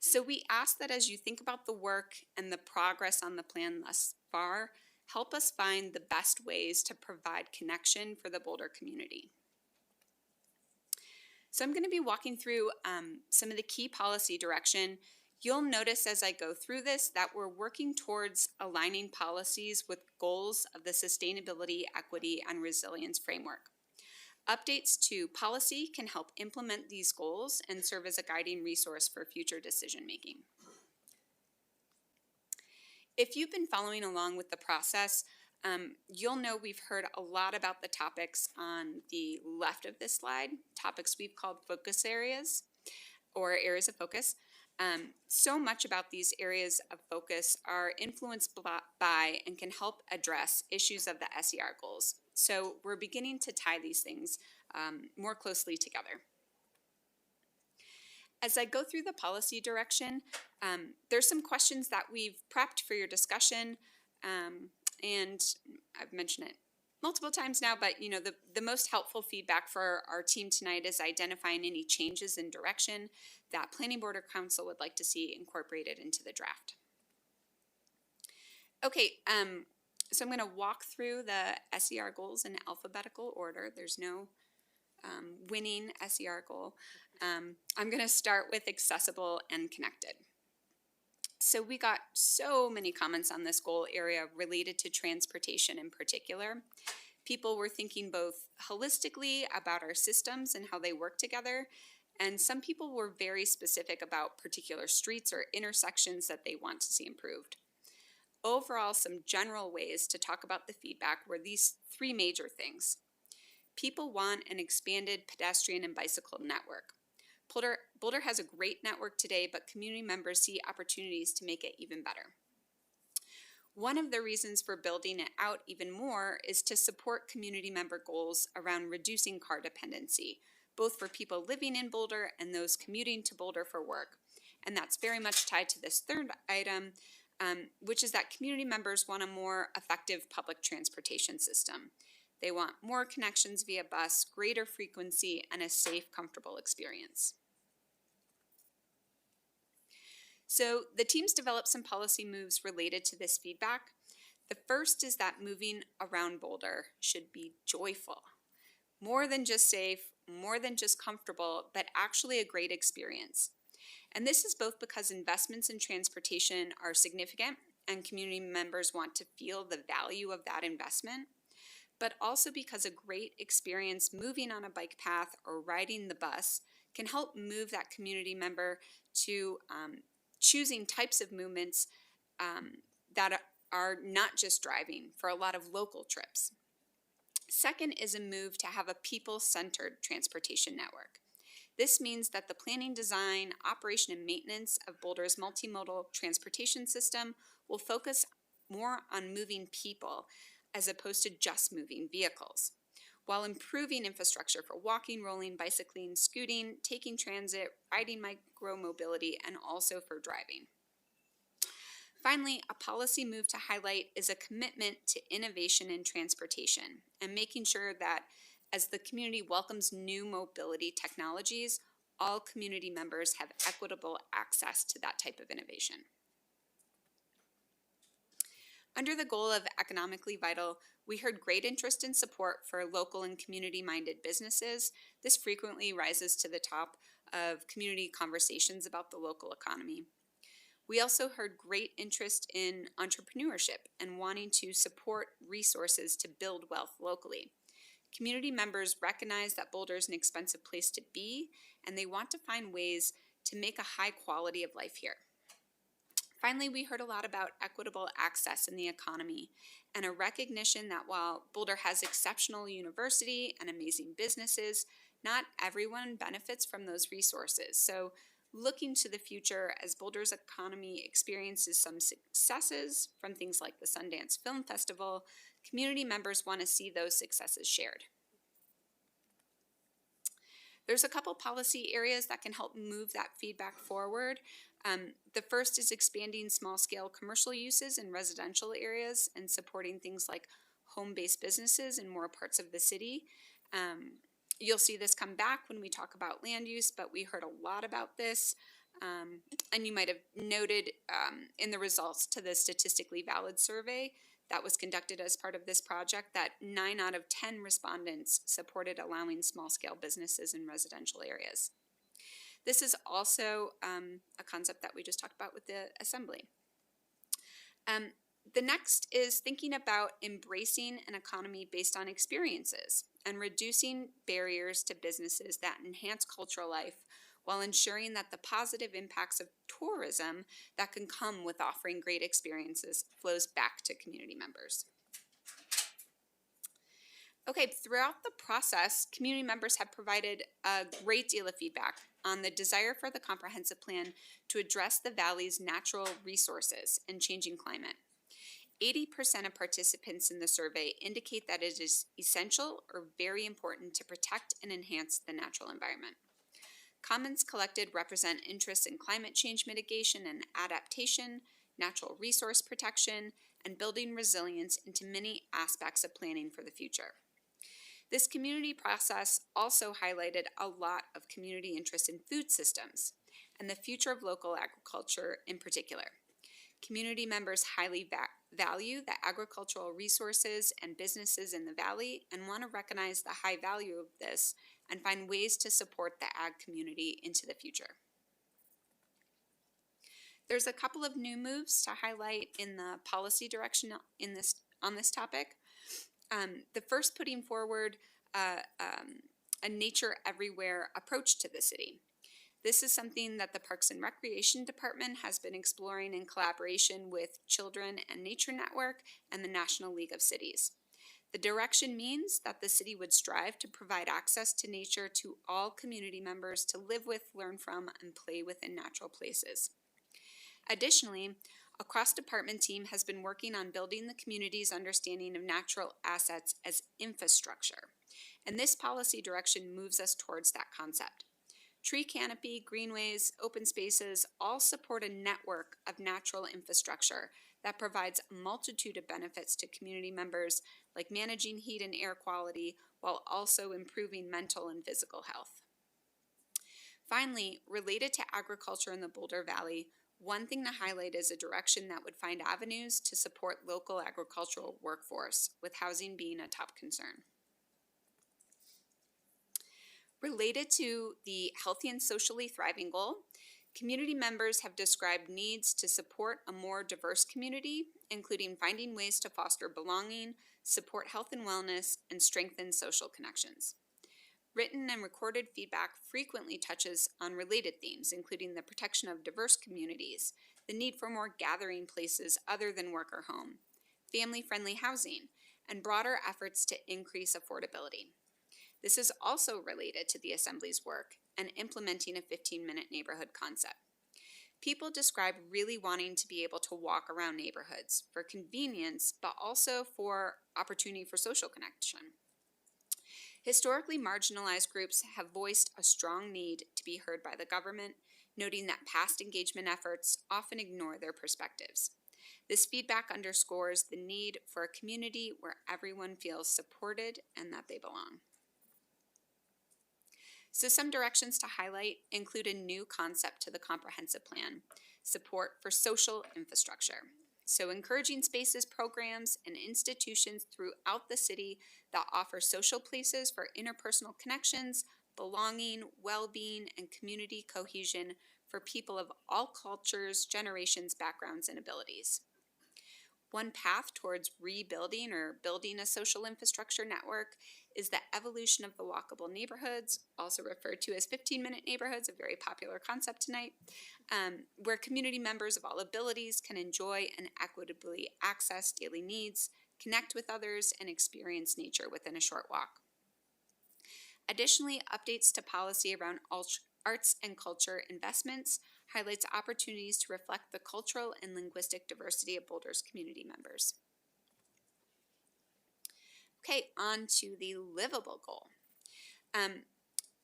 So we ask that as you think about the work and the progress on the plan thus far, help us find the best ways to provide connection for the Boulder community. So I'm going to be walking through some of the key policy direction. You'll notice as I go through this that we're working towards aligning policies with goals of the Sustainability, Equity, and Resilience Framework. Updates to policy can help implement these goals and serve as a guiding resource for future decision making. If you've been following along with the process, You'll know we've heard a lot about the topics on the left of this slide, topics we've called focus areas or areas of focus. So much about these areas of focus are influenced by and can help address issues of the SER goals. So we're beginning to tie these things more closely together. As I go through the policy direction, there's some questions that we've prepped for your discussion, and I've mentioned it multiple times now, but you know, the most helpful feedback for our team tonight is identifying any changes in direction that planning board or council would like to see incorporated into the draft. Okay, so I'm going to walk through the SER goals in alphabetical order. There's no winning SER goal. I'm going to start with accessible and connected. So we got so many comments on this goal area related to transportation in particular. People were thinking both holistically about our systems and how they work together, and some people were very specific about particular streets or intersections that they want to see improved. Overall, some general ways to talk about the feedback were these three major things. People want an expanded pedestrian and bicycle network. Boulder has a great network today, but community members see opportunities to make it even better. One of the reasons for building it out even more is to support community member goals around reducing car dependency, both for people living in Boulder and those commuting to Boulder for work. And that's very much tied to this third item, which is that community members want a more effective public transportation system. They want more connections via bus, greater frequency, and a safe, comfortable experience. So the teams developed some policy moves related to this feedback. The first is that moving around Boulder should be joyful. More than just safe, more than just comfortable, but actually a great experience. And this is both because investments in transportation are significant and community members want to feel the value of that investment, but also because a great experience moving on a bike path or riding the bus can help move that community member to choosing types of movements that are not just driving for a lot of local trips. Second is a move to have a people-centered transportation network. This means that the planning, design, operation, and maintenance of Boulder's multimodal transportation system will focus more on moving people as opposed to just moving vehicles, while improving infrastructure for walking, rolling, bicycling, scooting, taking transit, riding micromobility, and also for driving. Finally, a policy move to highlight is a commitment to innovation in transportation and making sure that as the community welcomes new mobility technologies, all community members have equitable access to that type of innovation. Under the goal of economically vital, we heard great interest and support for local and community-minded businesses. This frequently rises to the top of community conversations about the local economy. We also heard great interest in entrepreneurship and wanting to support resources to build wealth locally. Community members recognize that Boulder is an expensive place to be, and they want to find ways to make a high quality of life here. Finally, we heard a lot about equitable access in the economy and a recognition that while Boulder has exceptional university and amazing businesses, not everyone benefits from those resources. So looking to the future as Boulder's economy experiences some successes from things like the Sundance Film Festival, community members want to see those successes shared. There's a couple policy areas that can help move that feedback forward. The first is expanding small-scale commercial uses in residential areas and supporting things like home-based businesses in more parts of the city. You'll see this come back when we talk about land use, but we heard a lot about this. And you might have noted in the results to the statistically valid survey that was conducted as part of this project that 9 out of 10 respondents supported allowing small-scale businesses in residential areas. This is also a concept that we just talked about with the assembly. The next is thinking about embracing an economy based on experiences and reducing barriers to businesses that enhance cultural life while ensuring that the positive impacts of tourism that can come with offering great experiences flows back to community members. Okay, throughout the process, community members have provided a great deal of feedback on the desire for the comprehensive plan to address the valley's natural resources and changing climate. 80% of participants in the survey indicate that it is essential or very important to protect and enhance the natural environment. Comments collected represent interests in climate change mitigation and adaptation, natural resource protection, and building resilience into many aspects of planning for the future. This community process also highlighted a lot of community interest in food systems and the future of local agriculture in particular. Community members highly value the agricultural resources and businesses in the valley and want to recognize the high value of this and find ways to support the ag community into the future. There's a couple of new moves to highlight in the policy direction on this topic. The first putting forward a nature everywhere approach to the city. This is something that the Parks and Recreation Department has been exploring in collaboration with Children and Nature Network and the National League of Cities. The direction means that the city would strive to provide access to nature to all community members to live with, learn from, and play within natural places. Additionally, a cross-department team has been working on building the community's understanding of natural assets as infrastructure, and this policy direction moves us towards that concept. Tree canopy, greenways, open spaces all support a network of natural infrastructure that provides a multitude of benefits to community members, like managing heat and air quality, while also improving mental and physical health. Finally, related to agriculture in the Boulder Valley, one thing to highlight is a direction that would find avenues to support local agricultural workforce, with housing being a top concern. Related to the healthy and socially thriving goal, community members have described needs to support a more diverse community, including finding ways to foster belonging, support health and wellness, and strengthen social connections. Written and recorded feedback frequently touches on related themes, including the protection of diverse communities, the need for more gathering places other than work or home, family-friendly housing, and broader efforts to increase affordability. This is also related to the Assembly's work and implementing a 15-minute neighborhood concept. People describe really wanting to be able to walk around neighborhoods for convenience, but also for opportunity for social connection. Historically marginalized groups have voiced a strong need to be heard by the government, noting that past engagement efforts often ignore their perspectives. This feedback underscores the need for a community where everyone feels supported and that they belong. So some directions to highlight include a new concept to the comprehensive plan, support for social infrastructure. So encouraging spaces, programs, and institutions throughout the city that offer social places for interpersonal connections, belonging, well-being, and community cohesion for people of all cultures, generations, backgrounds, and abilities. One path towards rebuilding or building a social infrastructure network is the evolution of the walkable neighborhoods, also referred to as 15-minute neighborhoods, a very popular concept tonight, where community members of all abilities can enjoy and equitably access daily needs, connect with others, and experience nature within a short walk. Additionally, updates to policy around arts and culture investments highlights opportunities to reflect the cultural and linguistic diversity of Boulder's community members. Okay, on to the livable goal.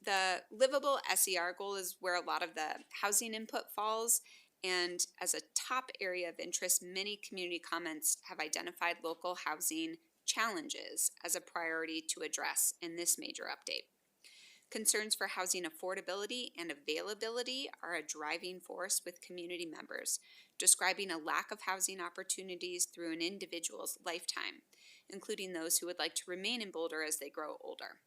The livable SER goal is where a lot of the housing input falls, and as a top area of interest, many community comments have identified local housing challenges as a priority to address in this major update. Concerns for housing affordability and availability are a driving force with community members, describing a lack of housing opportunities through an individual's lifetime, including those who would like to remain in Boulder as they grow older.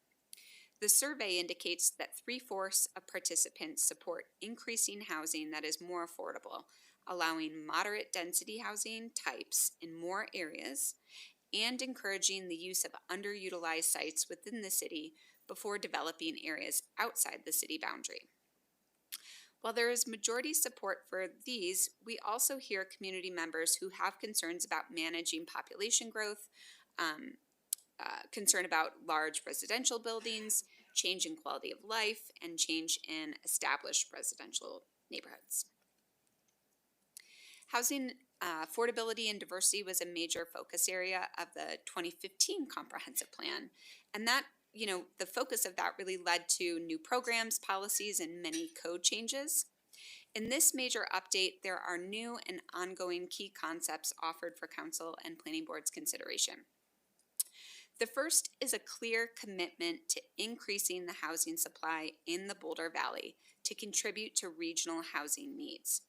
The survey indicates that 3/4 of participants support increasing housing that is more affordable, allowing moderate density housing types in more areas, and encouraging the use of underutilized sites within the city before developing areas outside the city boundary. While there is majority support for these, we also hear community members who have concerns about managing population growth, concern about large residential buildings, change in quality of life, and change in established residential neighborhoods. Housing affordability and diversity was a major focus area of the 2015 comprehensive plan. And that, the focus of that really led to new programs, policies, and many code changes. In this major update, there are new and ongoing key concepts offered for council and planning board's consideration. The first is a clear commitment to increasing the housing supply in the Boulder Valley to contribute to regional housing needs.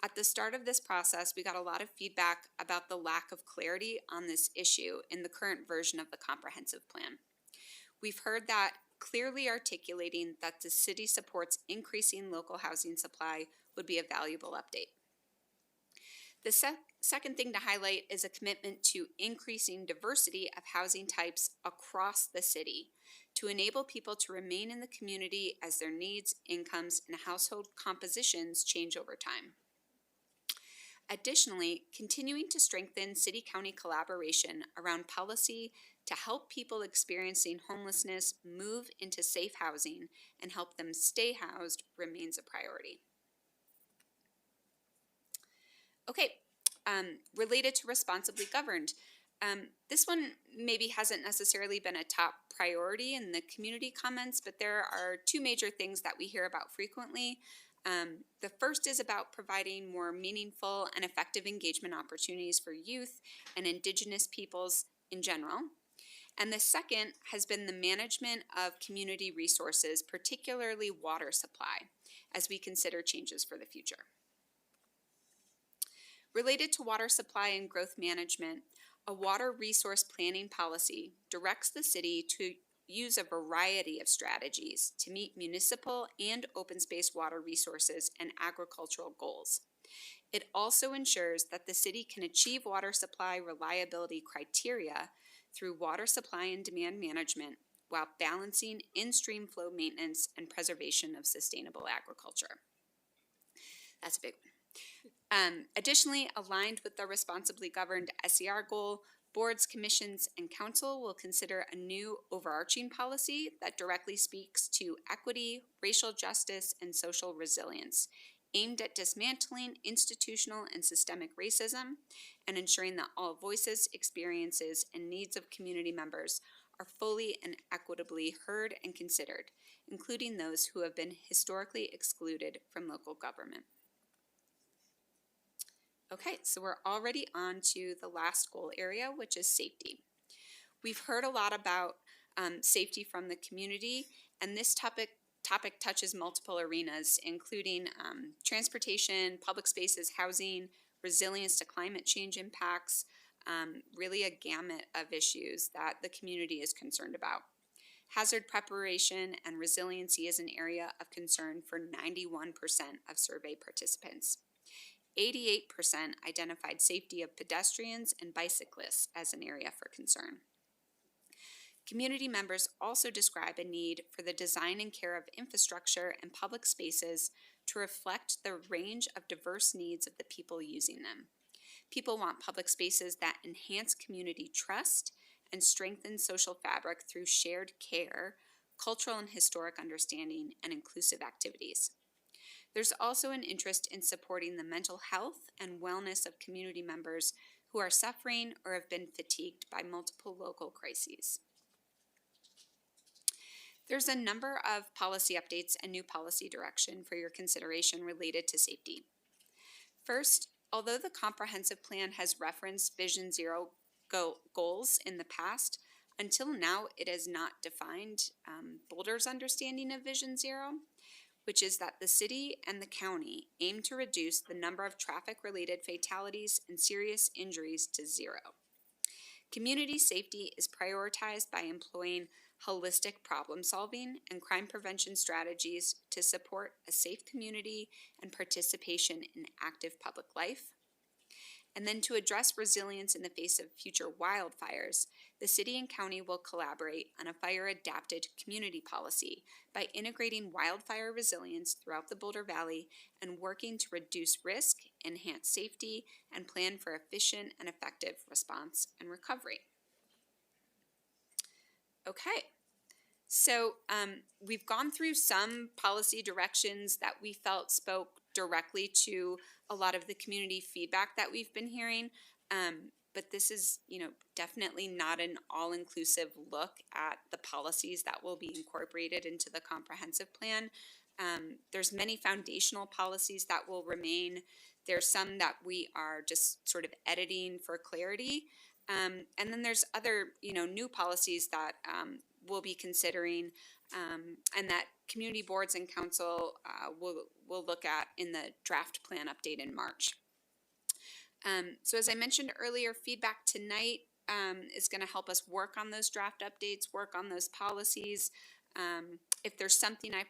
At the start of this process, we got a lot of feedback about the lack of clarity on this issue in the current version of the comprehensive plan. We've heard that clearly articulating that the city supports increasing local housing supply would be a valuable update. The second thing to highlight is a commitment to increasing diversity of housing types across the city to enable people to remain in the community as their needs, incomes, and household compositions change over time. Additionally, continuing to strengthen city-county collaboration around policy to help people experiencing homelessness move into safe housing and help them stay housed remains a priority. Okay, related to responsibly governed. This one maybe hasn't necessarily been a top priority in the community comments, but there are two major things that we hear about frequently. The first is about providing more meaningful and effective engagement opportunities for youth and Indigenous peoples in general. And the second has been the management of community resources, particularly water supply, as we consider changes for the future. Related to water supply and growth management, a water resource planning policy directs the city to use a variety of strategies to meet municipal and open space water resources and agricultural goals. It also ensures that the city can achieve water supply reliability criteria through water supply and demand management while balancing in-stream flow maintenance and preservation of sustainable agriculture. That's a big one. Additionally, aligned with the responsibly governed SER goal, boards, commissions, and council will consider a new overarching policy that directly speaks to equity, racial justice, and social resilience, aimed at dismantling institutional and systemic racism and ensuring that all voices, experiences, and needs of community members are fully and equitably heard and considered, including those who have been historically excluded from local government. Okay, so we're already on to the last goal area, which is safety. We've heard a lot about safety from the community, and this topic touches multiple arenas, including transportation, public spaces, housing, resilience to climate change impacts, really a gamut of issues that the community is concerned about. Hazard preparation and resiliency is an area of concern for 91% of survey participants. 88% identified safety of pedestrians and bicyclists as an area for concern. Community members also describe a need for the design and care of infrastructure and public spaces to reflect the range of diverse needs of the people using them. People want public spaces that enhance community trust and strengthen social fabric through shared care, cultural and historic understanding, and inclusive activities. There's also an interest in supporting the mental health and wellness of community members who are suffering or have been fatigued by multiple local crises. There's a number of policy updates and new policy direction for your consideration related to safety. First, although the comprehensive plan has referenced Vision Zero goals in the past, until now it has not defined Boulder's understanding of Vision Zero, which is that the city and the county aim to reduce the number of traffic-related fatalities and serious injuries to zero. Community safety is prioritized by employing holistic problem solving and crime prevention strategies to support a safe community and participation in active public life. And then to address resilience in the face of future wildfires, the city and county will collaborate on a fire-adapted community policy by integrating wildfire resilience throughout the Boulder Valley and working to reduce risk, enhance safety, and plan for efficient and effective response and recovery. Okay. So we've gone through some policy directions that we felt spoke directly to a lot of the community feedback that we've been hearing. But this is, definitely not an all-inclusive look at the policies that will be incorporated into the comprehensive plan. There's many foundational policies that will remain. There's some that we are just sort of editing for clarity. And then there's other, new policies that we'll be considering, and that community boards and council will look at in the draft plan update in March. So as I mentioned earlier, feedback tonight is going to help us work on those draft updates, work on those policies. If there's something I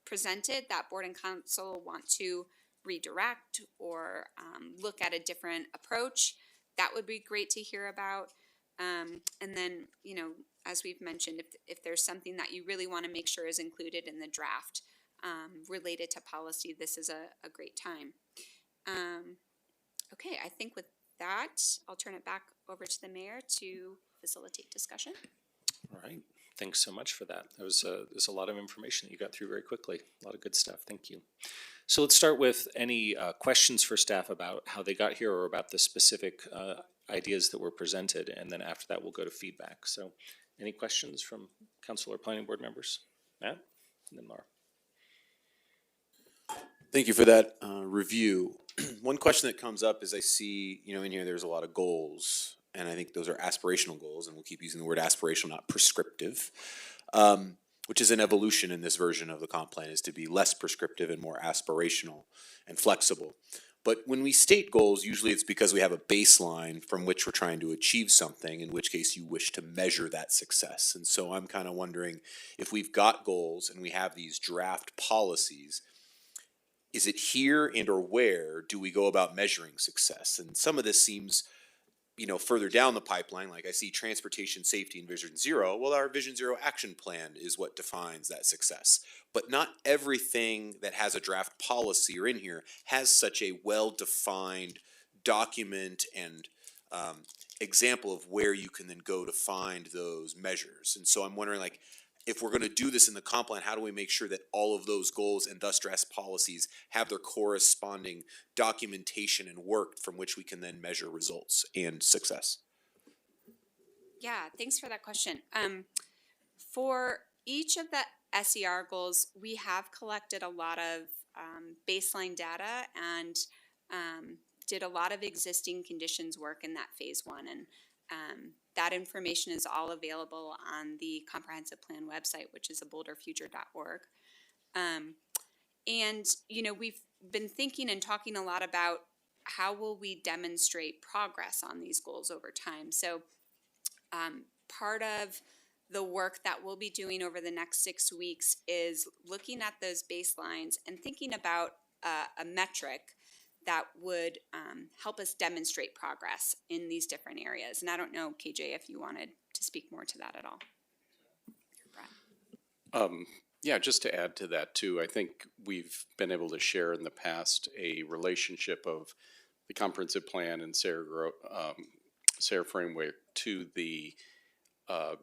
presented that board and council want to redirect or look at a different approach, that would be great to hear about. And then, as we've mentioned, if there's something that you really want to make sure is included in the draft related to policy, this is a great time. Okay, I think with that, I'll turn it back over to the mayor to facilitate discussion. All right. Thanks so much for that. There's a lot of information that you got through very quickly. A lot of good stuff. Thank you. So let's start with any questions for staff about how they got here or about the specific ideas that were presented. And then after that, we'll go to feedback. So any questions from council or planning board members? Matt? And then Laura. Thank you for that review. One question that comes up is I see, in here there's a lot of goals, and I think those are aspirational goals, and we'll keep using the word aspirational, not prescriptive, which is an evolution in this version of the comp plan, is to be less prescriptive and more aspirational and flexible. But when we state goals, usually it's because we have a baseline from which we're trying to achieve something, in which case you wish to measure that success. And so I'm kind of wondering, if we've got goals and we have these draft policies, is it here and or where do we go about measuring success? And some of this seems, further down the pipeline, like I see transportation safety and Vision Zero. Well, our Vision Zero action plan is what defines that success. But not everything that has a draft policy or in here has such a well-defined document and example of where you can then go to find those measures. And so I'm wondering, if we're going to do this in the comp plan, how do we make sure that all of those goals and thus draft policies have their corresponding documentation and work from which we can then measure results and success? Yeah, thanks for that question. For each of the SER goals, we have collected a lot of baseline data and did a lot of existing conditions work in that phase one. And that information is all available on the comprehensive plan website, which is boulderfuture.org. And, we've been thinking and talking a lot about how will we demonstrate progress on these goals over time. So part of the work that we'll be doing over the next 6 weeks is looking at those baselines and thinking about a metric that would help us demonstrate progress in these different areas. And I don't know, KJ, if you wanted to speak more to that at all. Yeah, just to add to that too, I think we've been able to share in the past a relationship of the comprehensive plan and SARE framework to the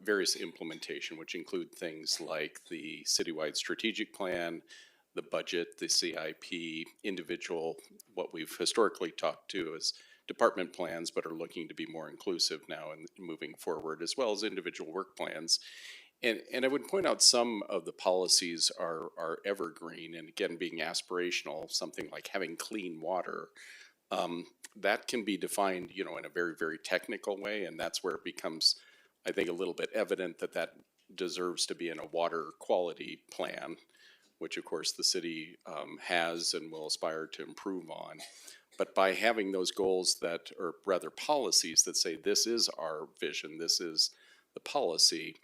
various implementation, which include things like the citywide strategic plan, the budget, the CIP, individual, what we've historically talked to as department plans, but are looking to be more inclusive now and moving forward, as well as individual work plans. And I would point out some of the policies are evergreen, and again, being aspirational, something like having clean water, that can be defined, in a very, very technical way, and that's where it becomes, I think, a little bit evident that deserves to be in a water quality plan, which of course the city has and will aspire to improve on. But by having those goals or rather policies that say this is our vision, this is the policy,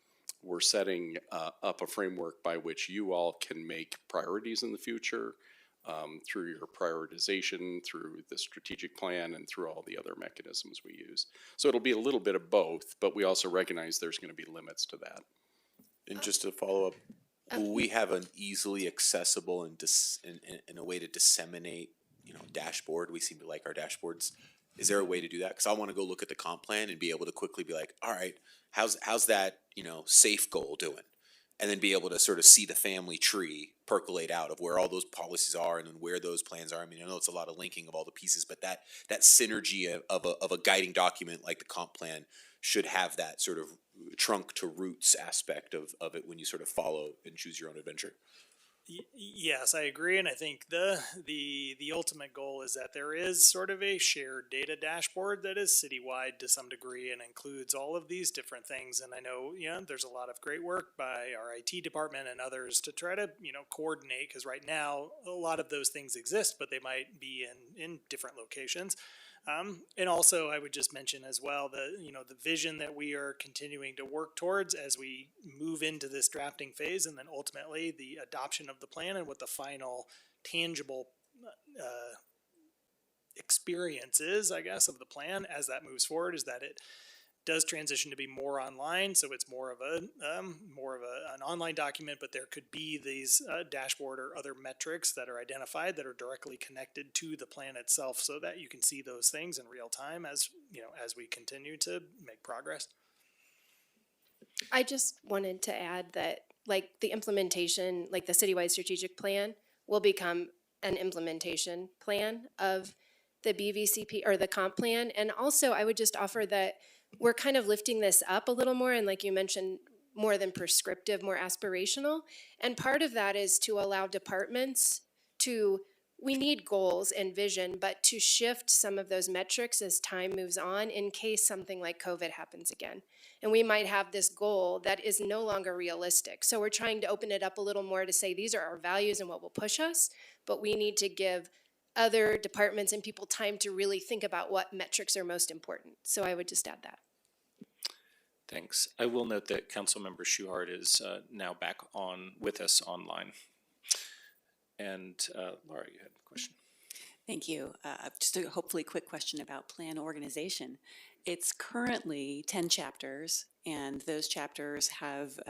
we're setting up a framework by which you all can make priorities in the future through your prioritization, through the strategic plan, and through all the other mechanisms we use. So it'll be a little bit of both, but we also recognize there's going to be limits to that. And just to follow up, will we have an easily accessible and in a way to disseminate, dashboard? We seem to like our dashboards. Is there a way to do that? Because I want to go look at the comp plan and be able to quickly be like, all right, how's that, safe goal doing? And then be able to sort of see the family tree percolate out of where all those policies are and then where those plans are. I mean, I know it's a lot of linking of all the pieces, but that synergy of a guiding document like the comp plan should have that sort of trunk to roots aspect of it when you sort of follow and choose your own adventure. Yes, I agree, and I think the ultimate goal is that there is sort of a shared data dashboard that is citywide to some degree and includes all of these different things. And I know, there's a lot of great work by our IT department and others to try to, coordinate, because right now a lot of those things exist, but they might be in different locations. And also, I would just mention as well the vision that we are continuing to work towards as we move into this drafting phase, and then ultimately the adoption of the plan and what the final tangible experience is, I guess, of the plan as that moves forward, is that it does transition to be more online, so it's more of an online document, but there could be these dashboard or other metrics that are identified that are directly connected to the plan itself, so that you can see those things in real time as we continue to make progress. I just wanted to add that, like, the implementation, like the citywide strategic plan, will become an implementation plan of the BVCP or the comp plan. And also, I would just offer that we're kind of lifting this up a little more, and like you mentioned, more than prescriptive, more aspirational. And part of that is to allow departments we need goals and vision, but to shift some of those metrics as time moves on in case something like COVID happens again. And we might have this goal that is no longer realistic. So we're trying to open it up a little more to say these are our values and what will push us, but we need to give other departments and people time to really think about what metrics are most important. So I would just add that. Thanks. I will note that Councilmember Schuhart is now back on with us online. And Laura, you had a question. Thank you. Just a hopefully quick question about plan organization. It's currently 10 chapters, and those chapters have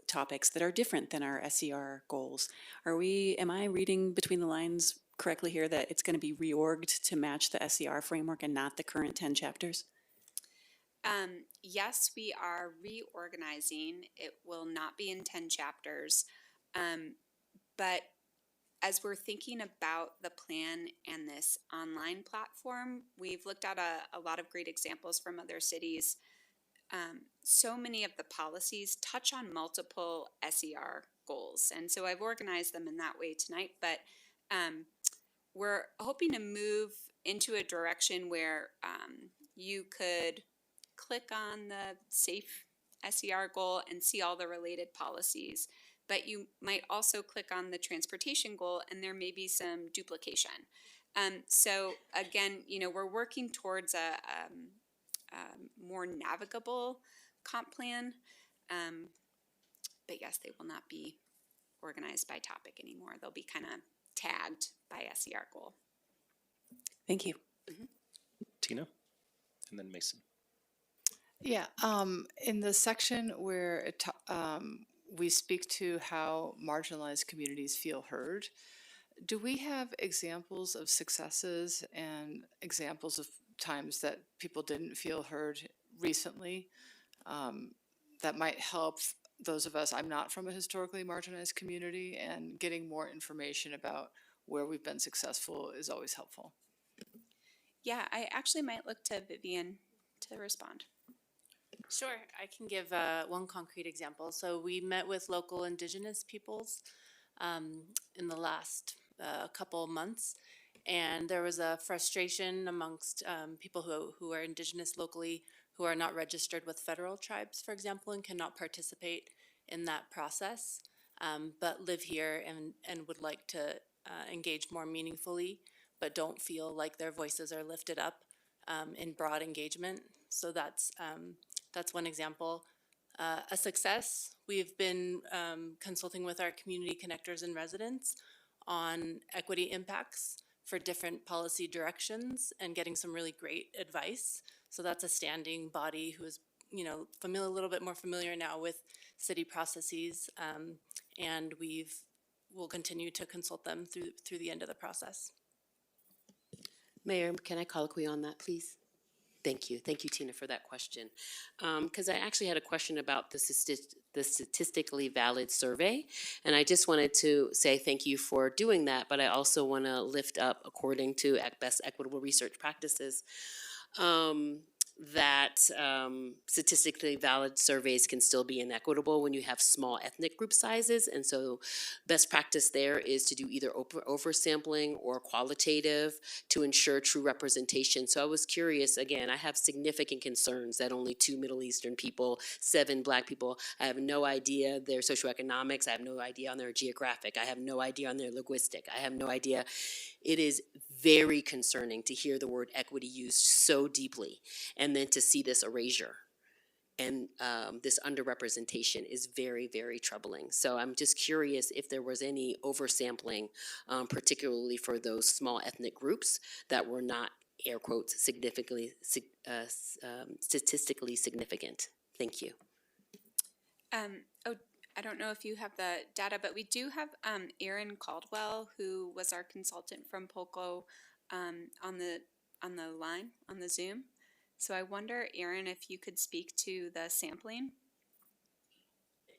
topics that are different than our SER goals. Am I reading between the lines correctly here that it's going to be reorged to match the SER framework and not the current 10 chapters? Yes, we are reorganizing. It will not be in 10 chapters. But as we're thinking about the plan and this online platform, we've looked at a lot of great examples from other cities. So many of the policies touch on multiple SER goals. And so I've organized them in that way tonight, but we're hoping to move into a direction where you could click on the safe SER goal and see all the related policies. But you might also click on the transportation goal and there may be some duplication. So again, we're working towards a more navigable comp plan. But yes, they will not be organized by topic anymore. They'll be kind of tagged by SER goal. Thank you. Mm-hmm. Tina, and then Mason. Yeah, in the section where we speak to how marginalized communities feel heard, do we have examples of successes and examples of times that people didn't feel heard recently that might help those of us? I'm not from a historically marginalized community, and getting more information about where we've been successful is always helpful. Yeah, I actually might look to Vivian to respond. Sure, I can give one concrete example. So we met with local Indigenous peoples in the last couple months, and there was a frustration amongst people who are Indigenous locally who are not registered with federal tribes, for example, and cannot participate in that process, but live here and would like to engage more meaningfully, but don't feel like their voices are lifted up in broad engagement. So that's one example. A success, we've been consulting with our community connectors and residents on equity impacts for different policy directions and getting some really great advice. So that's a standing body who is, a little bit more familiar now with city processes, and we'll continue to consult them through the end of the process. Mayor, can I colloquy on that, please? Thank you. Thank you, Tina, for that question. Because I actually had a question about the statistically valid survey. And I just wanted to say thank you for doing that. But I also want to lift up, according to best equitable research practices, that statistically valid surveys can still be inequitable when you have small ethnic group sizes. And so best practice there is to do either oversampling or qualitative to ensure true representation. So I was curious, again, I have significant concerns that only 2 Middle Eastern people, 7 Black people, I have no idea their socioeconomics, I have no idea on their geographic, I have no idea on their linguistic, I have no idea. It is very concerning to hear the word equity used so deeply, and then to see this erasure and this underrepresentation is very, very troubling. So I'm just curious if there was any oversampling, particularly for those small ethnic groups that were not, air quotes, statistically significant. Thank you. Oh, I don't know if you have the data, but we do have Erin Caldwell, who was our consultant from Polko, on the line on the Zoom. So I wonder, Erin, if you could speak to the sampling.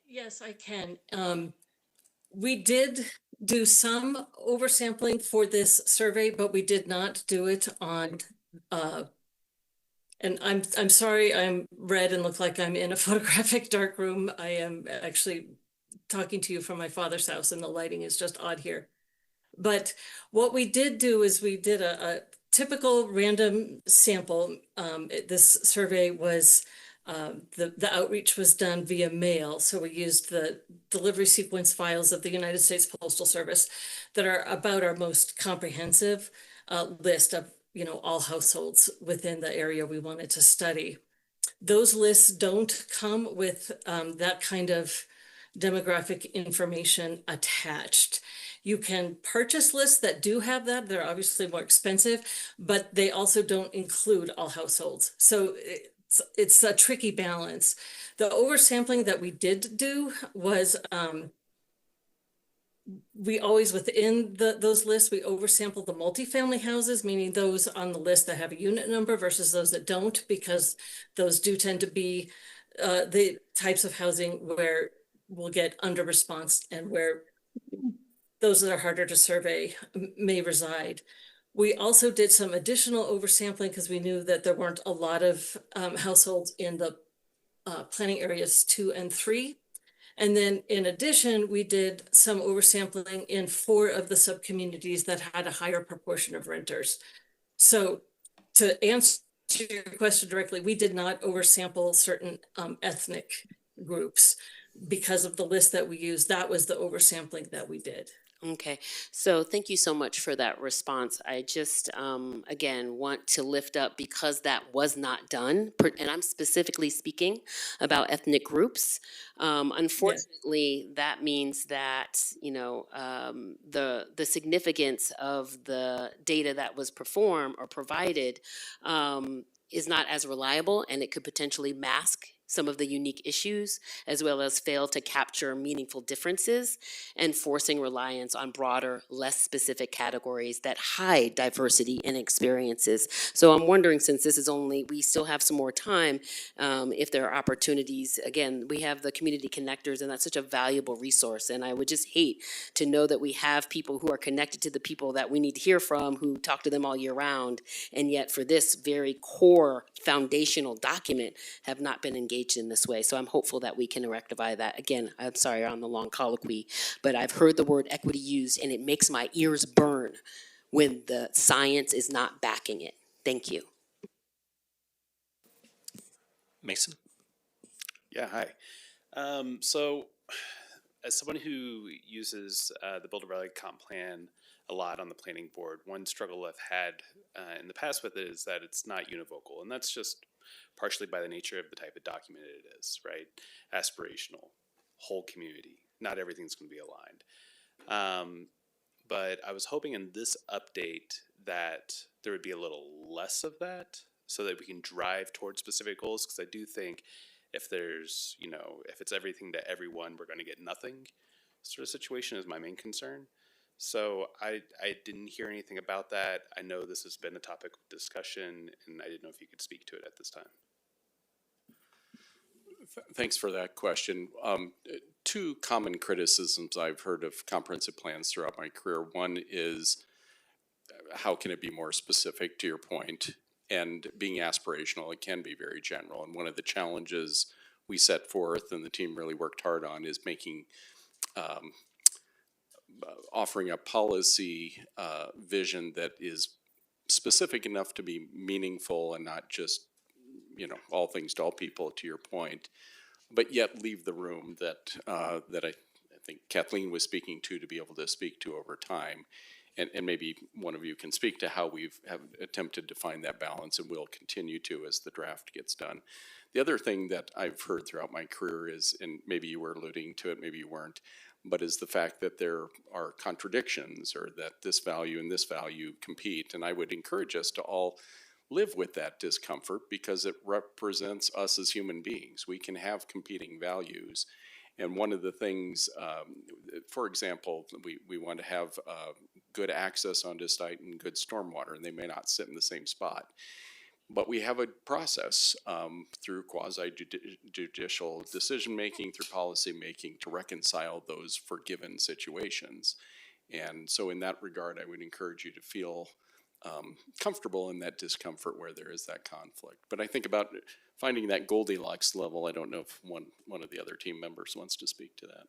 Yes, I can. We did do some oversampling for this survey, but we did not do it on, and I'm sorry, I'm red and look like I'm in a photographic dark room. I am actually talking to you from my father's house and the lighting is just odd here. But what we did do is we did a typical random sample. This survey was, the outreach was done via mail. So we used the delivery sequence files of the United States Postal Service that are about our most comprehensive list of, all households within the area we wanted to study. Those lists don't come with that kind of demographic information attached. You can purchase lists that do have that. They're obviously more expensive, but they also don't include all households. So it's a tricky balance. The oversampling that we did do was we always, within those lists, we oversample the multifamily houses, meaning those on the list that have a unit number versus those that don't, because those do tend to be the types of housing where we'll get under response and where those that are harder to survey may reside. We also did some additional oversampling because we knew that there weren't a lot of households in the planning areas 2 and 3. And then in addition, we did some oversampling in 4 of the subcommunities that had a higher proportion of renters. So to answer your question directly, we did not oversample certain ethnic groups because of the list that we used. That was the oversampling that we did. Okay, so thank you so much for that response. I just, again, want to lift up, because that was not done, and I'm specifically speaking about ethnic groups. Unfortunately, that means that, the significance of the data that was performed or provided is not as reliable, and it could potentially mask some of the unique issues, as well as fail to capture meaningful differences and forcing reliance on broader, less specific categories that hide diversity and experiences. So I'm wondering, since this is only, we still have some more time, if there are opportunities. Again, we have the community connectors, and that's such a valuable resource. And I would just hate to know that we have people who are connected to the people that we need to hear from, who talk to them all year round, and yet for this very core foundational document have not been engaged in this way. So I'm hopeful that we can rectify that. Again, I'm sorry on the long colloquy, but I've heard the word equity used and it makes my ears burn when the science is not backing it. Thank you. Mason? Yeah, hi. So as someone who uses the Boulder Valley Comp Plan a lot on the planning board, one struggle I've had in the past with it is that it's not univocal, and that's just partially by the nature of the type of document it is, right? Aspirational, whole community. Not everything's going to be aligned. But I was hoping in this update that there would be a little less of that so that we can drive towards specific goals, because I do think if there's, if it's everything to everyone, we're going to get nothing sort of situation is my main concern. So I didn't hear anything about that. I know this has been a topic of discussion, and I didn't know if you could speak to it at this time. Thanks for that question. Two common criticisms I've heard of comprehensive plans throughout my career. One is how can it be more specific, to your point? And being aspirational, it can be very general. And one of the challenges we set forth and the team really worked hard on is making offering a policy vision that is specific enough to be meaningful and not just, all things to all people, to your point, but yet leave the room that I think Kathleen was speaking to be able to speak to over time. And maybe one of you can speak to how have attempted to find that balance and will continue to as the draft gets done. The other thing that I've heard throughout my career is, and maybe you were alluding to it, maybe you weren't, but is the fact that there are contradictions or that this value and this value compete. And I would encourage us to all live with that discomfort because it represents us as human beings. We can have competing values. And one of the things, for example, we want to have good access onto site and good stormwater, and they may not sit in the same spot. But we have a process through quasi-judicial decision-making, through policy-making to reconcile those forgiven situations. And so in that regard, I would encourage you to feel comfortable in that discomfort where there is that conflict. But I think about finding that Goldilocks level. I don't know if one of the other team members wants to speak to that.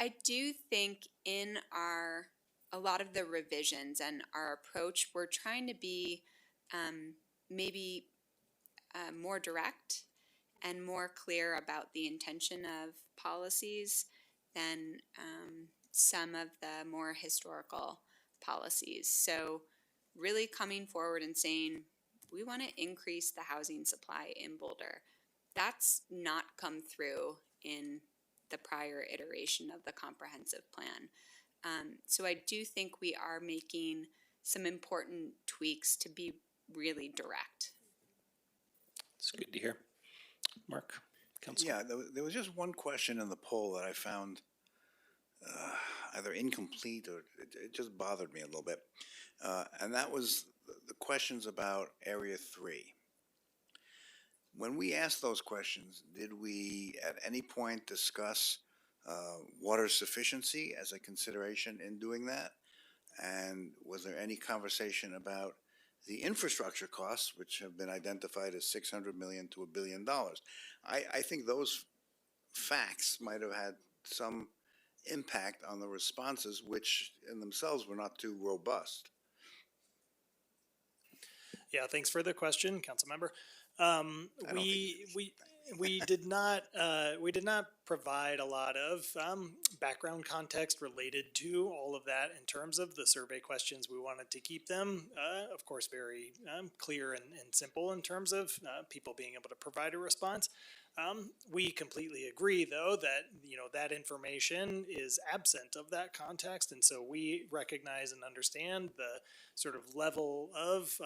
I do think in a lot of the revisions and our approach, we're trying to be maybe more direct and more clear about the intention of policies than some of the more historical policies. So really coming forward and saying, we want to increase the housing supply in Boulder. That's not come through in the prior iteration of the comprehensive plan. So I do think we are making some important tweaks to be really direct. It's good to hear. Mark, Councilor. Yeah, there was just one question in the poll that I found either incomplete or it just bothered me a little bit. And that was the questions about Area 3. When we asked those questions, did we at any point discuss water sufficiency as a consideration in doing that? And was there any conversation about the infrastructure costs, which have been identified as $600 million to $1 billion? I think those facts might have had some impact on the responses, which in themselves were not too robust. Yeah, thanks for the question, Councilmember. We did not provide a lot of background context related to all of that in terms of the survey questions. We wanted to keep them, of course, very clear and simple in terms of people being able to provide a response. We completely agree, though, that that information is absent of that context, and so we recognize and understand the sort of level of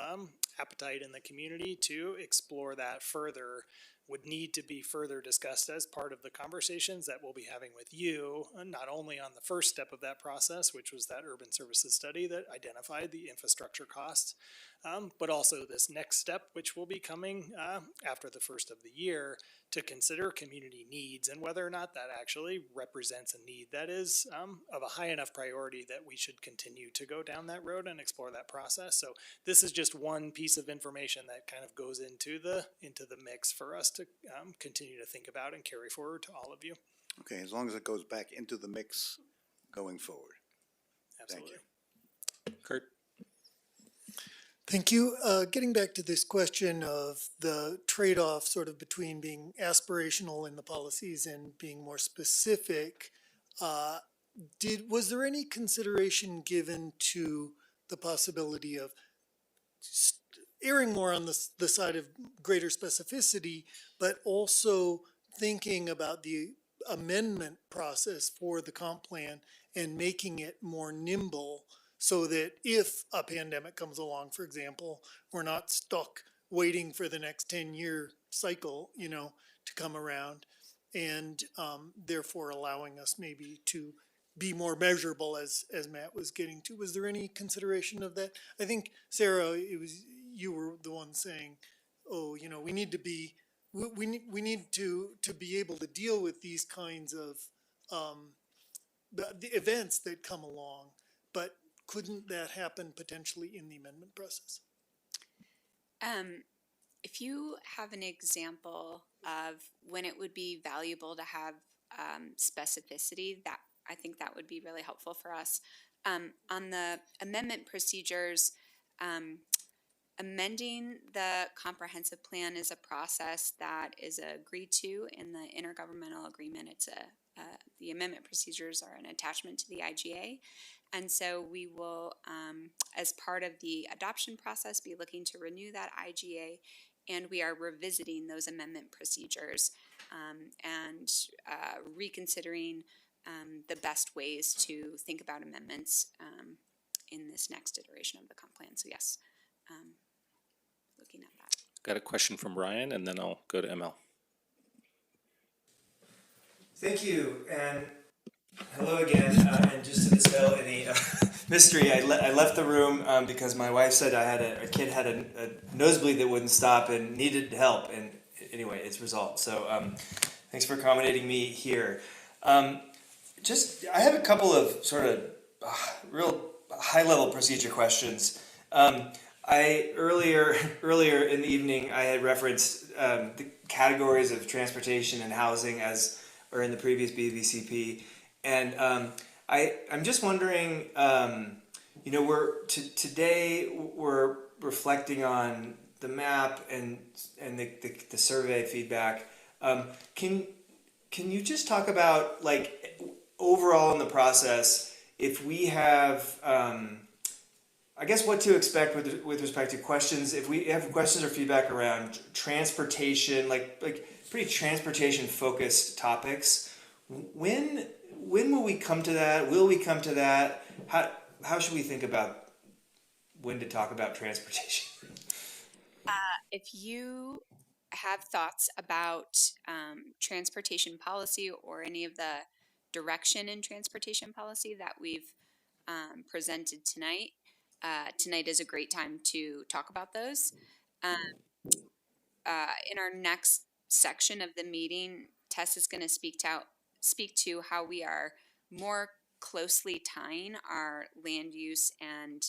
appetite in the community to explore that further would need to be further discussed as part of the conversations that we'll be having with you, not only on the first step of that process, which was that urban services study that identified the infrastructure costs, but also this next step, which will be coming after the first of the year, to consider community needs and whether or not that actually represents a need that is of a high enough priority that we should continue to go down that road and explore that process. So this is just one piece of information that kind of goes into the mix for us to continue to think about and carry forward to all of you. Okay, as long as it goes back into the mix going forward. Absolutely. Thank you. Kurt? Thank you. Getting back to this question of the trade-off sort of between being aspirational in the policies and being more specific, was there any consideration given to the possibility of erring more on the side of greater specificity, but also thinking about the amendment process for the comp plan and making it more nimble so that if a pandemic comes along, for example, we're not stuck waiting for the next 10-year cycle, to come around. and therefore allowing us maybe to be more measurable, as Matt was getting to. Was there any consideration of that? I think, Sarah, it was, you were the one saying, oh, you know, we need to be, we need to be able to deal with these kinds of the events that come along, but couldn't that happen potentially in the amendment process? If you have an example of when it would be valuable to have specificity, that I think that would be really helpful for us. On the amendment procedures, amending the comprehensive plan is a process that is agreed to in the intergovernmental agreement. It's the amendment procedures are an attachment to the IGA. And so we will, as part of the adoption process, be looking to renew that IGA, and we are revisiting those amendment procedures and reconsidering the best ways to think about amendments in this next iteration of the comp plan. So yes, looking at that. Got a question from Ryan, and then I'll go to ML. Thank you, and hello again. And just to dispel any mystery, I left the room because my wife said I had a kid had a nosebleed that wouldn't stop and needed help. And anyway, it's resolved. So thanks for accommodating me here. I have a couple of sort of real high-level procedure questions. Earlier in the evening, I had referenced the categories of transportation and housing as are in the previous BVCP, and I'm just wondering, today we're reflecting on the map and the survey feedback. Can you just talk about, like, overall in the process, if we have I guess what to expect with respect to questions, if we have questions or feedback around transportation, like pretty transportation focused topics, when will we come to that? Will we come to that? How should we think about when to talk about transportation? If you have thoughts about transportation policy or any of the direction in transportation policy that we've presented tonight, tonight is a great time to talk about those. In our next section of the meeting, Tess is going to speak to how we are more closely tying our land use and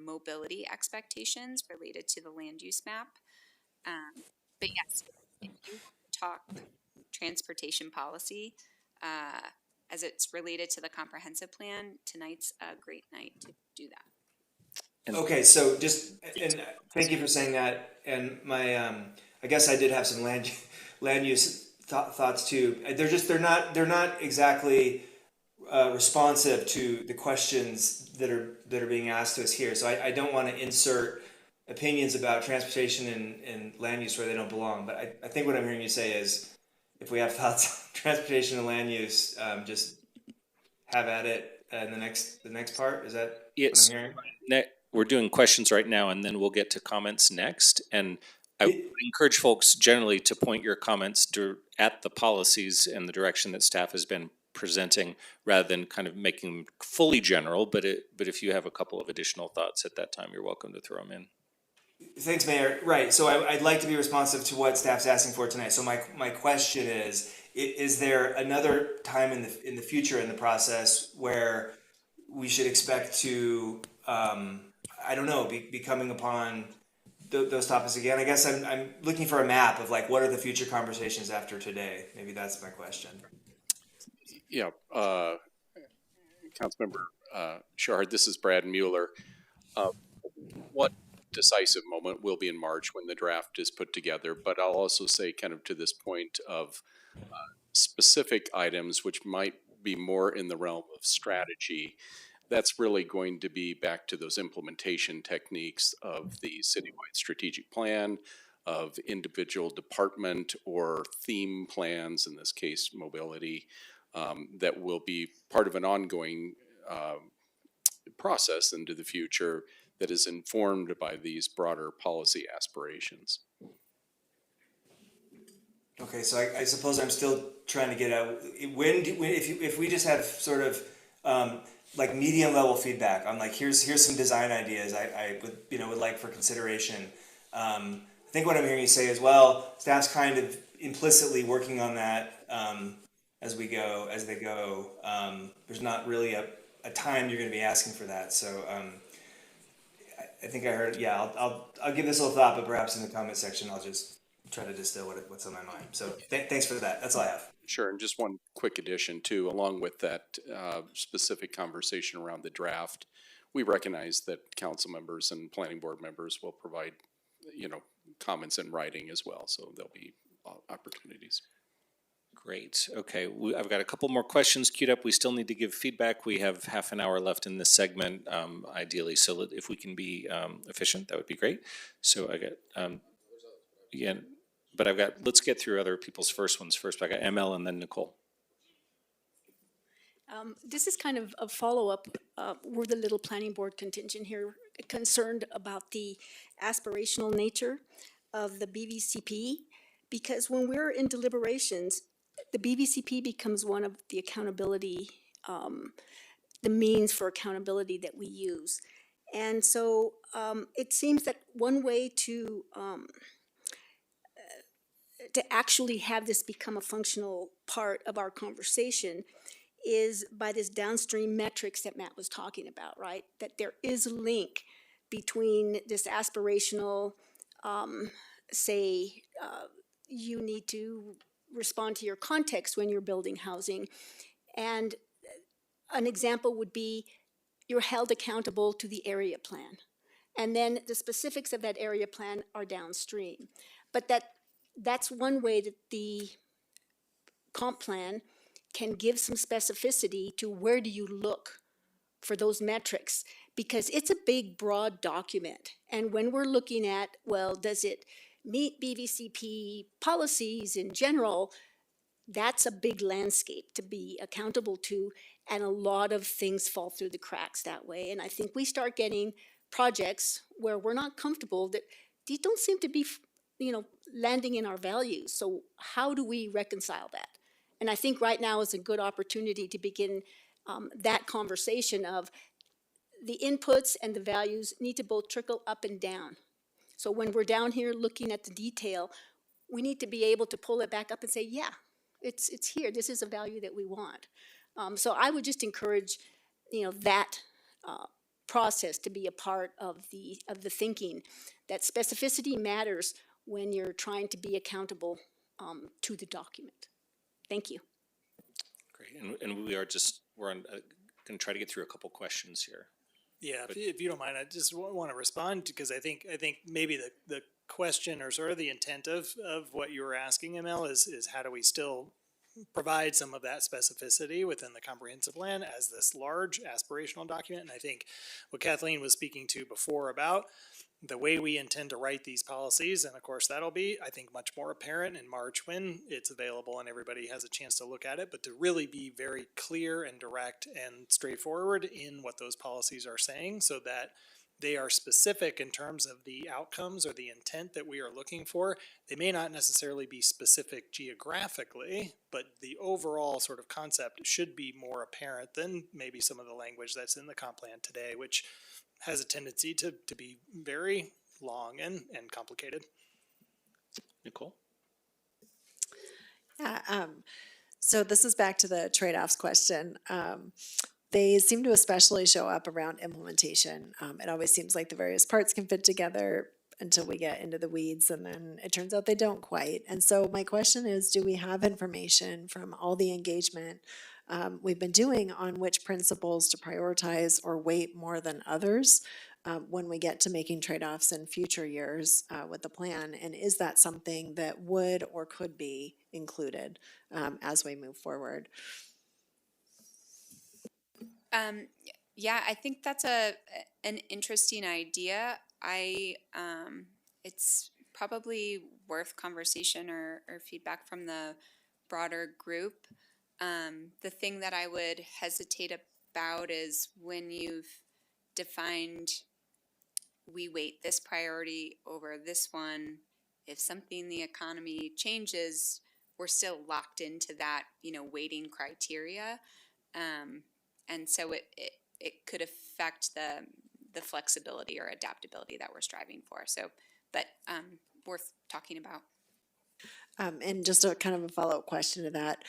mobility expectations related to the land use map. But yes, if you want to talk transportation policy as it's related to the comprehensive plan, tonight's a great night to do that. Okay, so and thank you for saying that. And my, I guess I did have some land use thoughts too. They're not exactly responsive to the questions that are being asked to us here. So I don't want to insert opinions about transportation and land use where they don't belong. But I think what I'm hearing you say is, if we have thoughts on transportation and land use, just have at it in the next part. Is that what I'm hearing? We're doing questions right now, and then we'll get to comments next. And I would encourage folks generally to point your comments at the policies and the direction that staff has been presenting, rather than kind of making them fully general. But if you have a couple of additional thoughts at that time, you're welcome to throw them in. Thanks, Mayor. Right. So I'd like to be responsive to what staff's asking for tonight. So my question is there another time in the future in the process where we should expect to I don't know, be coming upon those topics again? I guess I'm looking for a map of, like, what are the future conversations after today? Maybe that's my question. Yeah, Councilmember Shahard, this is Brad Mueller. What decisive moment will be in March when the draft is put together, but I'll also say, kind of to this point of specific items which might be more in the realm of strategy, that's really going to be back to those implementation techniques of the citywide strategic plan, of individual department or theme plans, in this case mobility, that will be part of an ongoing process into the future that is informed by these broader policy aspirations. Okay, so I suppose I'm still trying to get at if we just have sort of like medium level feedback on like here's some design ideas I would like for consideration. I think what I'm hearing you say as well, staff's kind of implicitly working on that as they go. There's not really a time you're going to be asking for that, so. I think I heard. Yeah, I'll give this a little thought, but perhaps in the comment section, I'll just try to distill what's on my mind. So thanks for that. That's all I have. Sure, and just one quick addition too, along with that specific conversation around the draft, we recognize that council members and planning board members will provide, comments in writing as well, so there'll be opportunities. Great. Okay, I've got a couple more questions queued up. We still need to give feedback. We have half an hour left in this segment, ideally, so if we can be efficient, that would be great. So I got, again, but let's get through other people's first ones first. I got ML and then Nicole. This is kind of a follow-up. We're the little planning board contingent here concerned about the aspirational nature of the BVCP, because when we're in deliberations, the BVCP becomes one of the accountability, the means for accountability that we use. And so it seems that one way to actually have this become a functional part of our conversation is by this downstream metrics that Matt was talking about, right? That there is a link between this aspirational, you need to respond to your context when you're building housing. And an example would be you're held accountable to the area plan. And then the specifics of that area plan are downstream. But that's one way that the comp plan can give some specificity to where do you look for those metrics, because it's a big, broad document. And when we're looking at, well, does it meet BVCP policies in general, that's a big landscape to be accountable to, and a lot of things fall through the cracks that way. And I think we start getting projects where we're not comfortable, that these don't seem to be, landing in our values. So how do we reconcile that? And I think right now is a good opportunity to begin that conversation of the inputs and the values need to both trickle up and down. So when we're down here looking at the detail, we need to be able to pull it back up and say, yeah, it's here. This is a value that we want. So I would just encourage, that process to be a part of the thinking, that specificity matters when you're trying to be accountable to the document. Thank you. Great, and we're going to try to get through a couple questions here. Yeah, if you don't mind, I just want to respond because I think maybe the question or sort of the intent of what you were asking, ML, is how do we still provide some of that specificity within the comprehensive plan as this large aspirational document. And I think what Kathleen was speaking to before about the way we intend to write these policies, and of course that'll be, I think, much more apparent in March when it's available and everybody has a chance to look at it, but to really be very clear and direct and straightforward in what those policies are saying so that they are specific in terms of the outcomes or the intent that we are looking for. They may not necessarily be specific geographically, but the overall sort of concept should be more apparent than maybe some of the language that's in the comp plan today, which has a tendency to be very long and complicated. Nicole? Yeah, so this is back to the trade-offs question. They seem to especially show up around implementation. It always seems like the various parts can fit together until we get into the weeds, and then it turns out they don't quite. And so my question is, do we have information from all the engagement we've been doing on which principles to prioritize or weight more than others when we get to making trade-offs in future years with the plan? And is that something that would or could be included as we move forward? Yeah, I think that's an interesting idea. It's probably worth conversation or feedback from the broader group. The thing that I would hesitate about is when you've defined, we weight this priority over this one. If something, the economy changes, we're still locked into that, weighting criteria. And so it could affect the flexibility or adaptability that we're striving for. So, but worth talking about. And just a kind of a follow-up question to that,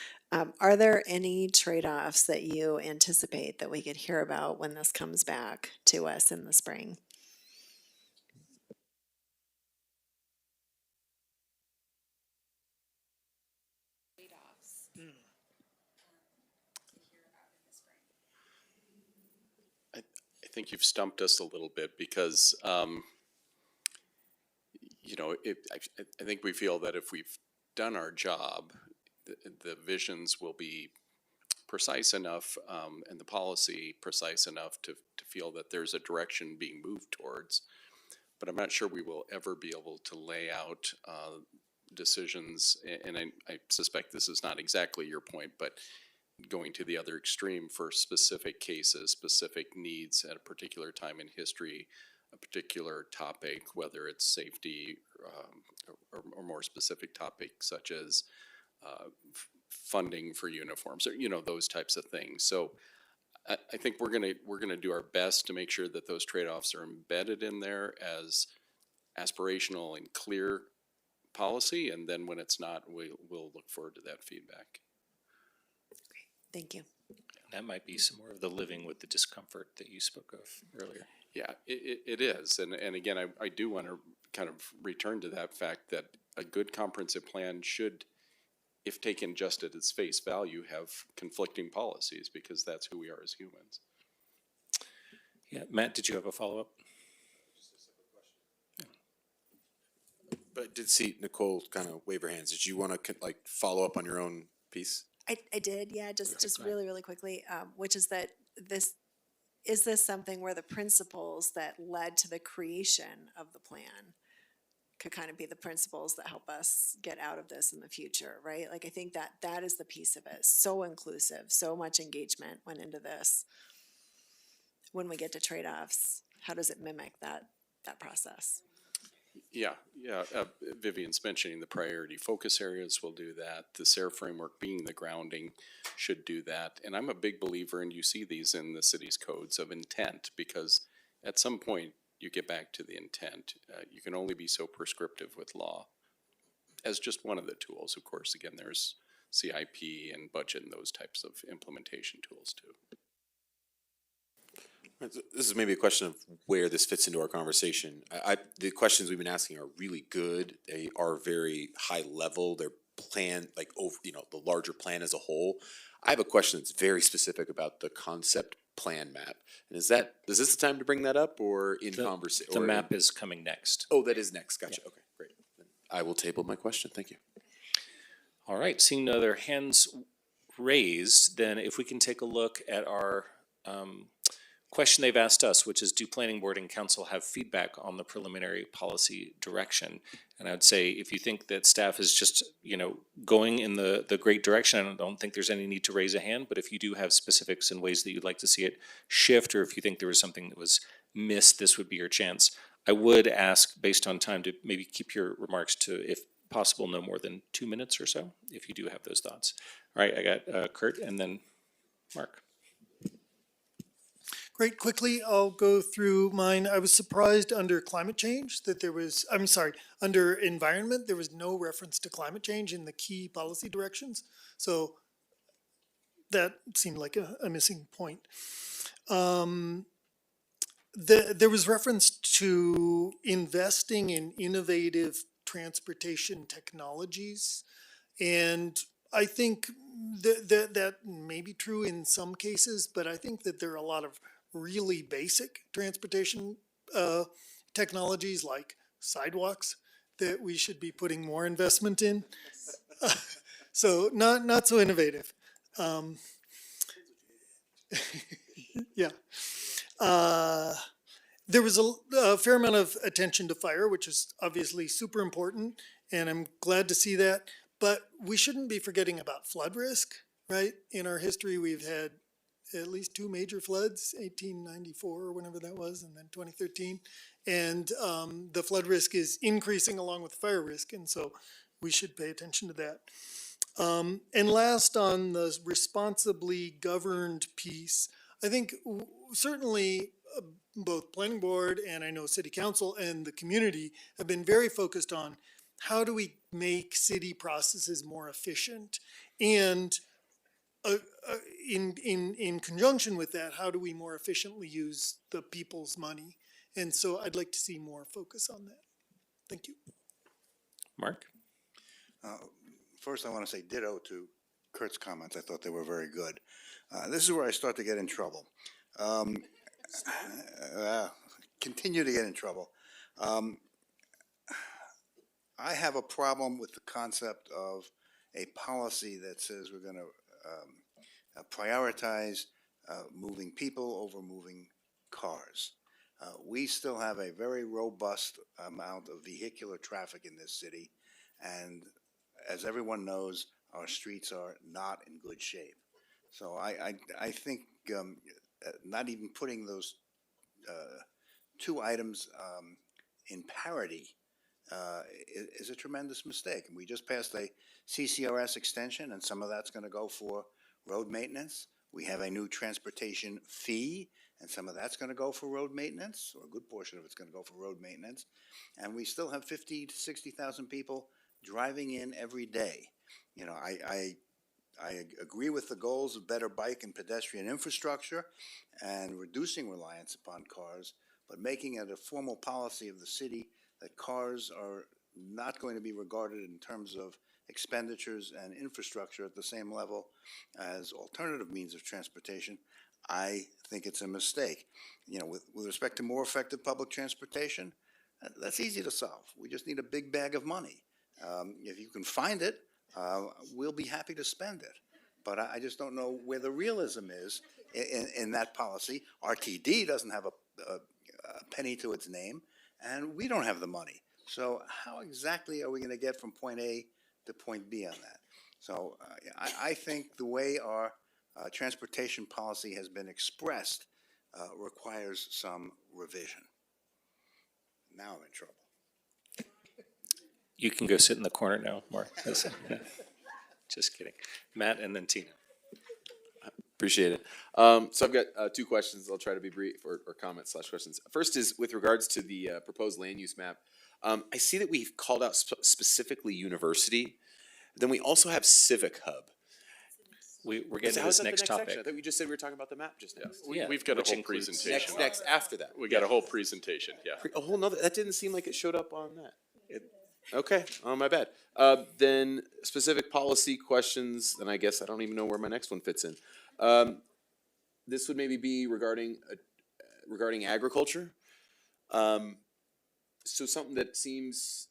are there any trade-offs that you anticipate that we could hear about when this comes back to us in the spring? I think you've stumped us a little bit because, I think we feel that if we've done our job, the visions will be precise enough, and the policy precise enough to feel that there's a direction being moved towards. But I'm not sure we will ever be able to lay out decisions, and I suspect this is not exactly your point, but going to the other extreme for specific cases, specific needs at a particular time in history, a particular topic, whether it's safety or more specific topics such as funding for uniforms, or those types of things. So I think we're gonna do our best to make sure that those trade-offs are embedded in there as aspirational and clear policy, and then when it's not, we'll look forward to that feedback. Thank you. That might be some more of the living with the discomfort that you spoke of earlier. Yeah, it is. And again, I do want to kind of return to that fact that a good comprehensive plan should, if taken just at its face value, have conflicting policies, because that's who we are as humans. Yeah, Matt, did you have a follow-up? But did see Nicole kind of wave her hands. Did you want to like follow up on your own piece? I did, yeah, just really, really quickly, which is that is this something where the principles that led to the creation of the plan could kind of be the principles that help us get out of this in the future, right? Like, I think that is the piece of it. So inclusive, so much engagement went into this. When we get to trade-offs, how does it mimic that process? Yeah. Vivian's mentioning the priority focus areas will do that. The SARE framework being the grounding should do that. And I'm a big believer, and you see these in the city's codes, of intent, because at some point you get back to the intent. You can only be so prescriptive with law as just one of the tools. Of course, again, there's CIP and budget and those types of implementation tools too. This is maybe a question of where this fits into our conversation. The questions we've been asking are really good. They are very high level. They're planned, like over, the larger plan as a whole. I have a question that's very specific about the concept plan map. And is this the time to bring that up, or in conversation? The map is coming next. Oh, that is next. Gotcha. Yeah. Okay, great. Then I will table my question. Thank you. All right, seeing no other hands raised, then if we can take a look at our question they've asked us, which is, do planning board and council have feedback on the preliminary policy direction? And I would say, if you think that staff is just, going in the great direction, I don't think there's any need to raise a hand, but if you do have specifics and ways that you'd like to see it shift, or if you think there was something that was missed, this would be your chance. I would ask, based on time, to maybe keep your remarks to, if possible, no more than 2 minutes or so, if you do have those thoughts. All right, I got Kurt and then Mark. Great, quickly, I'll go through mine. I was surprised under climate change that under environment, there was no reference to climate change in the key policy directions. So that seemed like a missing point. There was reference to investing in innovative transportation technologies. And I think that may be true in some cases, but I think that there are a lot of really basic transportation technologies like sidewalks that we should be putting more investment in. So not so innovative. Yeah. There was a fair amount of attention to fire, which is obviously super important, and I'm glad to see that. But we shouldn't be forgetting about flood risk, right? In our history, we've had at least 2 major floods, 1894 or whenever that was, and then 2013. And the flood risk is increasing along with fire risk, and so we should pay attention to that. And last, on the responsibly governed piece, I think certainly both planning board and I know city council and the community have been very focused on how do we make city processes more efficient, and uh, uh, in conjunction with that, how do we more efficiently use the people's money? And so I'd like to see more focus on that. Thank you. Mark? First, I want to say ditto to Kurt's comments. I thought they were very good. This is where I start to get in trouble. Um, continue to get in trouble. I have a problem with the concept of a policy that says we're going to prioritize moving people over moving cars. We still have a very robust amount of vehicular traffic in this city, and as everyone knows, our streets are not in good shape. So I think not even putting those two items in parity is a tremendous mistake. And we just passed a CCRS extension, and some of that's going to go for road maintenance. We have a new transportation fee, and some of that's going to go for road maintenance, or a good portion of it's going to go for road maintenance. And we still have 50 to 60,000 people driving in every day. You know, I agree with the goals of better bike and pedestrian infrastructure and reducing reliance upon cars, but making it a formal policy of the city that cars are not going to be regarded in terms of expenditures and infrastructure at the same level as alternative means of transportation, I think it's a mistake. You know, with respect to more effective public transportation, that's easy to solve. We just need a big bag of money. If you can find it, we'll be happy to spend it. But I just don't know where the realism is in that policy. RTD doesn't have a penny to its name, and we don't have the money. So how exactly are we going to get from point A to point B on that? So I think the way our transportation policy has been expressed requires some revision. Now I'm in trouble. You can go sit in the corner now, Mark. Just kidding. Matt and then Tina. Appreciate it. So I've got two questions. I'll try to be brief, or comments / questions. First is with regards to the proposed land use map. I see that we've called out specifically university. Then we also have civic hub. We're getting to this next topic. Section? I thought we just said we were talking about the map just now. We've got a whole presentation. Next after that. We got a whole presentation, yeah. A whole nother, that didn't seem like it showed up on that. Okay, my bad. Then specific policy questions, then I guess I don't even know where my next one fits in. This would maybe be regarding agriculture. So something that seems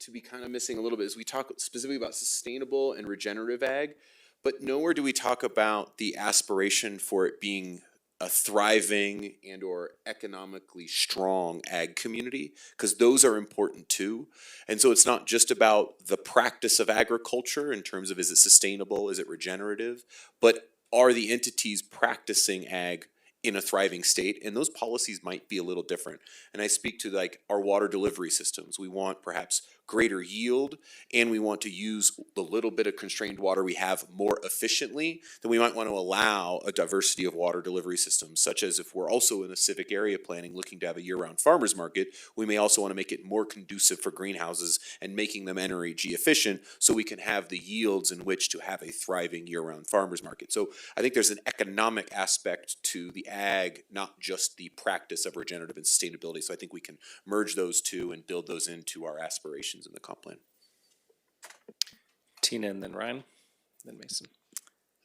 to be kind of missing a little bit is we talk specifically about sustainable and regenerative ag, but nowhere do we talk about the aspiration for it being a thriving and or economically strong ag community, because those are important too. And so it's not just about the practice of agriculture in terms of is it sustainable, is it regenerative, but are the entities practicing ag in a thriving state? And those policies might be a little different. And I speak to like our water delivery systems. We want perhaps greater yield, and we want to use the little bit of constrained water we have more efficiently. Then we might want to allow a diversity of water delivery systems, such as if we're also in a civic area planning looking to have a year-round farmers market, we may also want to make it more conducive for greenhouses and making them energy efficient so we can have the yields in which to have a thriving year-round farmers market. So I think there's an economic aspect to the ag, not just the practice of regenerative and sustainability. So I think we can merge those two and build those into our aspirations in the comp plan. Tina and then Ryan, then Mason.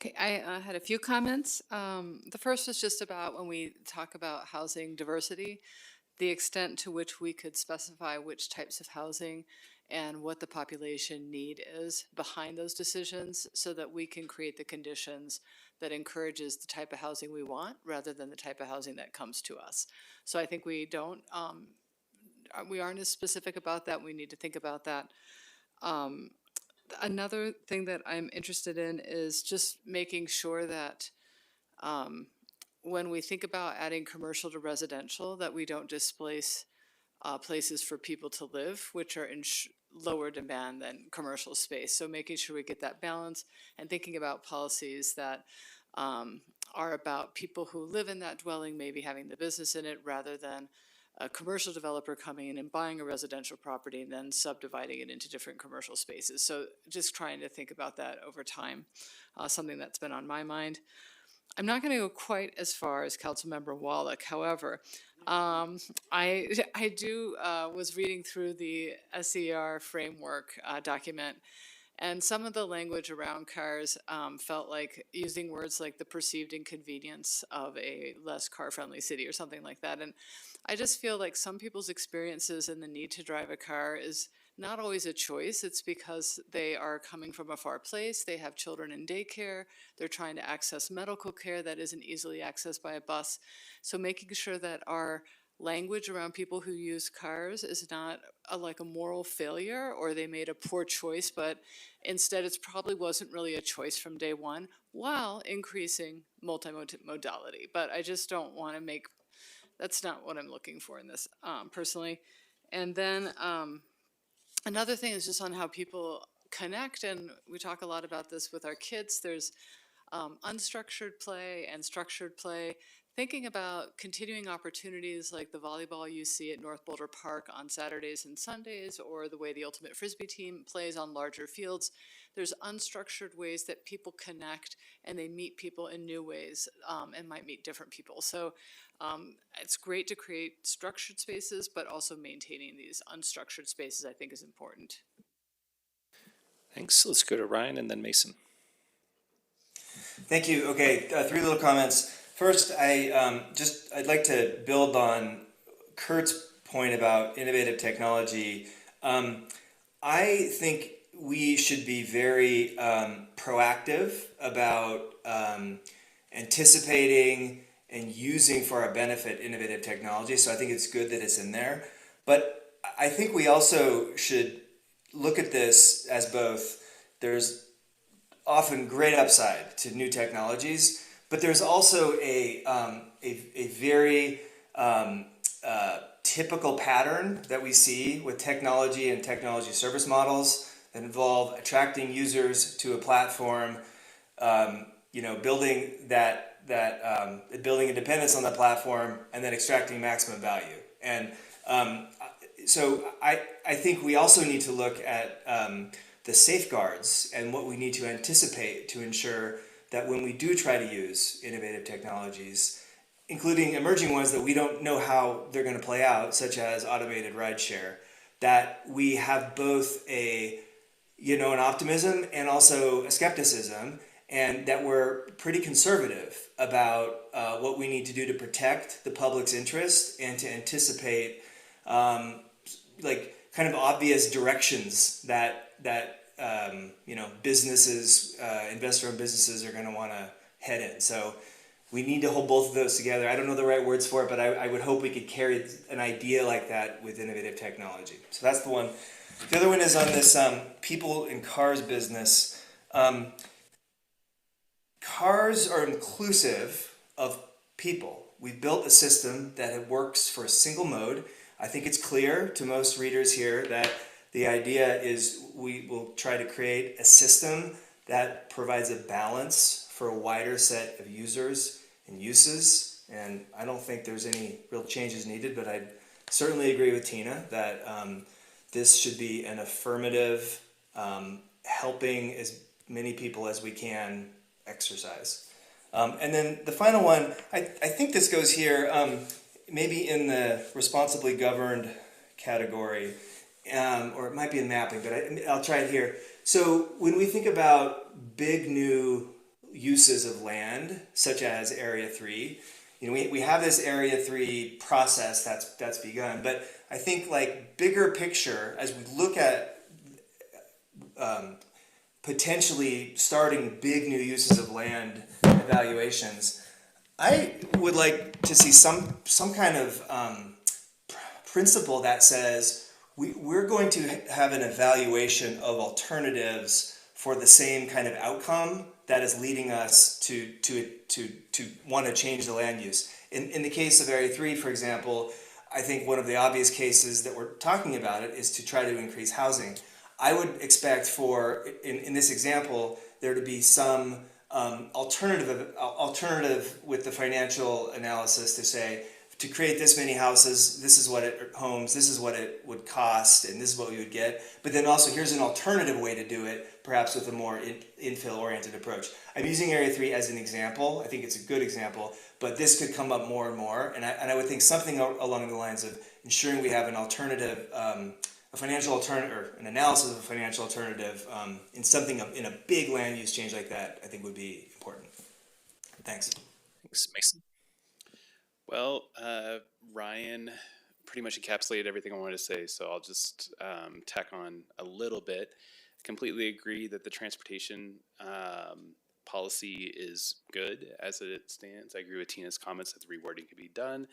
Okay, I had a few comments. The first was just about when we talk about housing diversity, the extent to which we could specify which types of housing and what the population need is behind those decisions so that we can create the conditions that encourages the type of housing we want rather than the type of housing that comes to us. So I think we aren't as specific about that. We need to think about that. Another thing that I'm interested in is just making sure that when we think about adding commercial to residential, that we don't displace places for people to live, which are lower demand than commercial space. So making sure we get that balance and thinking about policies that are about people who live in that dwelling, maybe having the business in it, rather than a commercial developer coming in and buying a residential property and then subdividing it into different commercial spaces. So just trying to think about that over time, something that's been on my mind. I'm not going to go quite as far as Councilmember Wallach. However, I was reading through the SER framework document, and some of the language around cars felt like using words like the perceived inconvenience of a less car-friendly city or something like that. And I just feel like some people's experiences and the need to drive a car is not always a choice. It's because they are coming from a far place, they have children in daycare, they're trying to access medical care that isn't easily accessed by a bus. So making sure that our language around people who use cars is not like a moral failure or they made a poor choice, but instead it's probably wasn't really a choice from day one while increasing multimodality. But I just don't want to make, that's not what I'm looking for in this personally. And then another thing is just on how people connect, and we talk a lot about this with our kids. There's unstructured play and structured play. Thinking about continuing opportunities like the volleyball you see at North Boulder Park on Saturdays and Sundays, or the way the Ultimate Frisbee team plays on larger fields. There's unstructured ways that people connect and they meet people in new ways and might meet different people. So it's great to create structured spaces, but also maintaining these unstructured spaces I think is important. Thanks. Let's go to Ryan and then Mason. Thank you. Okay, three little comments. First, I'd like to build on Kurt's point about innovative technology. I think we should be very proactive about anticipating and using for our benefit innovative technology. So I think it's good that it's in there. But I think we also should look at this as both, there's often great upside to new technologies, but there's also a very typical pattern that we see with technology and technology service models that involve attracting users to a platform, building building independence on the platform, and then extracting maximum value. And so I think we also need to look at the safeguards and what we need to anticipate to ensure that when we do try to use innovative technologies, including emerging ones that we don't know how they're going to play out, such as automated rideshare, that we have both an optimism and also a skepticism, and that we're pretty conservative about what we need to do to protect the public's interest and to anticipate kind of obvious directions that businesses, investor-owned businesses are going to want to head in. So we need to hold both of those together. I don't know the right words for it, but I would hope we could carry an idea like that with innovative technology. So that's the one. The other one is on this people in cars business. Cars are inclusive of people. We've built a system that works for a single mode. I think it's clear to most readers here that the idea is we will try to create a system that provides a balance for a wider set of users and uses. And I don't think there's any real changes needed, but I certainly agree with Tina that this should be an affirmative, helping as many people as we can exercise. And then the final one, I think this goes here, maybe in the responsibly governed category, or it might be in mapping, but I'll try it here. So when we think about big new uses of land, such as Area 3, we have this Area 3 process that's begun, but I think bigger picture, as we look at potentially starting big new uses of land evaluations, I would like to see some kind of principle that says we're going to have an evaluation of alternatives for the same kind of outcome that is leading us to want to change the land use. In the case of Area 3, for example, I think one of the obvious cases that we're talking about it is to try to increase housing. I would expect for, in this example, there to be some alternative with the financial analysis to say, to create this many houses, this is what this is what it would cost, and this is what we would get. But then also, here's an alternative way to do it, perhaps with a more infill-oriented approach. I'm using Area 3 as an example. I think it's a good example, but this could come up more and more. And I would think something along the lines of ensuring we have an alternative, a financial alternative, or an analysis of a financial alternative in something in a big land use change like that, I think would be important. Thanks. Thanks, Mason. Well, Ryan pretty much encapsulated everything I wanted to say, so I'll just tack on a little bit. Completely agree that the transportation policy is good as it stands. I agree with Tina's comments that the rewording could be done.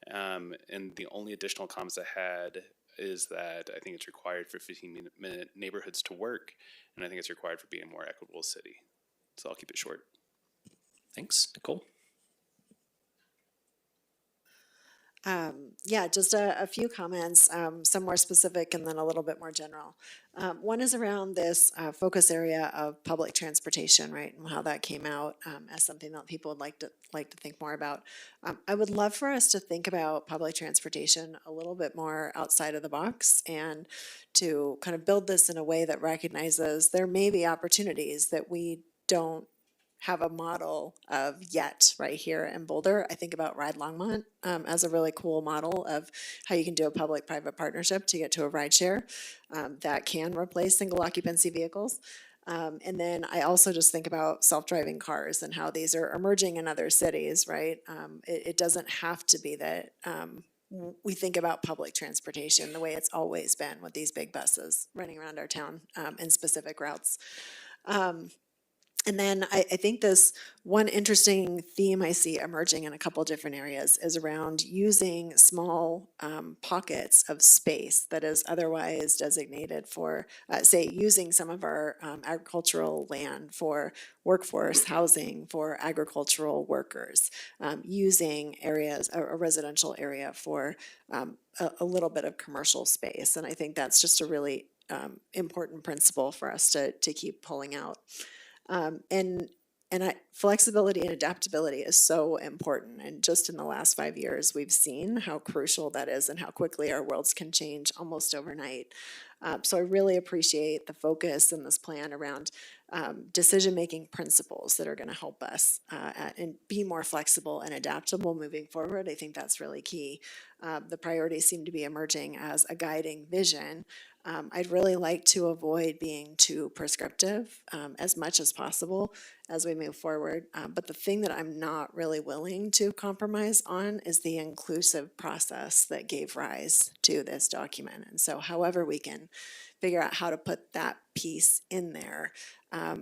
And the only additional comments I had is that I think it's required for 15-minute neighborhoods to work, and I think it's required for being a more equitable city. So I'll keep it short. Thanks, Nicole. Yeah, just a few comments, some more specific and then a little bit more general. One is around this focus area of public transportation, right, and how that came out as something that people would like to think more about. I would love for us to think about public transportation a little bit more outside of the box and to kind of build this in a way that recognizes there may be opportunities that we don't have a model of yet right here in Boulder. I think about Ride Longmont as a really cool model of how you can do a public-private partnership to get to a rideshare that can replace single occupancy vehicles. And then I also just think about self-driving cars and how these are emerging in other cities, right? It doesn't have to be that we think about public transportation the way it's always been with these big buses running around our town in specific routes. And then I think this one interesting theme I see emerging in a couple different areas is around using small pockets of space that is otherwise designated for, say, using some of our agricultural land for workforce housing for agricultural workers, using areas, a residential area for a little bit of commercial space. And I think that's just a really important principle for us to keep pulling out. Flexibility and adaptability is so important. And just in the last 5 years, we've seen how crucial that is and how quickly our worlds can change almost overnight. So I really appreciate the focus in this plan around decision-making principles that are going to help us and be more flexible and adaptable moving forward. I think that's really key. The priorities seem to be emerging as a guiding vision. I'd really like to avoid being too prescriptive as much as possible as we move forward. But the thing that I'm not really willing to compromise on is the inclusive process that gave rise to this document. And so however we can figure out how to put that piece in there, a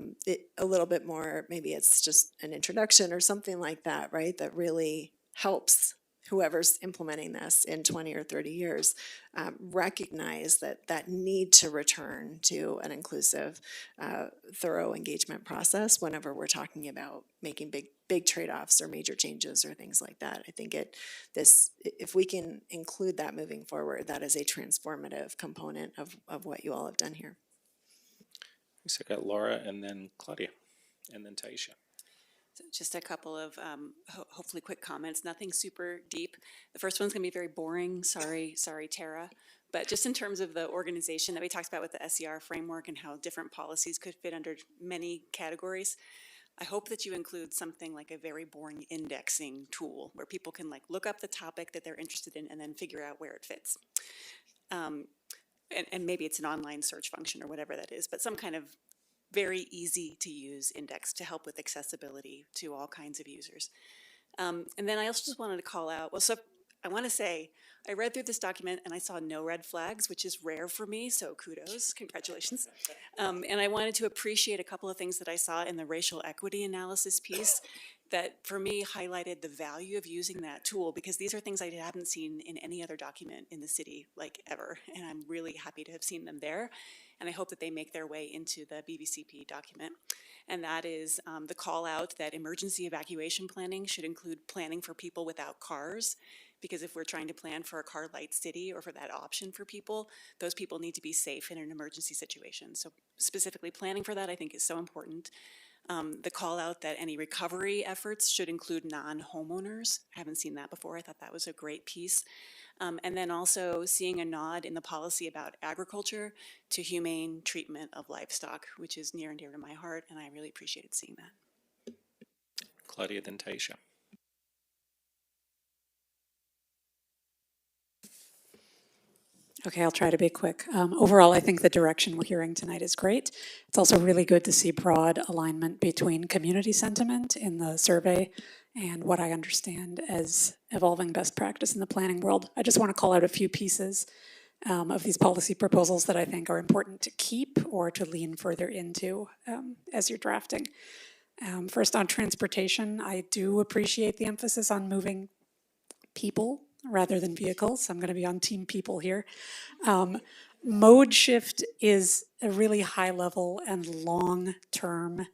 little bit more, maybe it's just an introduction or something like that, right? That really helps whoever's implementing this in 20 or 30 years, recognize that need to return to an inclusive, thorough engagement process whenever we're talking about making big trade-offs or major changes or things like that. I think if we can include that moving forward, that is a transformative component of what you all have done here. So I got Laura and then Claudia and then Taisha. So just a couple of hopefully quick comments, nothing super deep. The first one's gonna be very boring, sorry Tara. But just in terms of the organization that we talked about with the SER framework and how different policies could fit under many categories, I hope that you include something like a very boring indexing tool where people can like look up the topic that they're interested in and then figure out where it fits. And maybe it's an online search function or whatever that is, but some kind of very easy to use index to help with accessibility to all kinds of users. And then I also just wanted to call out, well, so I want to say, I read through this document and I saw no red flags, which is rare for me, so kudos, congratulations. And I wanted to appreciate a couple of things that I saw in the racial equity analysis piece that for me highlighted the value of using that tool, because these are things I haven't seen in any other document in the city, like ever, and I'm really happy to have seen them there. And I hope that they make their way into the BVCP document. And that is the call out that emergency evacuation planning should include planning for people without cars, because if we're trying to plan for a car light city or for that option for people, those people need to be safe in an emergency situation. So specifically planning for that, I think, is so important. The call out that any recovery efforts should include non-homeowners. I haven't seen that before. I thought that was a great piece. And then also seeing a nod in the policy about agriculture to humane treatment of livestock, which is near and dear to my heart, and I really appreciated seeing that. Claudia, then Taisha. Okay, I'll try to be quick. Overall, I think the direction we're hearing tonight is great. It's also really good to see broad alignment between community sentiment in the survey and what I understand as evolving best practice in the planning world. I just want to call out a few pieces of these policy proposals that I think are important to keep or to lean further into as you're drafting. First, on transportation, I do appreciate the emphasis on moving people rather than vehicles. I'm going to be on team people here. Mode shift is a really high level and long-term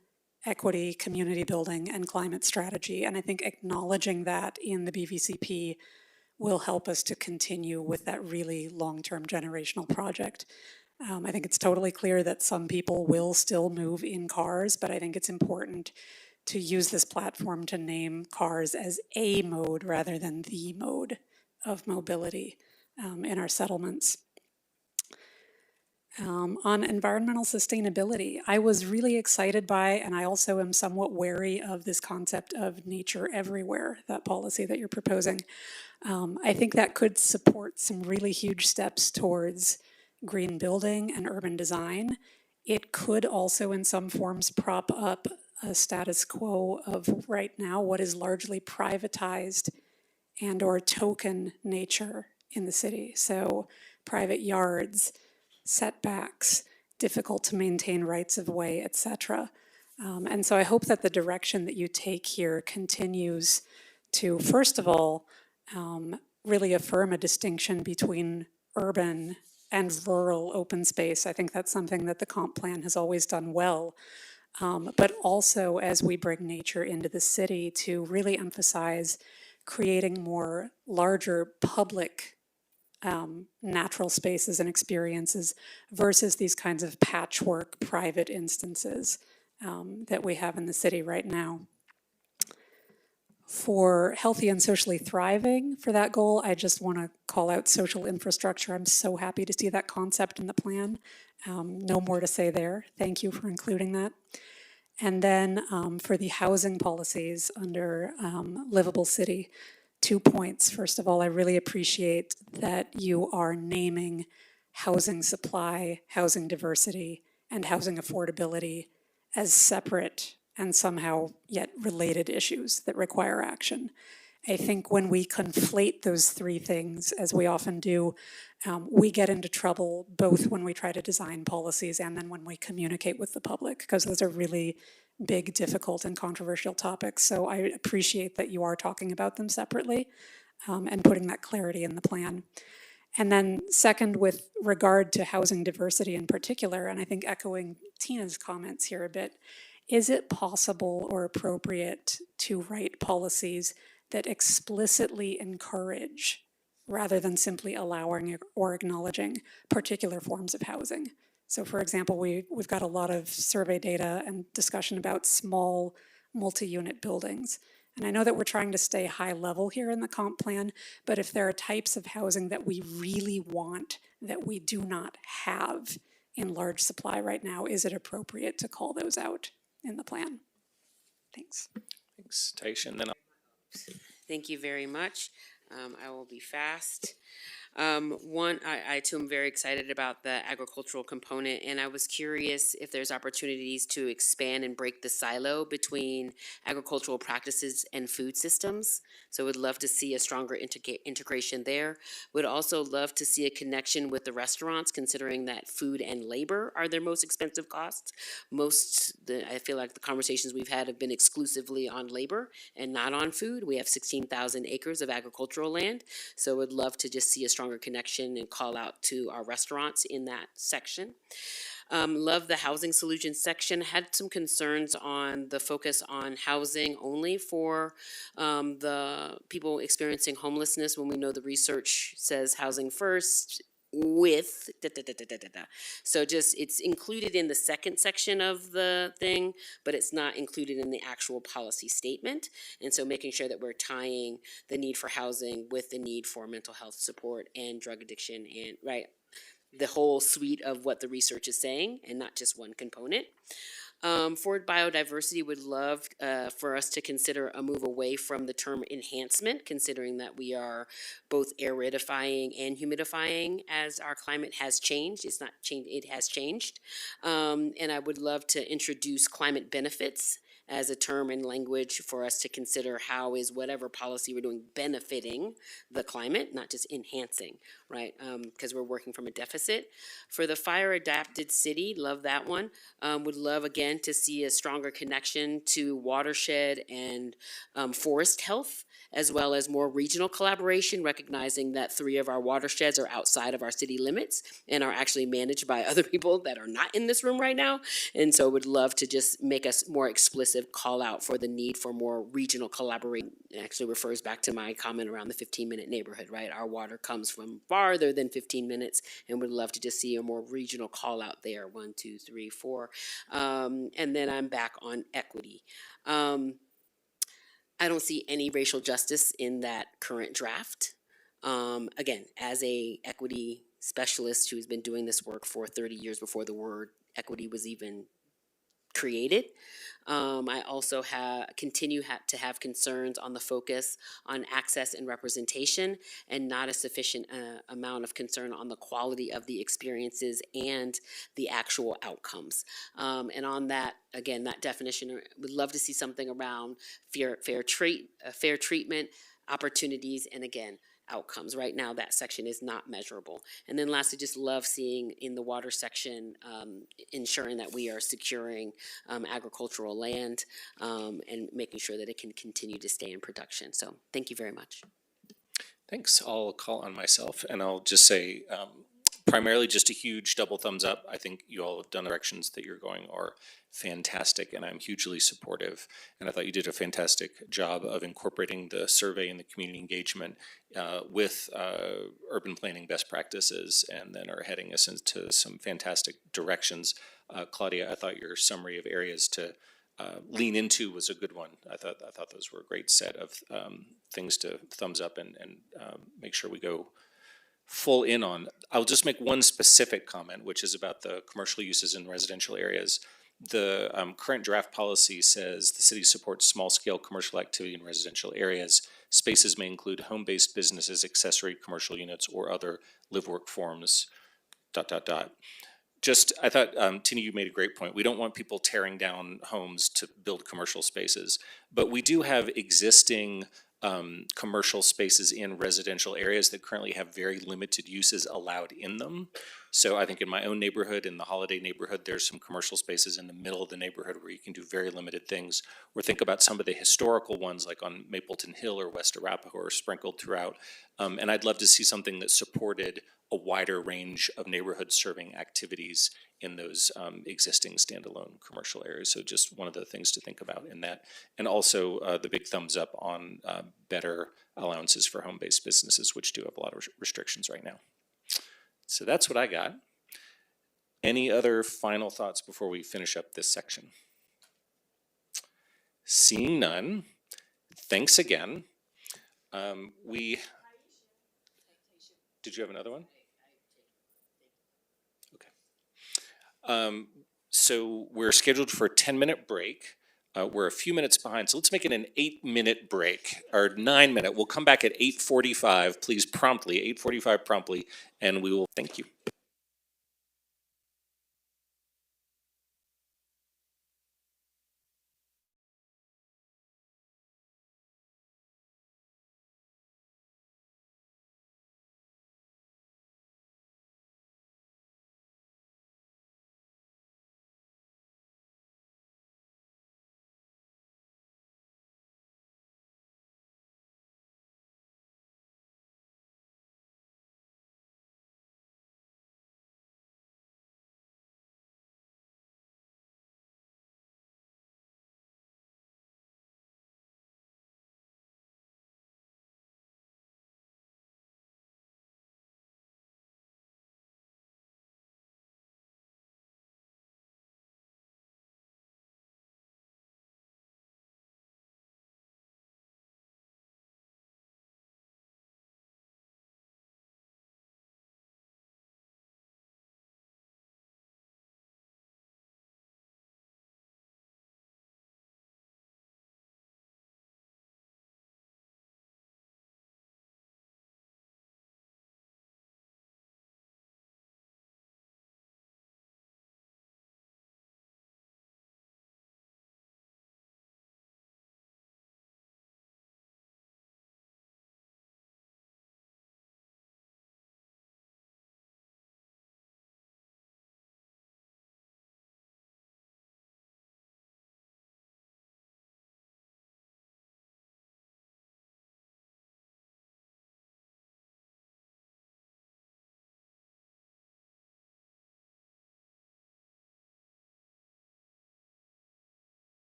equity, community building, and climate strategy. And I think acknowledging that in the BVCP will help us to continue with that really long-term generational project. I think it's totally clear that some people will still move in cars, but I think it's important to use this platform to name cars as a mode rather than the mode of mobility in our settlements. On environmental sustainability, I was really excited by, and I also am somewhat wary of this concept of nature everywhere, that policy that you're proposing. I think that could support some really huge steps towards green building and urban design. It could also in some forms prop up a status quo of right now what is largely privatized and or token nature in the city. So private yards, setbacks, difficult to maintain rights of way, etc. And so I hope that the direction that you take here continues to, first of all, really affirm a distinction between urban and rural open space. I think that's something that the comp plan has always done well. But also as we bring nature into the city to really emphasize creating more larger public natural spaces and experiences versus these kinds of patchwork private instances that we have in the city right now. For healthy and socially thriving, for that goal, I just want to call out social infrastructure. I'm so happy to see that concept in the plan. No more to say there. Thank you for including that. And then for the housing policies under Livable City, 2 points. First of all, I really appreciate that you are naming housing supply, housing diversity, and housing affordability as separate and somehow yet related issues that require action. I think when we conflate those three things, as we often do, we get into trouble both when we try to design policies and then when we communicate with the public, because those are really big, difficult, and controversial topics. So I appreciate that you are talking about them separately and putting that clarity in the plan. And then second, with regard to housing diversity in particular, and I think echoing Tina's comments here a bit, is it possible or appropriate to write policies that explicitly encourage, rather than simply allowing or acknowledging, particular forms of housing? So for example, we've got a lot of survey data and discussion about small multi-unit buildings. And I know that we're trying to stay high level here in the comp plan, but if there are types of housing that we really want that we do not have in large supply right now, is it appropriate to call those out in the plan? Thanks. Thanks, Taisha. And then Thank you very much. I will be fast. I too am very excited about the agricultural component, and I was curious if there's opportunities to expand and break the silo between agricultural practices and food systems. So would love to see a stronger integration there. Would also love to see a connection with the restaurants, considering that food and labor are their most expensive costs. I feel like the conversations we've had have been exclusively on labor and not on food. We have 16,000 acres of agricultural land, so would love to just see a stronger connection and call out to our restaurants in that section. Love the housing solutions section. Had some concerns on the focus on housing only for the people experiencing homelessness when we know the research says housing first with da, da, da, da, da, da, da. So just it's included in the second section of the thing, but it's not included in the actual policy statement. And so making sure that we're tying the need for housing with the need for mental health support and drug addiction and right the whole suite of what the research is saying and not just one component. For biodiversity, would love for us to consider a move away from the term enhancement, considering that we are both aridifying and humidifying as our climate has changed. It's not changed, it has changed. And I would love to introduce climate benefits as a term and language for us to consider how is whatever policy we're doing benefiting the climate, not just enhancing, right? Because we're working from a deficit. For the fire adapted city, love that one. Would love again to see a stronger connection to watershed and forest health, as well as more regional collaboration, recognizing that 3 of our watersheds are outside of our city limits and are actually managed by other people that are not in this room right now. And so would love to just make us more explicit call out for the need for more regional collaboration. It actually refers back to my comment around the 15-minute neighborhood, right? Our water comes from farther than 15 minutes and would love to just see a more regional call out there. 1, 2, 3, 4. And then I'm back on equity. I don't see any racial justice in that current draft. Again, as a equity specialist who's been doing this work for 30 years before the word equity was even created. I also continue to have concerns on the focus on access and representation and not a sufficient amount of concern on the quality of the experiences and the actual outcomes. And on that, again, that definition, would love to see something around fair treatment, opportunities, and again, outcomes. Right now, that section is not measurable. And then lastly, just love seeing in the water section, ensuring that we are securing agricultural land and making sure that it can continue to stay in production. So thank you very much. Thanks. I'll call on myself and I'll just say primarily just a huge double thumbs up. I think you all have done directions that you're going are fantastic and I'm hugely supportive. And I thought you did a fantastic job of incorporating the survey and the community engagement with urban planning best practices and then are heading us into some fantastic directions. Claudia, I thought your summary of areas to lean into was a good one. I thought those were a great set of things to thumbs up and make sure we go full in on. I'll just make one specific comment, which is about the commercial uses in residential areas. The current draft policy says the city supports small-scale commercial activity in residential areas. Spaces may include home-based businesses, accessory commercial units, or other live-work forms, ... Just, I thought, Tini, you made a great point. We don't want people tearing down homes to build commercial spaces, but we do have existing commercial spaces in residential areas that currently have very limited uses allowed in them. So I think in my own neighborhood, in the Holiday neighborhood, there's some commercial spaces in the middle of the neighborhood where you can do very limited things. Or think about some of the historical ones like on Mapleton Hill or West Arapahoe or sprinkled throughout. And I'd love to see something that supported a wider range of neighborhood serving activities in those existing standalone commercial areas. So just one of the things to think about in that. And also the big thumbs up on better allowances for home-based businesses, which do have a lot of restrictions right now. So that's what I got. Any other final thoughts before we finish up this section? Seeing none, thanks again. Did you have another one? So we're scheduled for a 10-minute break. We're a few minutes behind, so let's make it an 8-minute break, or 9-minute. We'll come back at 8:45, please promptly, 8:45 promptly, and we will, thank you.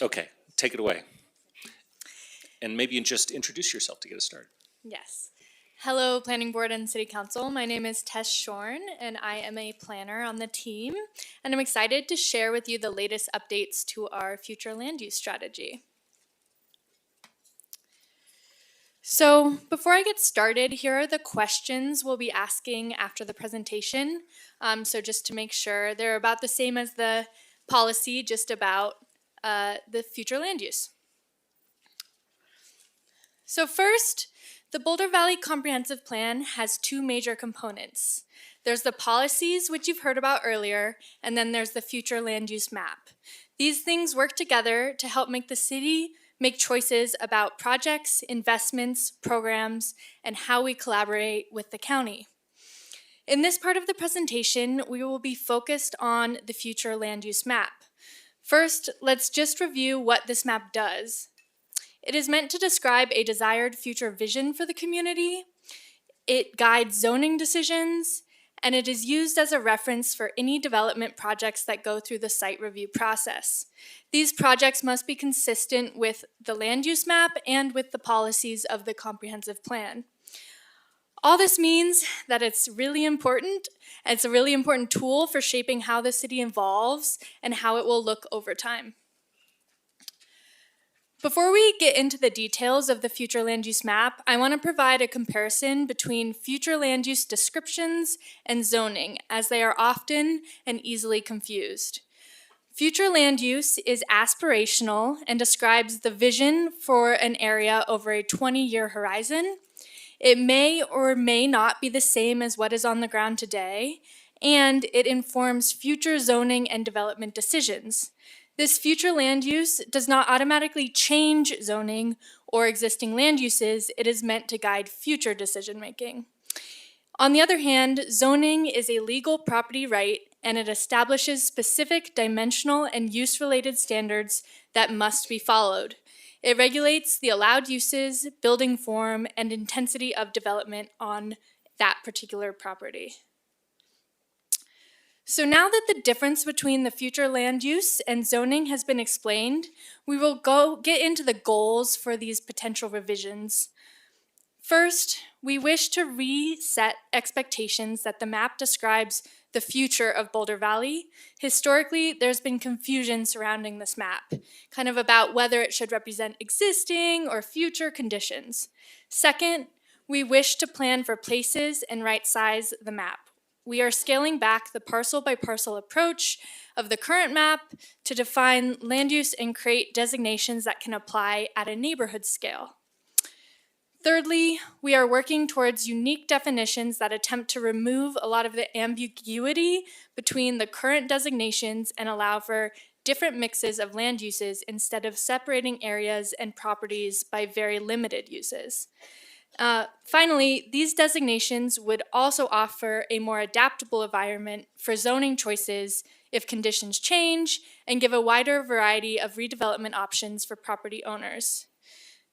Okay, take it away. And maybe you just introduce yourself to get us started. Yes. Hello, Planning Board and City Council. My name is Tess Shorn, and I am a planner on the team. And I'm excited to share with you the latest updates to our future land use strategy. So before I get started, here are the questions we'll be asking after the presentation. So just to make sure, they're about the same as the policy, just about the future land use. So first, the Boulder Valley Comprehensive Plan has two major components. There's the policies, which you've heard about earlier, and then there's the future land use map. These things work together to help make the city make choices about projects, investments, programs, and how we collaborate with the county. In this part of the presentation, we will be focused on the future land use map. First, let's just review what this map does. It is meant to describe a desired future vision for the community. It guides zoning decisions, and it is used as a reference for any development projects that go through the site review process. These projects must be consistent with the land use map and with the policies of the comprehensive plan. All this means that it's really important. It's a really important tool for shaping how the city evolves and how it will look over time. Before we get into the details of the future land use map, I want to provide a comparison between future land use descriptions and zoning, as they are often and easily confused. Future land use is aspirational and describes the vision for an area over a 20-year horizon. It may or may not be the same as what is on the ground today, and it informs future zoning and development decisions. This future land use does not automatically change zoning or existing land uses. It is meant to guide future decision making. On the other hand, zoning is a legal property right, and it establishes specific dimensional and use-related standards that must be followed. It regulates the allowed uses, building form, and intensity of development on that particular property. So now that the difference between the future land use and zoning has been explained, we will get into the goals for these potential revisions. First, we wish to reset expectations that the map describes the future of Boulder Valley. Historically, there's been confusion surrounding this map, kind of about whether it should represent existing or future conditions. Second, we wish to plan for places and right-size the map. We are scaling back the parcel-by-parcel approach of the current map to define land use and create designations that can apply at a neighborhood scale. Thirdly, we are working towards unique definitions that attempt to remove a lot of the ambiguity between the current designations and allow for different mixes of land uses instead of separating areas and properties by very limited uses. Finally, these designations would also offer a more adaptable environment for zoning choices if conditions change and give a wider variety of redevelopment options for property owners.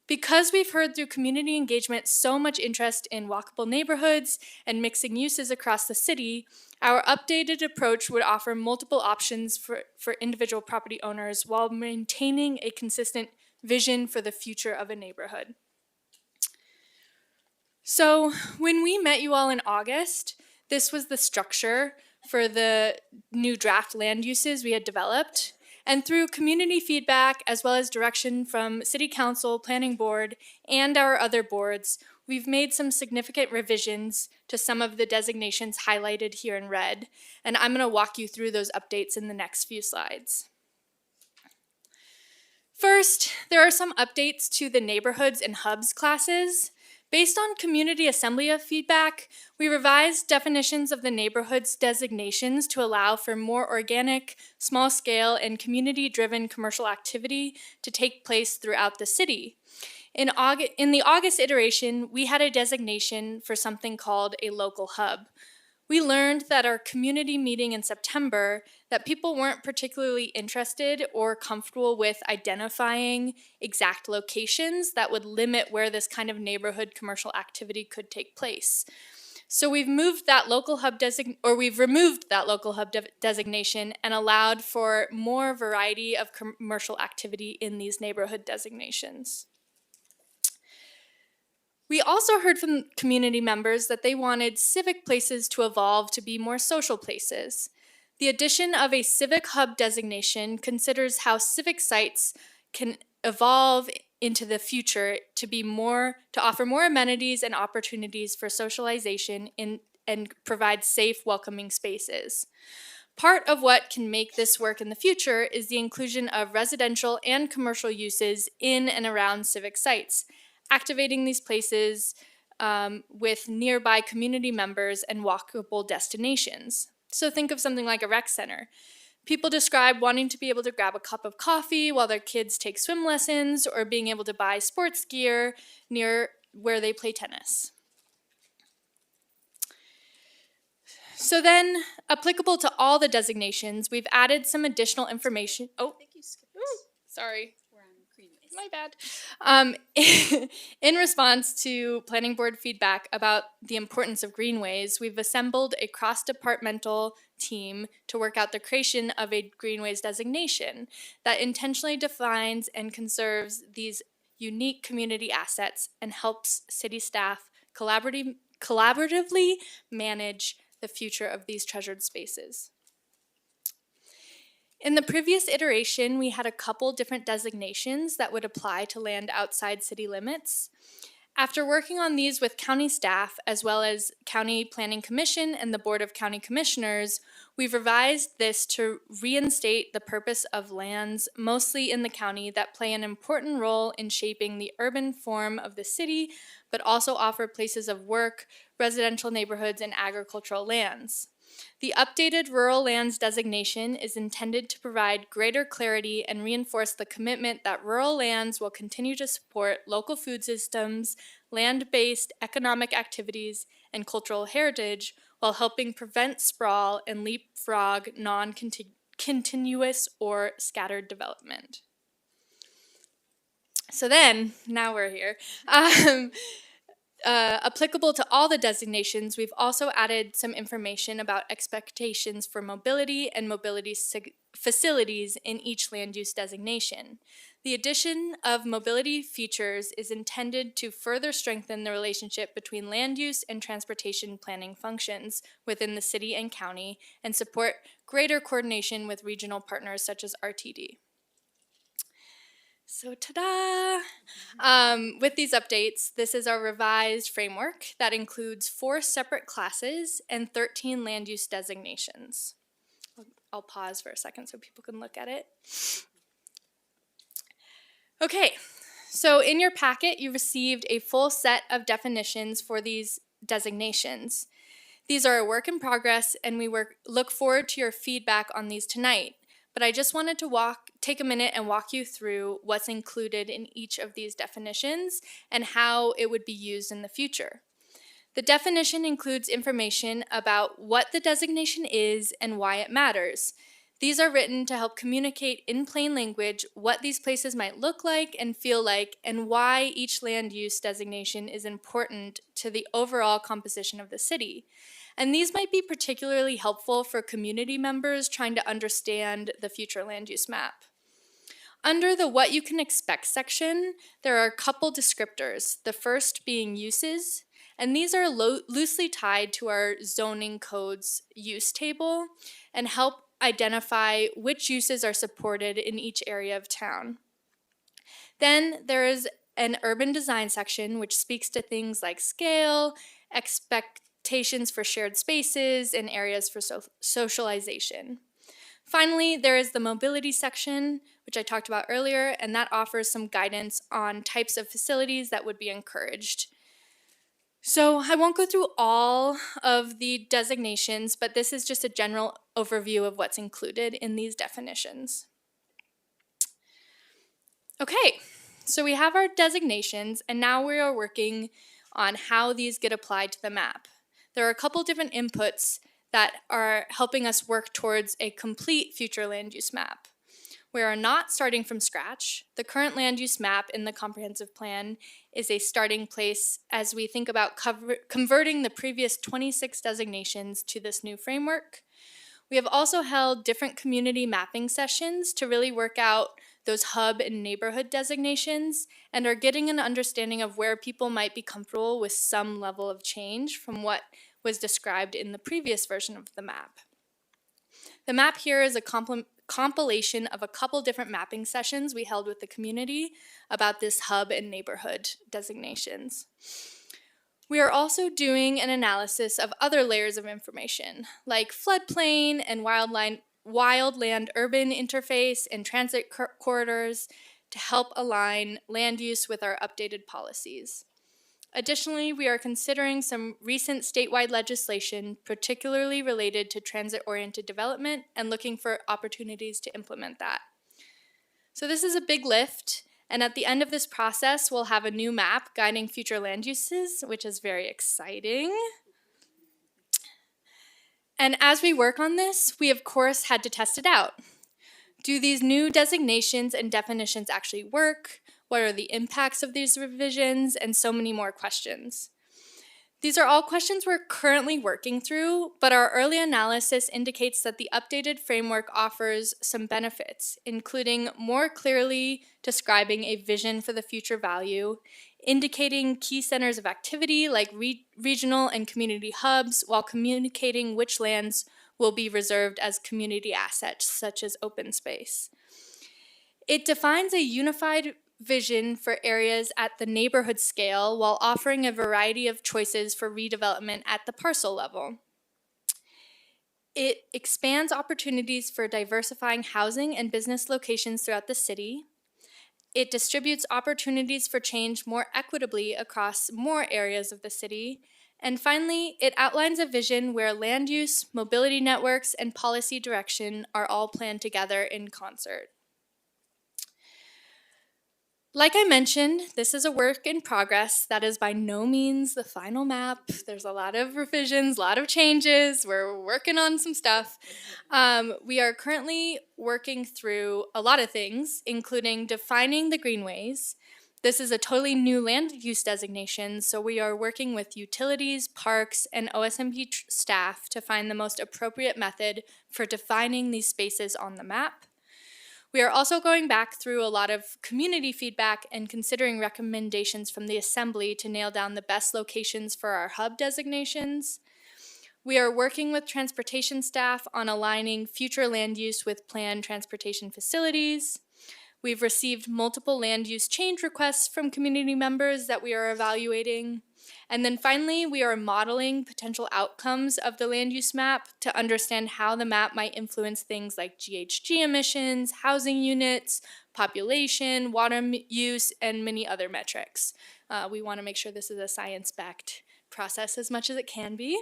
Because we've heard through community engagement so much interest in walkable neighborhoods and mixing uses across the city, our updated approach would offer multiple options for individual property owners while maintaining a consistent vision for the future of a neighborhood. So when we met you all in August, this was the structure for the new draft land uses we had developed. And through community feedback, as well as direction from City Council, Planning Board, and our other boards, we've made some significant revisions to some of the designations highlighted here in red. And I'm going to walk you through those updates in the next few slides. First, there are some updates to the neighborhoods and hubs classes. Based on community assembly feedback, we revised definitions of the neighborhood's designations to allow for more organic, small-scale, and community-driven commercial activity to take place throughout the city. In the August iteration, we had a designation for something called a local hub. We learned that our community meeting in September that people weren't particularly interested or comfortable with identifying exact locations that would limit where this kind of neighborhood commercial activity could take place. So we've moved that local hub we've removed that local hub designation and allowed for more variety of commercial activity in these neighborhood designations. We also heard from community members that they wanted civic places to evolve to be more social places. The addition of a civic hub designation considers how civic sites can evolve into the future to offer more amenities and opportunities for socialization and provide safe, welcoming spaces. Part of what can make this work in the future is the inclusion of residential and commercial uses in and around civic sites, activating these places with nearby community members and walkable destinations. So think of something like a rec center. People describe wanting to be able to grab a cup of coffee while their kids take swim lessons, or being able to buy sports gear near where they play tennis. So then, applicable to all the designations, we've added some additional information. Oh, sorry. My bad. In response to planning board feedback about the importance of greenways, we've assembled a cross-departmental team to work out the creation of a greenways designation that intentionally defines and conserves these unique community assets and helps city staff collaboratively manage the future of these treasured spaces. In the previous iteration, we had a couple different designations that would apply to land outside city limits. After working on these with county staff, as well as County Planning Commission and the Board of County Commissioners, we've revised this to reinstate the purpose of lands mostly in the county that play an important role in shaping the urban form of the city, but also offer places of work, residential neighborhoods, and agricultural lands. The updated rural lands designation is intended to provide greater clarity and reinforce the commitment that rural lands will continue to support local food systems, land-based economic activities, and cultural heritage while helping prevent sprawl and leapfrog non-continuous or scattered development. So then, now we're here. Applicable to all the designations, we've also added some information about expectations for mobility and mobility facilities in each land use designation. The addition of mobility features is intended to further strengthen the relationship between land use and transportation planning functions within the city and county and support greater coordination with regional partners such as RTD. So ta-da! With these updates, this is our revised framework that includes 4 separate classes and 13 land use designations. I'll pause for a second so people can look at it. Okay, so in your packet, you received a full set of definitions for these designations. These are a work in progress, and we look forward to your feedback on these tonight. But I just wanted to take a minute and walk you through what's included in each of these definitions and how it would be used in the future. The definition includes information about what the designation is and why it matters. These are written to help communicate in plain language what these places might look like and feel like, and why each land use designation is important to the overall composition of the city. And these might be particularly helpful for community members trying to understand the future land use map. Under the What You Can Expect section, there are a couple descriptors, the first being uses, and these are loosely tied to our zoning code's use table and help identify which uses are supported in each area of town. Then there is an urban design section which speaks to things like scale, expectations for shared spaces, and areas for socialization. Finally, there is the mobility section, which I talked about earlier, and that offers some guidance on types of facilities that would be encouraged. So I won't go through all of the designations, but this is just a general overview of what's included in these definitions. Okay, so we have our designations, and now we are working on how these get applied to the map. There are a couple different inputs that are helping us work towards a complete future land use map. We are not starting from scratch. The current land use map in the comprehensive plan is a starting place as we think about converting the previous 26 designations to this new framework. We have also held different community mapping sessions to really work out those hub and neighborhood designations and are getting an understanding of where people might be comfortable with some level of change from what was described in the previous version of the map. The map here is a compilation of a couple different mapping sessions we held with the community about this hub and neighborhood designations. We are also doing an analysis of other layers of information, like floodplain and wildland urban interface and transit corridors to help align land use with our updated policies. Additionally, we are considering some recent statewide legislation, particularly related to transit-oriented development, and looking for opportunities to implement that. So this is a big lift, and at the end of this process, we'll have a new map guiding future land uses, which is very exciting. And as we work on this, we of course had to test it out. Do these new designations and definitions actually work? What are the impacts of these revisions? And so many more questions. These are all questions we're currently working through, but our early analysis indicates that the updated framework offers some benefits, including more clearly describing a vision for the future value, indicating key centers of activity like regional and community hubs, while communicating which lands will be reserved as community assets, such as open space. It defines a unified vision for areas at the neighborhood scale while offering a variety of choices for redevelopment at the parcel level. It expands opportunities for diversifying housing and business locations throughout the city. It distributes opportunities for change more equitably across more areas of the city. And finally, it outlines a vision where land use, mobility networks, and policy direction are all planned together in concert. Like I mentioned, this is a work in progress. That is by no means the final map. There's a lot of revisions, a lot of changes. We're working on some stuff. We are currently working through a lot of things, including defining the greenways. This is a totally new land use designation, so we are working with utilities, parks, and OSMP staff to find the most appropriate method for defining these spaces on the map. We are also going back through a lot of community feedback and considering recommendations from the Assembly to nail down the best locations for our hub designations. We are working with transportation staff on aligning future land use with planned transportation facilities. We've received multiple land use change requests from community members that we are evaluating. And then finally, we are modeling potential outcomes of the land use map to understand how the map might influence things like GHG emissions, housing units, population, water use, and many other metrics. We want to make sure this is a science-backed process as much as it can be.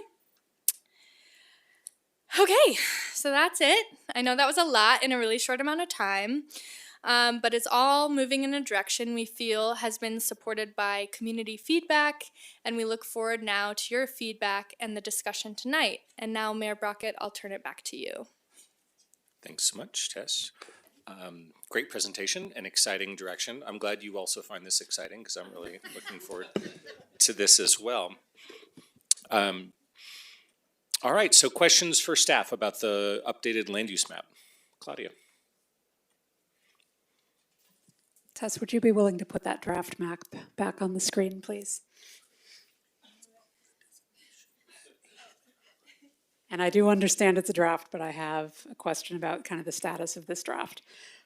Okay, so that's it. I know that was a lot in a really short amount of time. But it's all moving in a direction we feel has been supported by community feedback, and we look forward now to your feedback and the discussion tonight. And now, Mayor Brockett, I'll turn it back to you. Thanks so much, Tess. Great presentation and exciting direction. I'm glad you also find this exciting because I'm really looking forward to this as well. All right, so questions for staff about the updated land use map. Claudia. Tess, would you be willing to put that draft map back on the screen, please? And I do understand it's a draft, but I have a question about kind of the status of this draft.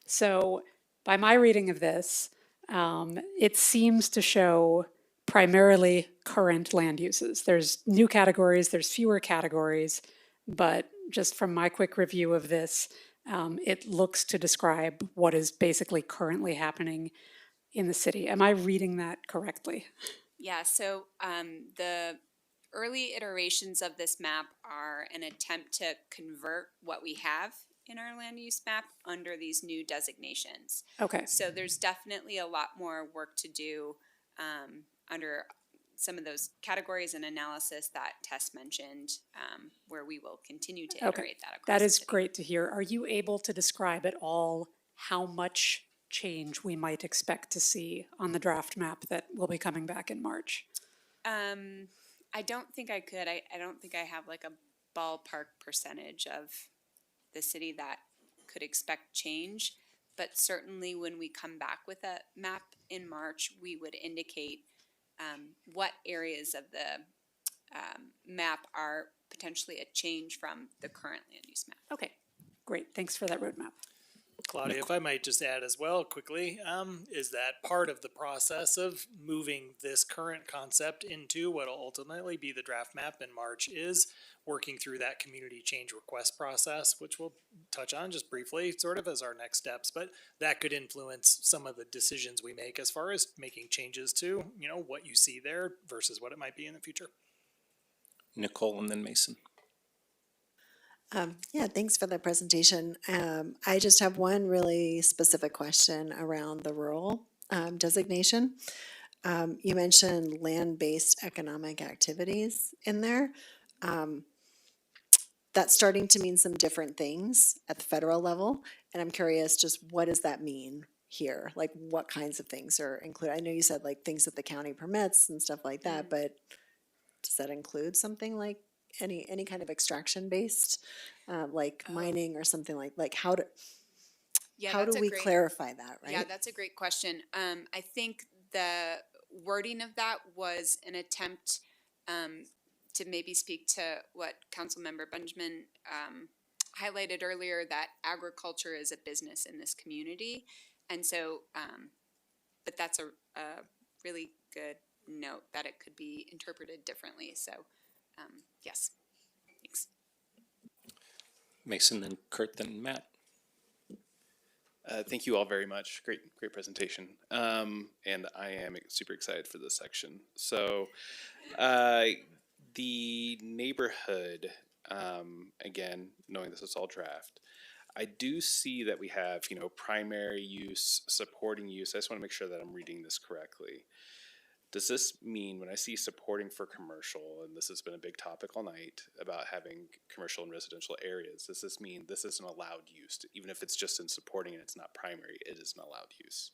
So by my reading of this, it seems to show primarily current land uses. There's new categories, there's fewer categories, but just from my quick review of this, it looks to describe what is basically currently happening in the city. Am I reading that correctly? Yeah, so the early iterations of this map are an attempt to convert what we have in our land use map under these new designations. Okay. So there's definitely a lot more work to do under some of those categories and analysis that Tess mentioned, where we will continue to iterate that across That is the city. great to hear. Are you able to describe at all how much change we might expect to see on the draft map that will be coming back in March? I don't think I could. I don't think I have like a ballpark percentage of the city that could expect change. But certainly when we come back with a map in March, we would indicate what areas of the map are potentially a change from the current land use map. Okay, great. Thanks for that roadmap. Claudia, if I might just add as well quickly, is that part of the process of moving this current concept into what will ultimately be the draft map in March is working through that community change request process, which we'll touch on just briefly, sort of as our next steps, but that could influence some of the decisions we make as far as making changes to, you know, what you see there versus what it might be in the future. Nicole and then Mason. Yeah, thanks for the presentation. I just have one really specific question around the rural designation. You mentioned land-based economic activities in there. That's starting to mean some different things at the federal level, and I'm curious, just what does that mean here? Like, what kinds of things are included? I know you said like things that the county permits and stuff like that, but does that include something like any kind of extraction based, like mining or something like how do we clarify that, right? Yeah, that's a great question. I think the wording of that was an attempt to maybe speak to what Councilmember Benjamin highlighted earlier, that agriculture is a business in this community. And so, but that's a really good note that it could be interpreted differently. So, yes, thanks. Mason, then Kurt, then Matt. Thank you all very much. Great presentation. And I am super excited for this section. So, the neighborhood, again, knowing this is all draft, I do see that we have, you know, primary use, supporting use. I just want to make sure that I'm reading this correctly. Does this mean when I see supporting for commercial, and this has been a big topic all night about having commercial and residential areas, does this mean this is an allowed use? Even if it's just in supporting and it's not primary, it is an allowed use?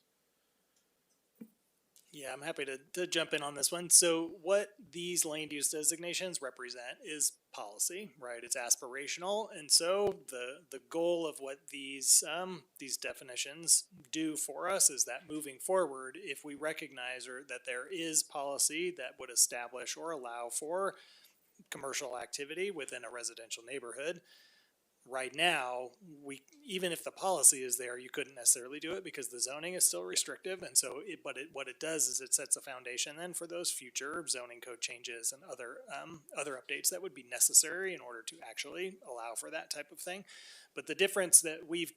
Yeah, I'm happy to jump in on this one. So what these land use designations represent is policy, right? It's aspirational. And so the goal of what these definitions do for us is that moving forward, if we recognize that there is policy that would establish or allow for commercial activity within a residential neighborhood, right now, even if the policy is there, you couldn't necessarily do it because the zoning is still restrictive. And so, what it does is it sets a foundation then for those future zoning code changes and other updates that would be necessary in order to actually allow for that type of thing. But the difference that we've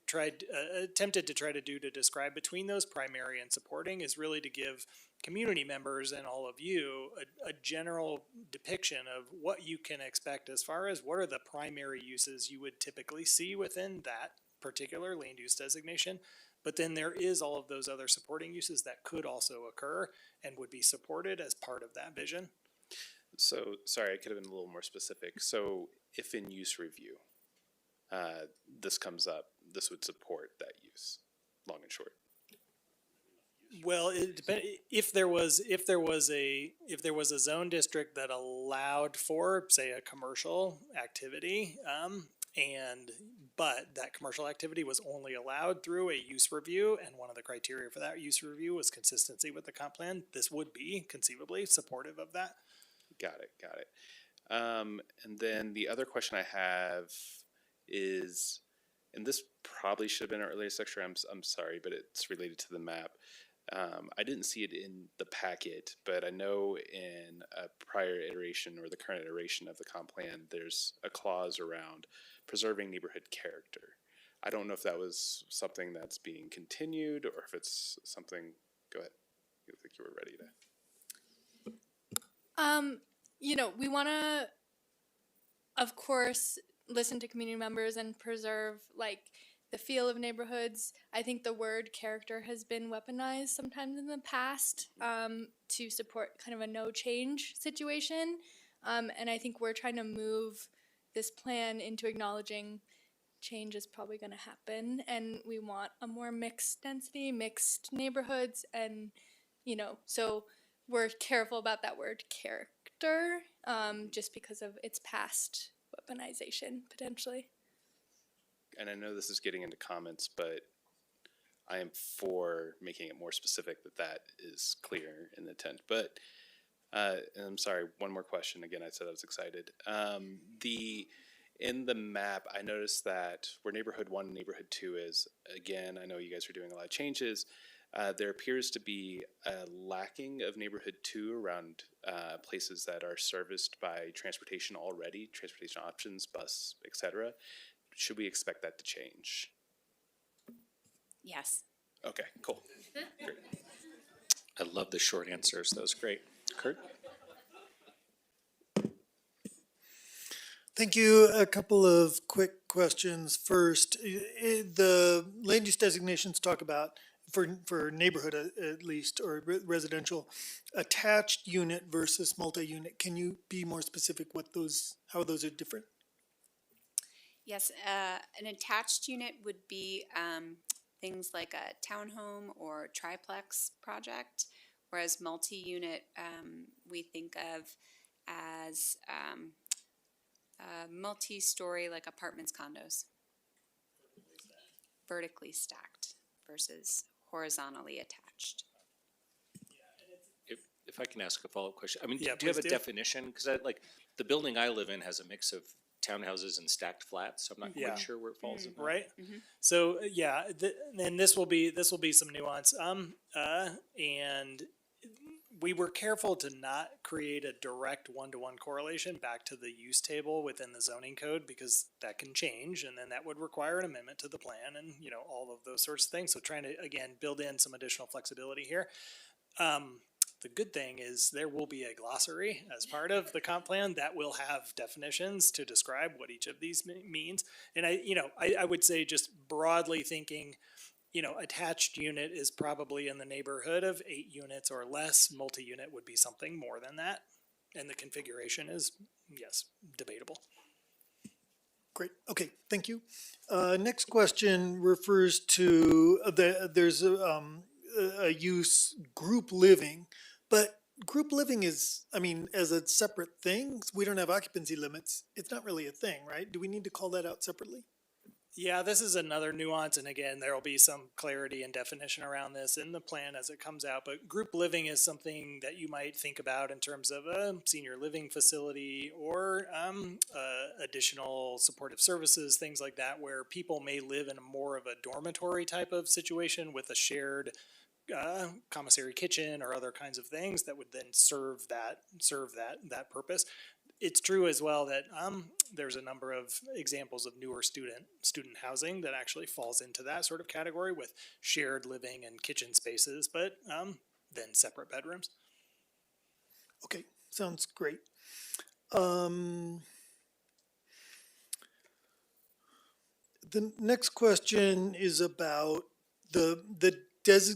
attempted to try to do to describe between those primary and supporting is really to give community members and all of you a general depiction of what you can expect as far as what are the primary uses you would typically see within that particular land use designation. But then there is all of those other supporting uses that could also occur and would be supported as part of that vision. So, sorry, I could have been a little more specific. So, if in use review, this comes up, this would support that use, long and short. Well, it depends. If there was a zone district that allowed for, say, a commercial activity, but that commercial activity was only allowed through a use review, and one of the criteria for that use review was consistency with the comp plan, this would be conceivably supportive of that. Got it. And then the other question I have is, and this probably should have been an earlier section, I'm sorry, but it's related to the map. I didn't see it in the packet, but I know in a prior iteration or the current iteration of the comp plan, there's a clause around preserving neighborhood character. I don't know if that was something that's being continued or if it's something, go ahead. I think you were ready to. You know, we want to, of course, listen to community members and preserve like the feel of neighborhoods. I think the word character has been weaponized sometimes in the past to support kind of a no change situation. And I think we're trying to move this plan into acknowledging change is probably going to happen, and we want a more mixed density, mixed neighborhoods, and so we're careful about that word character, just because of its past weaponization potentially. And I know this is getting into comments, but I am for making it more specific that is clear in the intent. But and I'm sorry, one more question. Again, I said I was excited. In the map, I noticed that where neighborhood 1 and neighborhood 2 is, again, I know you guys are doing a lot of changes. There appears to be a lacking of neighborhood 2 around places that are serviced by transportation already, transportation options, bus, etc. Should we expect that to change? Yes. Okay, cool. Great. I love the short answers. That was great. Kurt? Thank you. A couple of quick questions. First, the land use designations talk about, for neighborhood at least, or residential, attached unit versus multi-unit. Can you be more specific how those are different? Yes, an attached unit would be things like a townhome or triplex project, whereas multi-unit we think of as multi-story, like apartments, condos. Vertically stacked versus horizontally attached. If I can ask a follow-up question, I mean, Yeah, do you have a please do. definition? Because the building I live in has a mix of townhouses and stacked flats, so I'm not Yeah. quite sure where it falls in that. Right. So yeah, and this will be some nuance. And we were careful to not create a direct one-to-one correlation back to the use table within the zoning code, because that can change, and then that would require an amendment to the plan, and all of those sorts of things. So trying to again build in some additional flexibility here. The good thing is there will be a glossary as part of the comp plan that will have definitions to describe what each of these means. And I would say, just broadly thinking, attached unit is probably in the neighborhood of 8 units or less. Multi-unit would be something more than that. And the configuration is, yes, debatable. Great. Okay. Thank you. Next question refers to there's a use group living, but group living is, I mean, as a separate thing, we don't have occupancy limits. It's not really a thing, right? Do we need to call that out separately? Yeah, this is another nuance, and again, there will be some clarity and definition around this in the plan as it comes out, but group living is something that you might think about in terms of a senior living facility or additional supportive services, things like that, where people may live in more of a dormitory type of situation with a shared commissary kitchen or other kinds of things that would then serve that purpose. It's true as well that there's a number of examples of newer student housing that actually falls into that sort of category, with shared living and kitchen spaces, but then separate bedrooms. Okay, sounds great. The next question is about the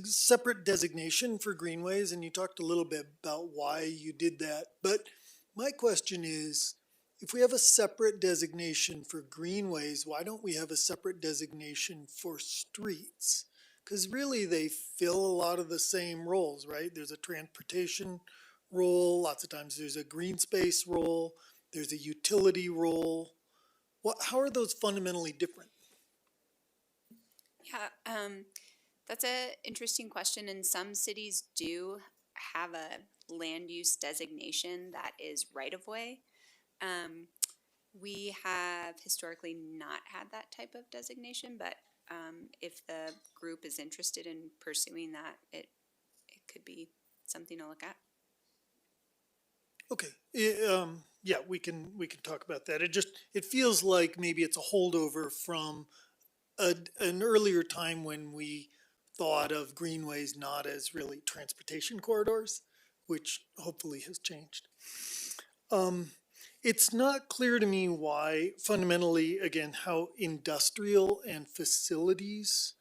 separate designation for greenways, and you talked a little bit about why you did that. But my question is, if we have a separate designation for greenways, why don't we have a separate designation for streets? Because really they fill a lot of the same roles, right? There's a transportation role, lots of times there's a green space role, there's a utility role. How are those fundamentally different? Yeah, that's an interesting question, and some cities do have a land use designation that is right of way. We have historically not had that type of designation, but if the group is interested in pursuing that, it could be something to look at. Okay, yeah, we can talk about that. It feels like maybe it's a holdover from an earlier time when we thought of greenways not as really transportation corridors, which hopefully has changed. It's not clear to me why, fundamentally, again, how industrial and facilities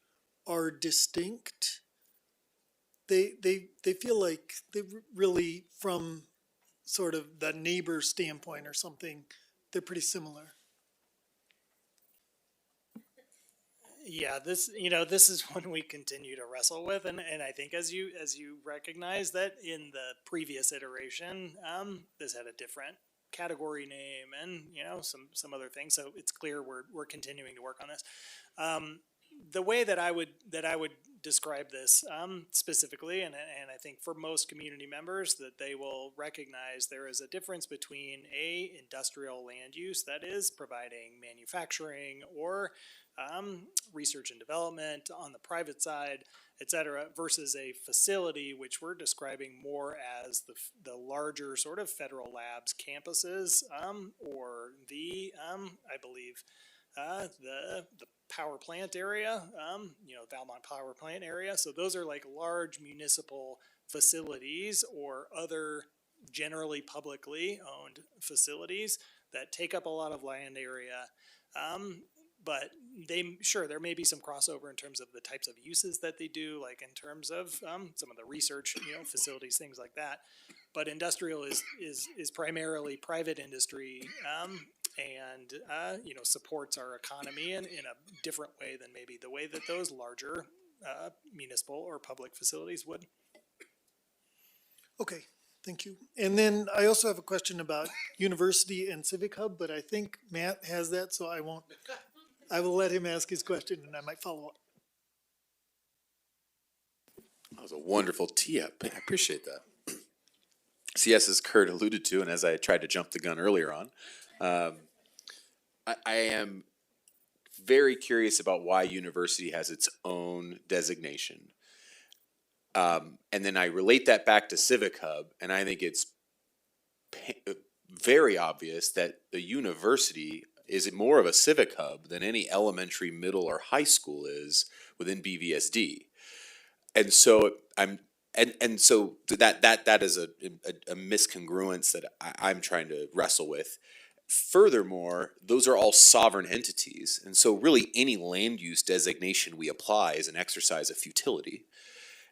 are distinct. They feel like they really, from sort of the neighbor standpoint or something, they're pretty similar. Yeah, this is one we continue to wrestle with, and I think as you recognize that in the previous iteration, this had a different category name and some other things. So it's clear we're continuing to work on this. The way that I would describe this specifically, and I think for most community members that they will recognize there is a difference between a industrial land use that is providing manufacturing or research and development on the private side, et cetera, versus a facility which we're describing more as the larger sort of federal labs campuses, or I believe the power plant area, Valmont power plant area. So those are like large municipal facilities or other generally publicly owned facilities that take up a lot of land area. But there may be some crossover in terms of the types of uses that they do, like in terms of some of the research, facilities, things like that. But industrial is primarily private industry, and supports our economy in a different way than maybe the way that those larger municipal or public facilities would. Okay, thank you. And then I also have a question about university and civic hub, but I think Matt has that, so I will let him ask his question and I might follow up. That was a wonderful tee up. I appreciate that. CS, as Kurt alluded to, and as I tried to jump the gun earlier on, I am very curious about why university has its own designation. And then I relate that back to Civic Hub, and I think it's very obvious that the university is more of a civic hub than any elementary, middle, or high school is within BVSD. And so so that is a miscongruence that I'm trying to wrestle with. Furthermore, those are all sovereign entities, and so really any land use designation we apply is an exercise of futility.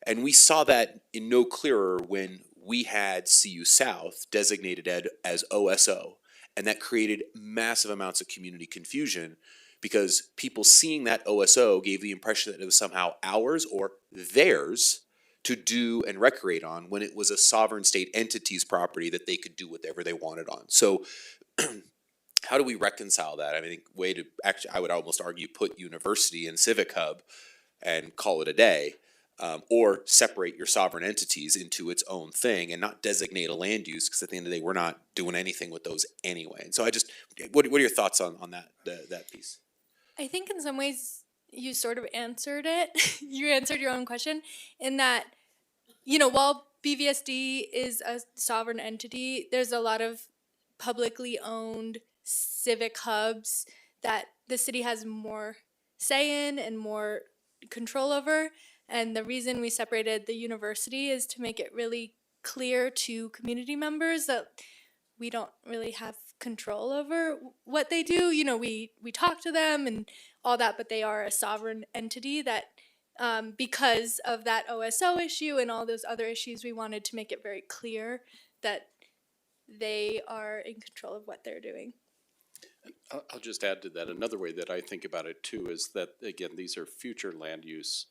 And we saw that in no clearer when we had CU South designated as OSO, and that created massive amounts of community confusion because people seeing that OSO gave the impression that it was somehow ours or theirs to do and recreate on when it was a sovereign state entity's property that they could do whatever they wanted on. So how do we reconcile that? I mean, I would almost argue put university and civic hub and call it a day, or separate your sovereign entities into its own thing and not designate a land use, because at the end of the day, we're not doing anything with those anyway. And so what are your thoughts on that piece? I think in some ways you sort of answered it. You answered your own question in that, while BVSD is a sovereign entity, there's a lot of publicly owned civic hubs that the city has more say in and more control over. And the reason we separated the university is to make it really clear to community members that we don't really have control over what they do. We talk to them and all that, but they are a sovereign entity that because of that OSO issue and all those other issues, we wanted to make it very clear that they are in control of what they're doing. I'll just add to that. Another way that I think about it too is that, again, these are future land use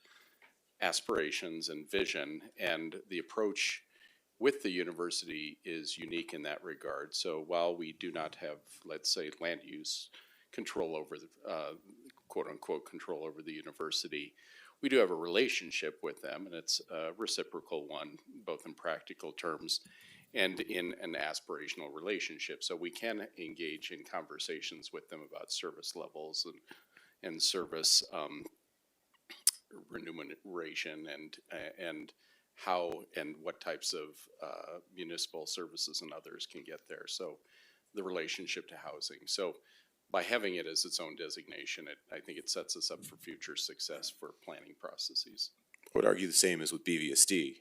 aspirations and vision, and the approach with the university is unique in that regard. So while we do not have, let's say, land use control over the quote unquote control over the university, we do have a relationship with them, and it's a reciprocal one, both in practical terms and in an aspirational relationship. So we can engage in conversations with them about service levels and service remuneration and how and what types of municipal services and others can get there. So the relationship to housing. So by having it as its own designation, I think it sets us up for future success for planning processes. I would argue the same as with BVSD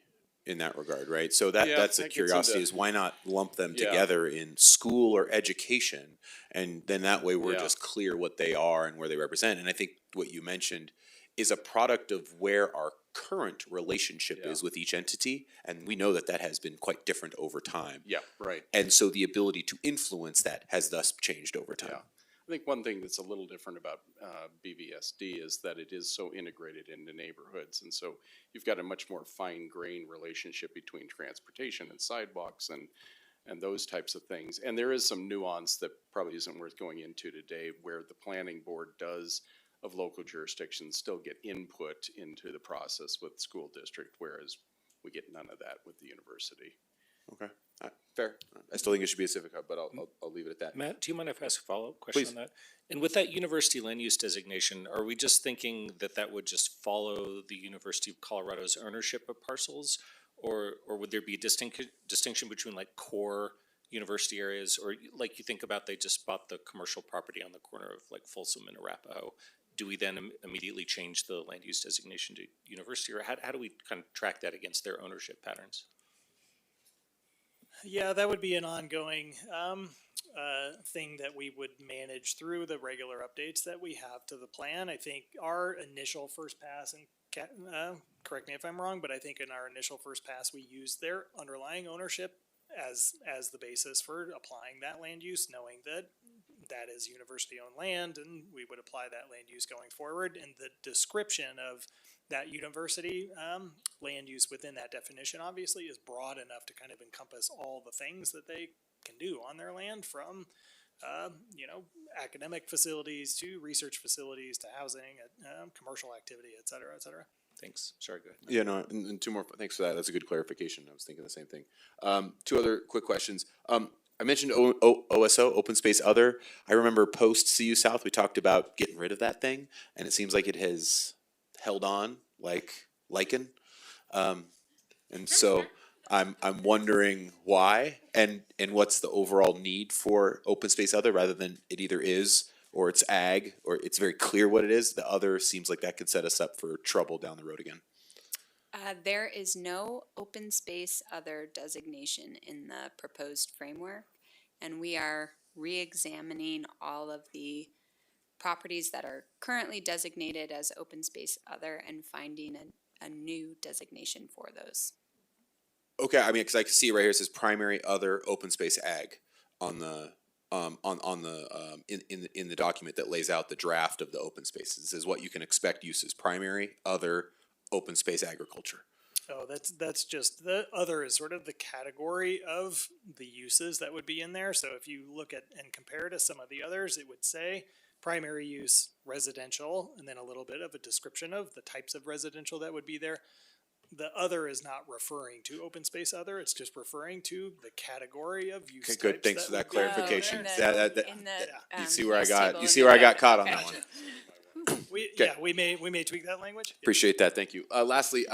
in that regard, right? So that's a curiosity, is why not lump them together in school or education, and then that way we're just clear what they are and where they represent. And I think what you mentioned is a product of where our current relationship is with each entity, and we know that has been quite different over time. Yeah, right. And so the ability to influence that has thus changed over time. Yeah. I think one thing that's a little different about BVSD is that it is so integrated into neighborhoods. And so you've got a much more fine-grained relationship between transportation and sidewalks and those types of things. And there is some nuance that probably isn't worth going into today, where the planning board does, of local jurisdictions, still get input into the process with school district, whereas we get none of that with the university. Okay, fair. I still think it should be a civic hub, but I'll leave it at that. Matt, do you mind if I ask a follow-up question Please. on that? And with that university land use designation, are we just thinking that that would just follow the University of Colorado's ownership of parcels? Or would there be a distinction between like core university areas, or like you think about they just bought the commercial property on the corner of like Folsom and Arapahoe? Do we then immediately change the land use designation to university, or how do we kind of track that against their ownership patterns? Yeah, that would be an ongoing thing that we would manage through the regular updates that we have to the plan. I think our initial first pass, and correct me if I'm wrong, but I think in our initial first pass, we used their underlying ownership as the basis for applying that land use, knowing that that is university-owned land, and we would apply that land use going forward. And the description of that university land use within that definition obviously is broad enough to kind of encompass all the things that they can do on their land, from academic facilities to research facilities to housing, commercial activity, et cetera, et cetera. Thanks. Sorry, go ahead. Yeah, no, and two more. Thanks for that. That's a good clarification. I was thinking the same thing. Two other quick questions. I mentioned OSO, Open Space Other. I remember post CU South, we talked about getting rid of that thing, and it seems like it has held on like lichen. And so I'm wondering why, and what's the overall need for Open Space Other, rather than it either is or it's ag, or it's very clear what it is. The other seems like that could set us up for trouble down the road again. There is no open space other designation in the proposed framework, and we are re-examining all of the properties that are currently designated as open space other and finding a new designation for those. Okay, I mean, because I can see right here, it says primary other open space ag on the in the document that lays out the draft of the open spaces. It says what you can expect uses: primary, other, open space agriculture. Oh, that's just, the other is sort of the category of the uses that would be in there. So if you look at and compare to some of the others, it would say primary use residential, and then a little bit of a description of the types of residential that would be there. The other is not referring to open space other, it's just referring to the category of use. Okay, good. types Thanks for that would be- clarification. You see where I got caught on that one. We may tweak that language. Appreciate that. Thank you. Lastly,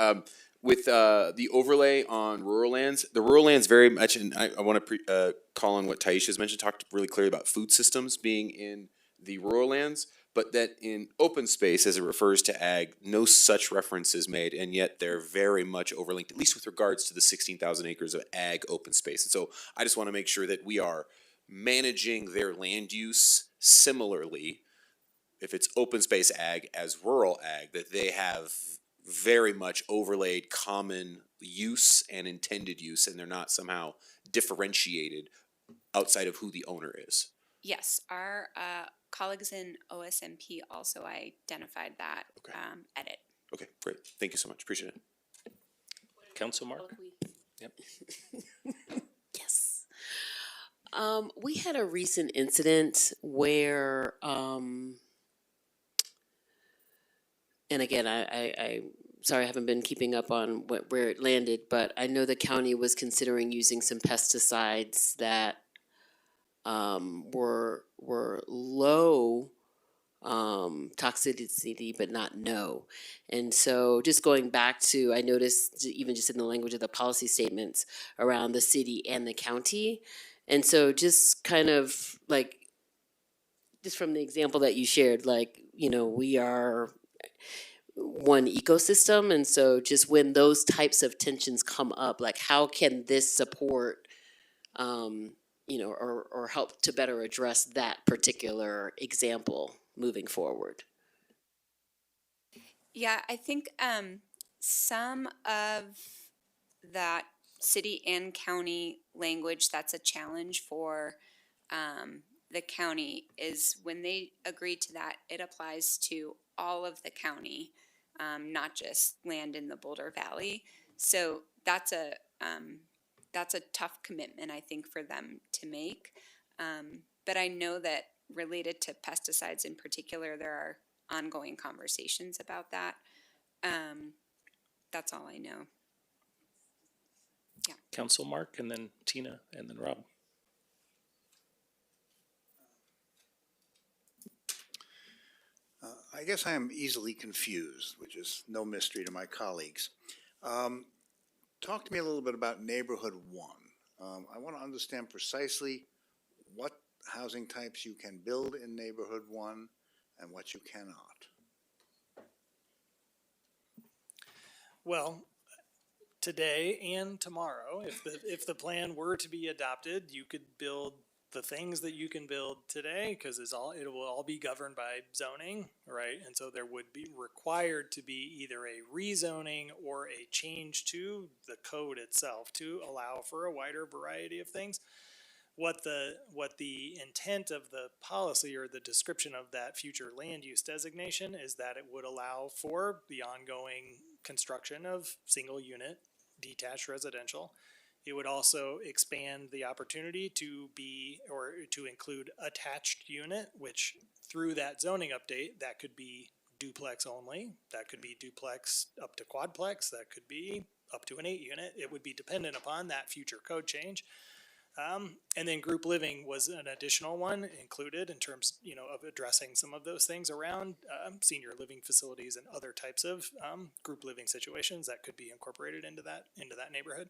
with the overlay on rural lands, the rural lands very much, and I want to call on what Taisha's mentioned, talked really clearly about food systems being in the rural lands, but that in open space, as it refers to ag, no such reference is made, and yet they're very much overlinked, at least with regards to the 16,000 acres of ag open space. And so I just want to make sure that we are managing their land use similarly, if it's open space ag as rural ag, that they have very much overlaid common use and intended use, and they're not somehow differentiated outside of who the owner is. Yes, our colleagues in OSMP also identified that edit. Okay, great. Thank you so much. Appreciate it. Council Mark? Yep. Yes. We had a recent incident where, and again, I sorry I haven't been keeping up on where it landed, but I know the county was considering using some pesticides that were low toxicity, but not no. And so just going back to, I noticed even just in the language of the policy statements around the city and the county. And so just kind of like, just from the example that you shared, like, we are one ecosystem. And so just when those types of tensions come up, like how can this support, or help to better address that particular example moving forward? Yeah, I think some of that city and county language, that's a challenge for the county is when they agree to that, it applies to all of the county, not just land in the Boulder Valley. So that's a tough commitment, I think, for them to make. But I know that related to pesticides in particular, there are ongoing conversations about that. That's all I know. Council Mark, and then Tina, and then Rob. I guess I am easily confused, which is no mystery to my colleagues. Talk to me a little bit about Neighborhood 1. I want to understand precisely what housing types you can build in Neighborhood 1 and what you cannot. Well, today and tomorrow, if the plan were to be adopted, you could build the things that you can build today, because it will all be governed by zoning, right? And so there would be required to be either a rezoning or a change to the code itself to allow for a wider variety of things. What the intent of the policy or the description of that future land use designation is that it would allow for the ongoing construction of single unit detached residential. It would also expand the opportunity to be, or to include attached unit, which through that zoning update, that could be duplex only, that could be duplex up to quadplex, that could be up to an 8 unit. It would be dependent upon that future code change. And then group living was an additional one included in terms, of addressing some of those things around senior living facilities and other types of group living situations that could be incorporated into that neighborhood.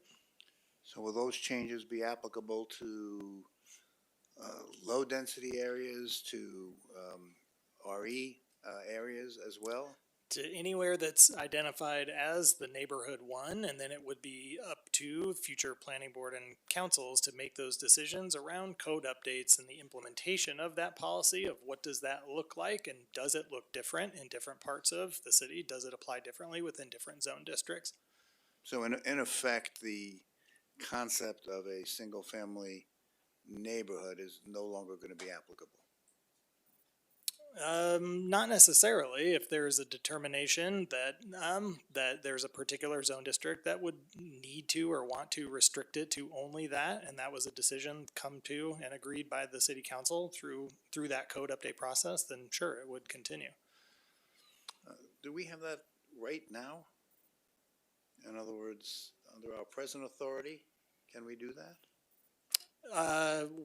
So will those changes be applicable to low density areas, to RE areas as well? To anywhere that's identified as the Neighborhood 1, and then it would be up to future planning board and councils to make those decisions around code updates and the implementation of that policy of what does that look like, and does it look different in different parts of the city? Does it apply differently within different zone districts? So in effect, the concept of a single family neighborhood is no longer going to be applicable. Not necessarily. If there's a determination that there's a particular zone district that would need to or want to restrict it to only that, and that was a decision come to and agreed by the city council through that code update process, then sure, it would continue. Do we have that right now? In other words, under our present authority, can we do that?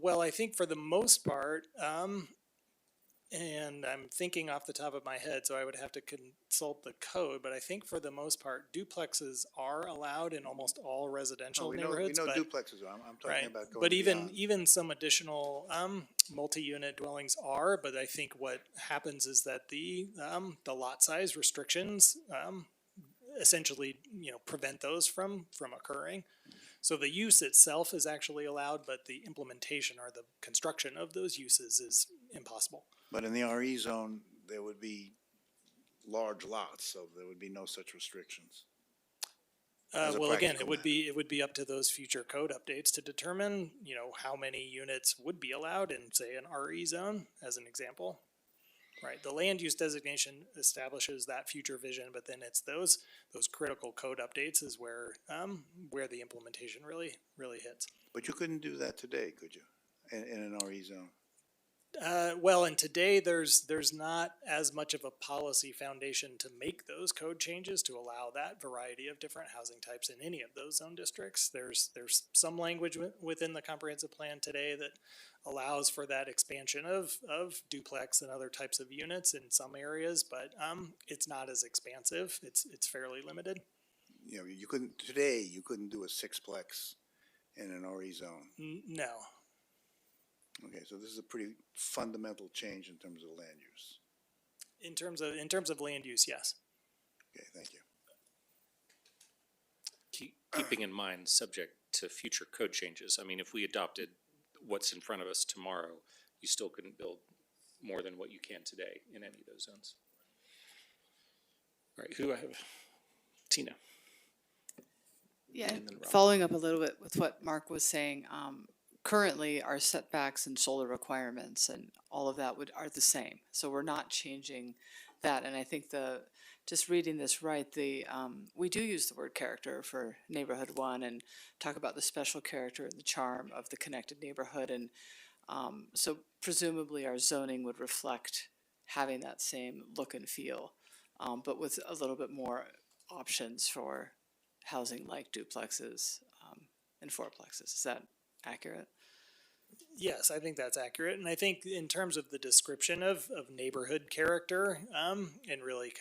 Well, I think for the most part, and I'm thinking off the top of my head, so I would have to consult the code, but I think for the most part, duplexes are allowed in almost all residential neighborhoods. We know but, duplexes are. I'm talking right, about going but beyond. even some additional multi-unit dwellings are. But I think what happens is that the lot size restrictions essentially prevent those from occurring. So the use itself is actually allowed, but the implementation or the construction of those uses is impossible. But in the RE zone, there would be large lots, so there would be no such restrictions. Well, again, it would be up to those future code updates to determine, how many units would be allowed in, say, an RE zone, as an example. Right, the land use designation establishes that future vision, but then it's those critical code updates is where the implementation really hits. But you couldn't do that today, could you, in an RE zone? Well, and today there's not as much of a policy foundation to make those code changes to allow that variety of different housing types in any of those zone districts. There's some language within the comprehensive plan today that allows for that expansion of duplex and other types of units in some areas, but it's not as expansive. It's fairly limited. You couldn't do a sixplex in an RE zone. No. Okay, so this is a pretty fundamental change in terms of land use. In terms of land use, yes. Okay, thank you. Keeping in mind, subject to future code changes, I mean, if we adopted what's in front of us tomorrow, you still couldn't build more than what you can today in any of those zones. All right, who do I have? Tina. Yeah, following up a little bit with what Mark was saying, currently our setbacks and solar requirements and all of that are the same. So we're not changing that. And I think just reading this right, we do use the word character for neighborhood one and talk about the special character and the charm of the connected neighborhood. And so presumably our zoning would reflect having that same look and feel, but with a little bit more options for housing like duplexes and fourplexes. Is that accurate? Yes, I think that's accurate. And I think in terms of the description of neighborhood character, and really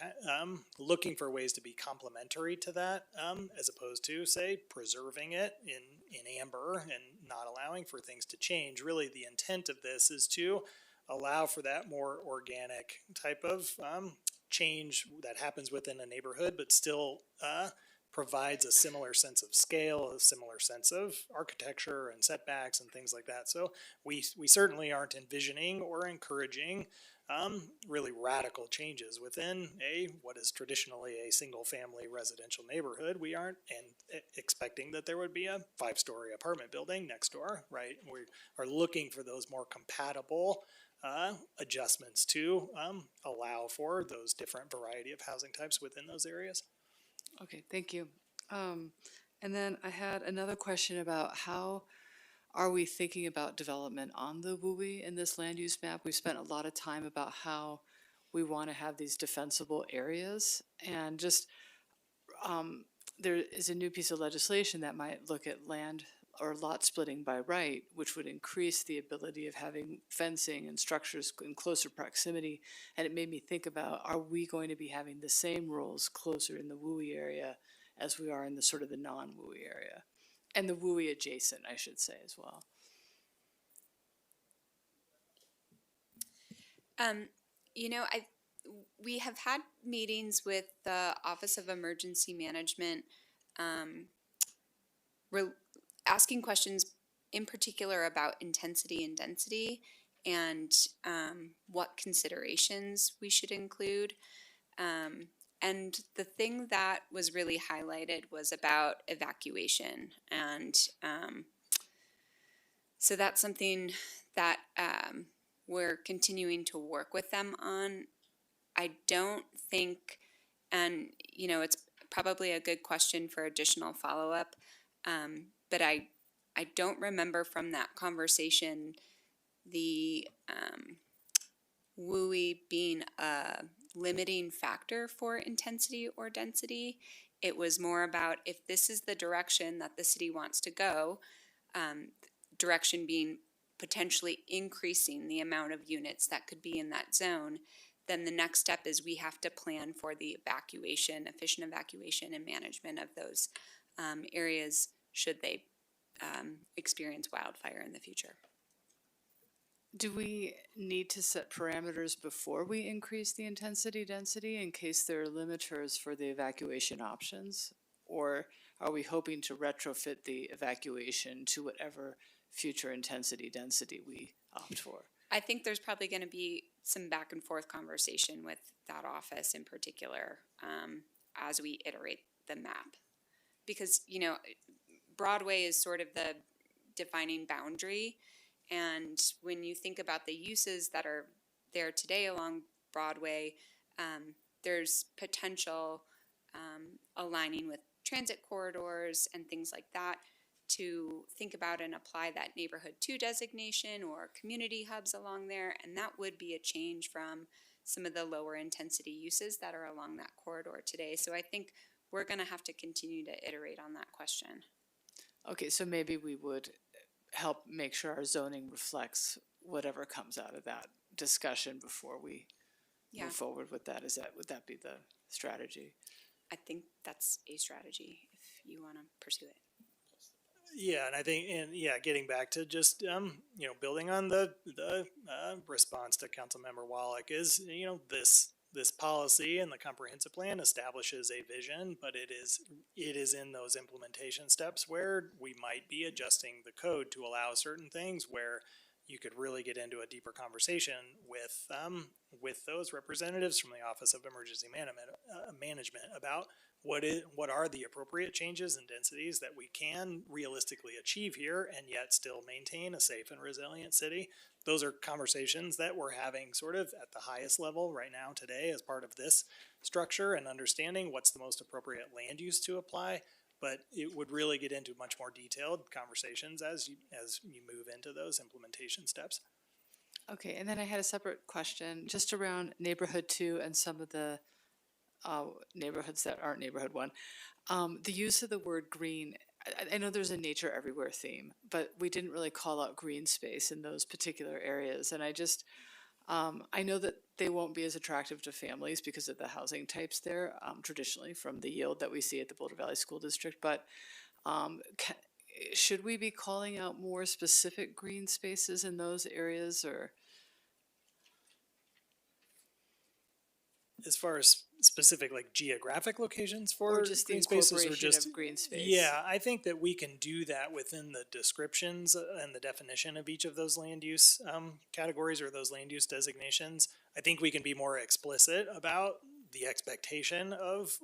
looking for ways to be complementary to that, as opposed to, say, preserving it in amber and not allowing for things to change. Really, the intent of this is to allow for that more organic type of change that happens within a neighborhood, but still provides a similar sense of scale, a similar sense of architecture and setbacks and things like that. So we certainly aren't envisioning or encouraging really radical changes within what is traditionally a single family residential neighborhood. We aren't expecting that there would be a 5-story apartment building next door, right? We are looking for those more compatible adjustments to allow for those different variety of housing types within those areas. Okay, thank you. And then I had another question about how are we thinking about development on the WUI in this land use map? We've spent a lot of time about how we want to have these defensible areas, and just there is a new piece of legislation that might look at land or lot splitting by right, which would increase the ability of having fencing and structures in closer proximity. And it made me think about, are we going to be having the same rules closer in the WUI area as we are in the sort of the non-WUI area? And the WUI adjacent, I should say, as well. We have had meetings with the Office of Emergency Management, asking questions in particular about intensity and density and what considerations we should include. And the thing that was really highlighted was about evacuation. And so that's something that we're continuing to work with them on. I don't think, and it's probably a good question for additional follow-up, but I don't remember from that conversation the WUI being a limiting factor for intensity or density. It was more about if this is the direction that the city wants to go, direction being potentially increasing the amount of units that could be in that zone, then the next step is we have to plan for the evacuation, efficient evacuation and management of those areas should they experience wildfire in the future. Do we need to set parameters before we increase the intensity density in case there are limiters for the evacuation options? Or are we hoping to retrofit the evacuation to whatever future intensity density we opt for? I think there's probably going to be some back and forth conversation with that office in particular as we iterate the map. Because, Broadway is sort of the defining boundary. And when you think about the uses that are there today along Broadway, there's potential aligning with transit corridors and things like that to think about and apply that neighborhood 2 designation or community hubs along there. And that would be a change from some of the lower intensity uses that are along that corridor today. So I think we're going to have to continue to iterate on that question. Okay, so maybe we would help make sure our zoning reflects whatever comes out of that discussion before we move forward with that. Would that be the strategy? I think that's a strategy if you want to pursue it. Yeah, and I think, getting back to just, building on the response to Councilmember Wallach is, this policy and the comprehensive plan establishes a vision, but it is in those implementation steps where we might be adjusting the code to allow certain things where you could really get into a deeper conversation with those representatives from the Office of Emergency Management about what are the appropriate changes and densities that we can realistically achieve here and yet still maintain a safe and resilient city. Those are conversations that we're having sort of at the highest level right now today as part of this structure and understanding what's the most appropriate land use to apply. But it would really get into much more detailed conversations as you move into those implementation steps. Okay, and then I had a separate question just around neighborhood 2 and some of the neighborhoods that aren't neighborhood 1. The use of the word green, I know there's a nature everywhere theme, but we didn't really call out green space in those particular areas. And I know that they won't be as attractive to families because of the housing types there, traditionally from the yield that we see at the Boulder Valley School District. But should we be calling out more specific green spaces in those areas, or? As far as specific like geographic locations for Or just the green spaces, or incorporation just of green space? Yeah, I think that we can do that within the descriptions and the definition of each of those land use categories or those land use designations. I think we can be more explicit about the expectation of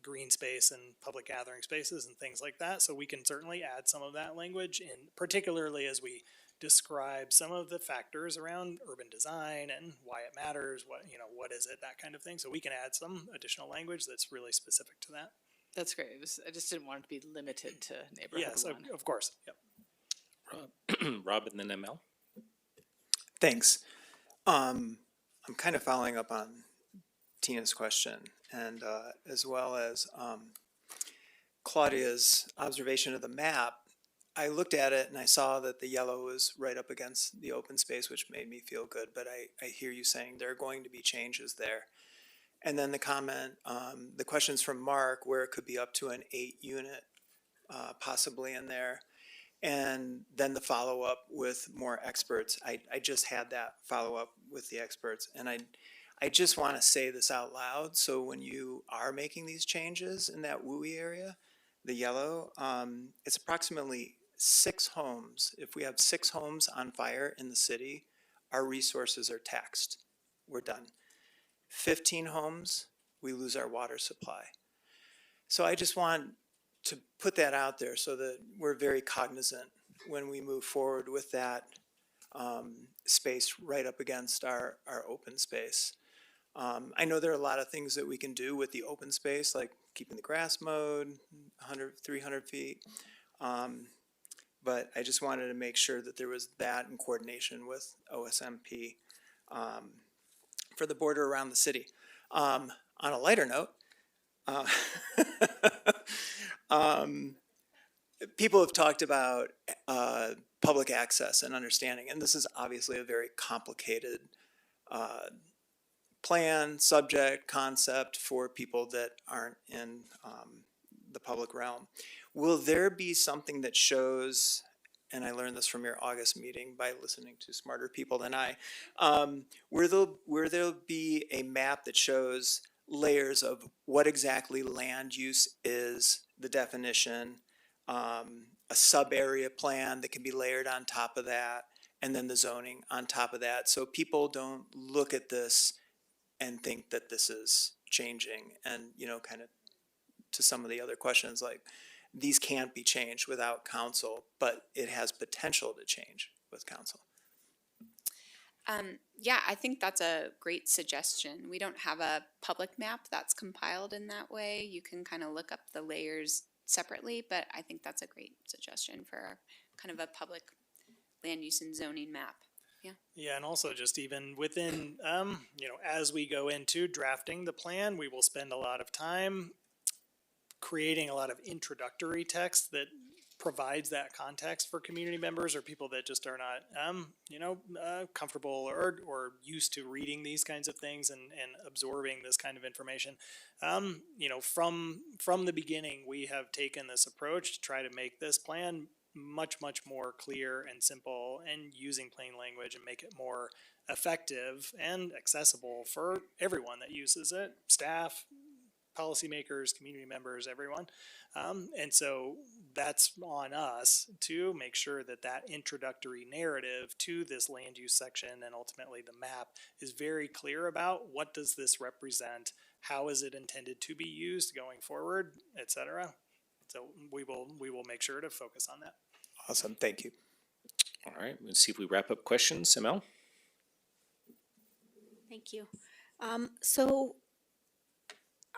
green space and public gathering spaces and things like that. So we can certainly add some of that language in, particularly as we describe some of the factors around urban design and why it matters, what is it, that kind of thing. So we can add some additional language that's really specific to that. That's great. I just didn't want it to be limited to neighborhood Yes, 1. of course. Yep. Rob and then ML. Thanks. I'm kind of following up on Tina's question and as well as Claudia's observation of the map. I looked at it and I saw that the yellow was right up against the open space, which made me feel good. But I hear you saying there are going to be changes there. And then the comment, the questions from Mark, where it could be up to an 8-unit possibly in there. And then the follow-up with more experts. I just had that follow-up with the experts. And I just want to say this out loud. So when you are making these changes in that WUI area, the yellow, it's approximately 6 homes. If we have 6 homes on fire in the city, our resources are taxed. We're done. 15 homes, we lose our water supply. So I just want to put that out there so that we're very cognizant when we move forward with that space right up against our open space. I know there are a lot of things that we can do with the open space, like keeping the grass mowed, 100, 300 feet. But I just wanted to make sure that there was that in coordination with OSMP for the border around the city. On a lighter note, people have talked about public access and understanding, and this is obviously a very complicated plan, subject, concept for people that aren't in the public realm. Will there be something that shows, and I learned this from your August meeting by listening to smarter people than I, where there'll be a map that shows layers of what exactly land use is, the definition, a sub-area plan that can be layered on top of that, and then the zoning on top of that. So people don't look at this and think that this is changing. And, kind of to some of the other questions, like these can't be changed without council, but it has potential to change with council. Yeah, I think that's a great suggestion. We don't have a public map that's compiled in that way. You can kind of look up the layers separately, but I think that's a great suggestion for kind of a public land use and zoning map. Yeah. Yeah, and also just even within, as we go into drafting the plan, we will spend a lot of time creating a lot of introductory text that provides that context for community members or people that just are not, comfortable or used to reading these kinds of things and absorbing this kind of information. From the beginning, we have taken this approach to try to make this plan much more clear and simple and using plain language and make it more effective and accessible for everyone that uses it, staff, policymakers, community members, everyone. And so that's on us to make sure that that introductory narrative to this land use section and ultimately the map is very clear about what does this represent, how is it intended to be used going forward, et cetera. So we will make sure to focus on that. Awesome, thank you. All right, let's see if we wrap up questions. ML? Thank you. So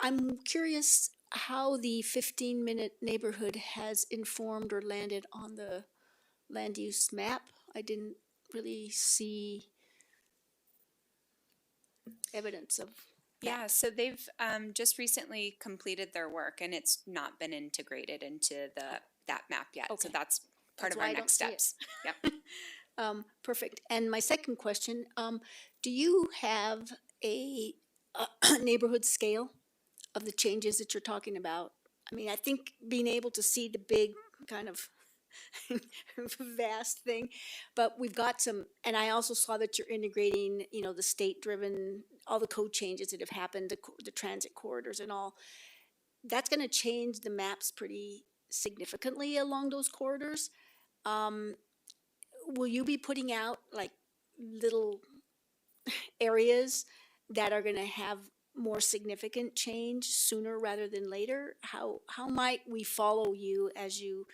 I'm curious how the 15-minute neighborhood has informed or landed on the land use map. I didn't really see evidence of Yeah, so they've just recently completed their work and it's not been integrated into that map yet. So Okay. that's part That's of why our I don't next see it. steps. Yep. Perfect. And my second question, do you have a neighborhood scale of the changes that you're talking about? I mean, I think being able to see the big kind of vast thing, but we've got some, and I also saw that you're integrating, you know, the state-driven, all the code changes that have happened, the transit corridors and all. That's going to change the maps pretty significantly along those corridors. Will you be putting out like little areas that are going to have more significant change sooner rather than later? How might we follow you as you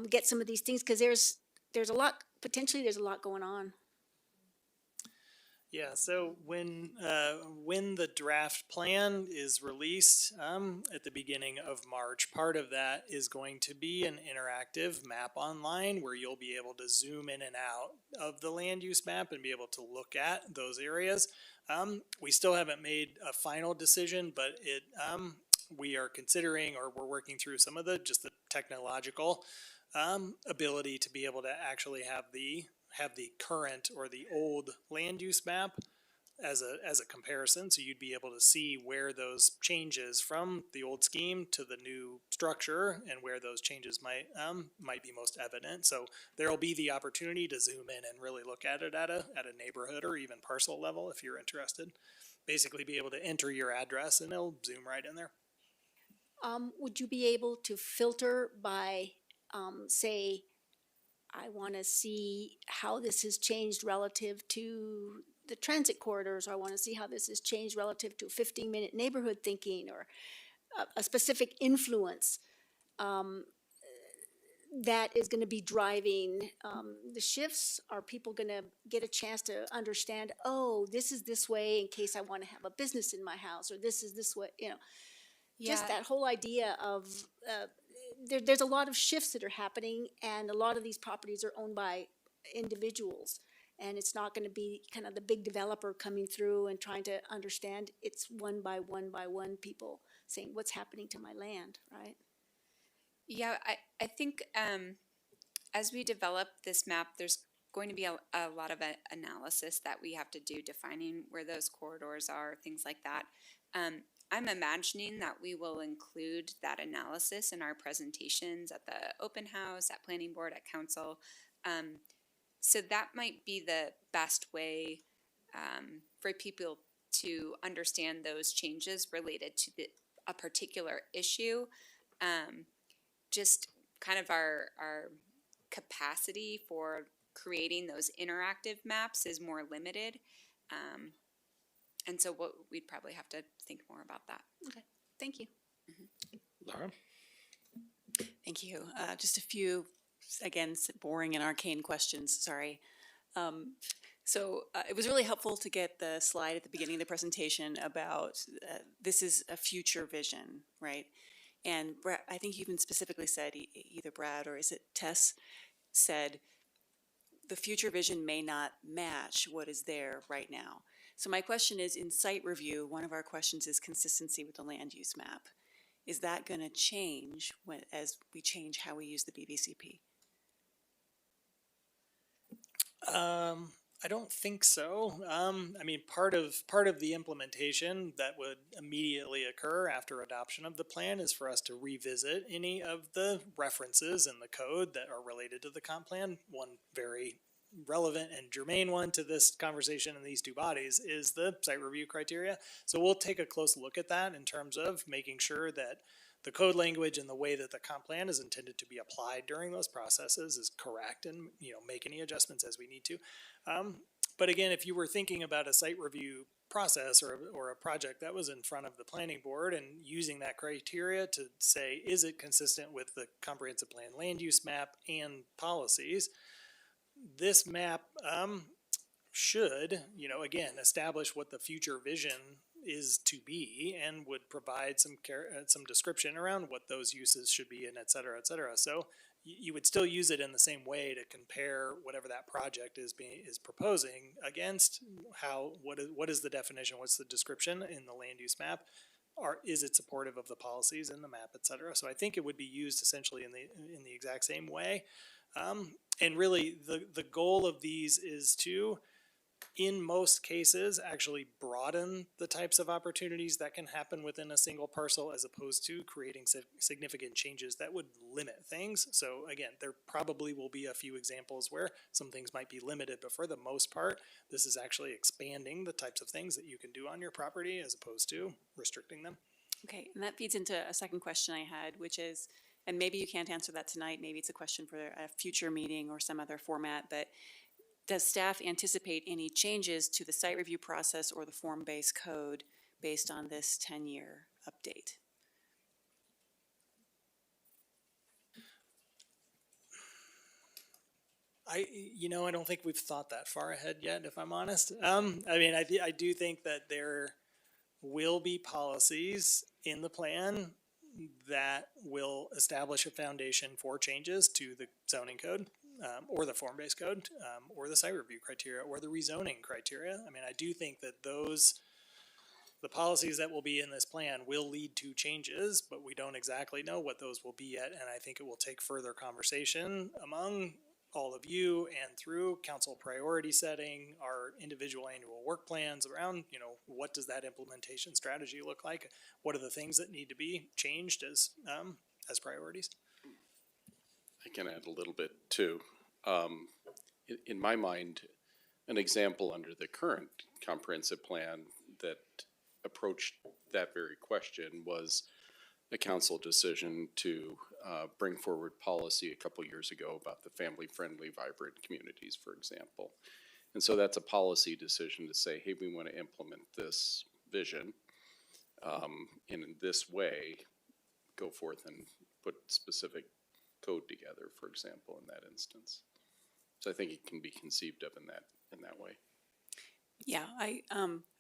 get some of these things? Because there's a lot, potentially there's a lot going on. Yeah, so when the draft plan is released at the beginning of March, part of that is going to be an interactive map online where you'll be able to zoom in and out of the land use map and be able to look at those areas. We still haven't made a final decision, but we are considering, or we're working through some of the technological ability to be able to actually have the current or the old land use map as a comparison, so you'd be able to see where those changes from the old scheme to the new structure and where those changes might be most evident. So there'll be the opportunity to zoom in and really look at it at a neighborhood or even parcel level if you're interested. Basically be able to enter your address and it'll zoom right in there. Would you be able to filter by, say, I want to see how this has changed relative to the transit corridors, or I want to see how this has changed relative to 15-minute neighborhood thinking, or a specific influence that is going to be driving the shifts? Are people going to get a chance to understand, oh, this is this way in case I want to have a business in my house, or this is this way, you know? Just Yeah. that whole idea of there's a lot of shifts that are happening, and a lot of these properties are owned by individuals, and it's not going to be kind of the big developer coming through and trying to understand. It's one by one people saying, what's happening to my land, right? Yeah, I think as we develop this map, there's going to be a lot of analysis that we have to do, defining where those corridors are, things like that. I'm imagining that we will include that analysis in our presentations at the open house, at planning board, at council. So that might be the best way for people to understand those changes related to a particular issue. Just kind of our capacity for creating those interactive maps is more limited. And so we'd probably have to think more about that. Okay, thank you. Laura? Thank you. Just a few, again, boring and arcane questions, sorry. It was really helpful to get the slide at the beginning of the presentation about this is a future vision, right? And I think you even specifically said, either Brad or is it Tess, said the future vision may not match what is there right now. So my question is, in site review, one of our questions is consistency with the land use map. Is that going to change as we change how we use the BVCP? I don't think so. I mean, part of the implementation that would immediately occur after adoption of the plan is for us to revisit any of the references in the code that are related to the comp plan. One very relevant and germane one to this conversation in these two bodies is the site review criteria. So we'll take a close look at that in terms of making sure that the code language and the way that the comp plan is intended to be applied during those processes is correct, and make any adjustments as we need to. But again, if you were thinking about a site review process or a project that was in front of the planning board and using that criteria to say, is it consistent with the comprehensive plan land use map and policies, this map should, again, establish what the future vision is to be and would provide some description around what those uses should be and et cetera, et cetera. So you would still use it in the same way to compare whatever that project is proposing against what is the definition, what's the description in the land use map, or is it supportive of the policies in the map, et cetera. So I think it would be used essentially in the exact same way. And really the goal of these is to, in most cases, actually broaden the types of opportunities that can happen within a single parcel, as opposed to creating significant changes that would limit things. So again, there probably will be a few examples where some things might be limited, but for the most part, this is actually expanding the types of things that you can do on your property as opposed to restricting them. Okay, and that feeds into a second question I had, which is, and maybe you can't answer that tonight, maybe it's a question for a future meeting or some other format, but does staff anticipate any changes to the site review process or the form-based code based on this 10-year update? I don't think we've thought that far ahead yet, if I'm honest. I do think that there will be policies in the plan that will establish a foundation for changes to the zoning code, or the form-based code, or the site review criteria, or the rezoning criteria. I do think that the policies that will be in this plan will lead to changes, but we don't exactly know what those will be yet. And I think it will take further conversation among all of you and through council priority setting, our individual annual work plans around, what does that implementation strategy look like? What are the things that need to be changed as priorities? I can add a little bit too. In my mind, an example under the current comprehensive plan that approached that very question was a council decision to bring forward policy a couple years ago about the family-friendly, vibrant communities, for example. And so that's a policy decision to say, hey, we want to implement this vision in this way, go forth and put specific code together, for example, in that instance. So I think it can be conceived of in that way. Yeah, I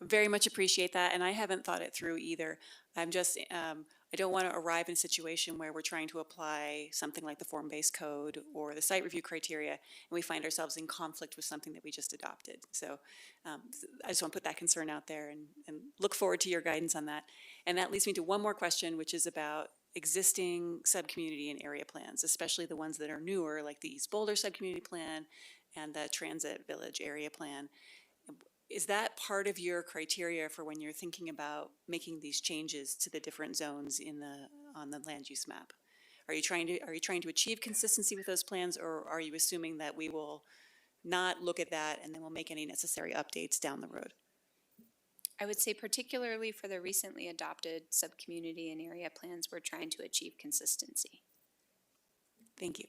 very much appreciate that, and I haven't thought it through either. I'm just, I don't want to arrive in a situation where we're trying to apply something like the form-based code or the site review criteria, and we find ourselves in conflict with something that we just adopted. So I just want to put that concern out there and look forward to your guidance on that. And that leads me to one more question, which is about existing subcommunity and area plans, especially the ones that are newer, like the East Boulder subcommunity plan and the Transit Village area plan. Is that part of your criteria for when you're thinking about making these changes to the different zones on the land use map? Are you trying to achieve consistency with those plans, or are you assuming that we will not look at that and then we'll make any necessary updates down the road? I would say particularly for the recently adopted subcommunity and area plans, we're trying to achieve consistency. Thank you.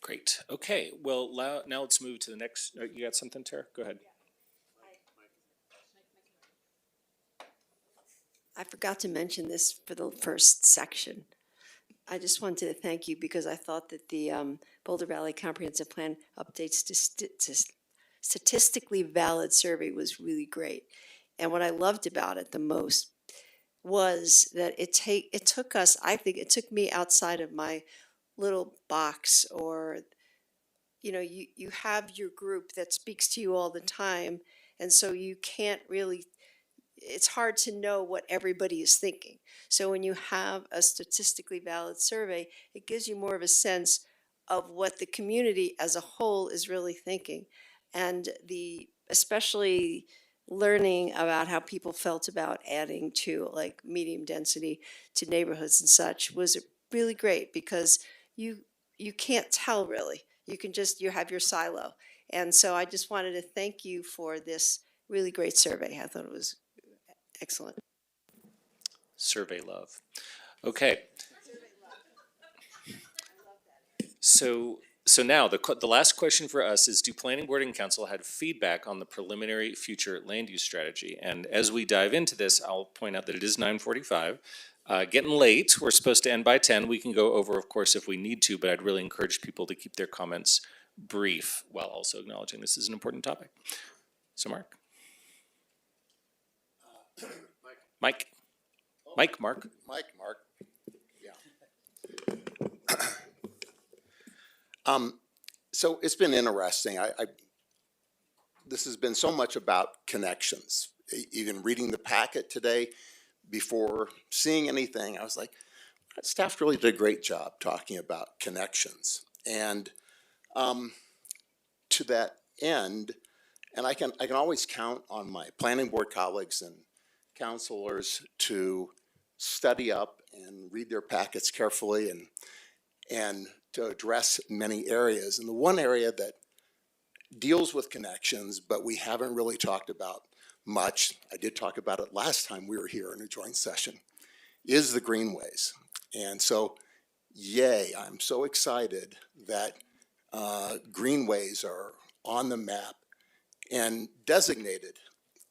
Great. Okay. Well, now let's move to the next. You got something, Tara? Go ahead. I forgot to mention this for the first section. I just wanted to thank you because I thought that the Boulder Valley Comprehensive Plan updates to statistically valid survey was really great. And what I loved about it the most was that it took us, I think it took me outside of my little box, or you have your group that speaks to you all the time, and so you can't really, it's hard to know what everybody is thinking. So when you have a statistically valid survey, it gives you more of a sense of what the community as a whole is really thinking. And especially learning about how people felt about adding to like medium density to neighborhoods and such was really great, because you can't tell really. You can just, you have your silo. And so I just wanted to thank you for this really great survey. I thought it was excellent. Survey love. Okay. So now the last question for us is, do planning board and council had feedback on the preliminary future land use strategy? And as we dive into this, I'll point out that it is 9:45. Getting late, we're supposed to end by 10. We can go over, of course, if we need to, but I'd really encourage people to keep their comments brief while also acknowledging this is an important topic. So Mark. Mike. Mark. Mark. Yeah. So it's been interesting. This has been so much about connections. Even reading the packet today, before seeing anything, I was like, staff really did a great job talking about connections. And to that end, and I can always count on my planning board colleagues and counselors to study up and read their packets carefully and to address many areas. And the one area that deals with connections, but we haven't really talked about much, I did talk about it last time we were here in a joint session, is the greenways. And so, yay, I'm so excited that greenways are on the map and designated.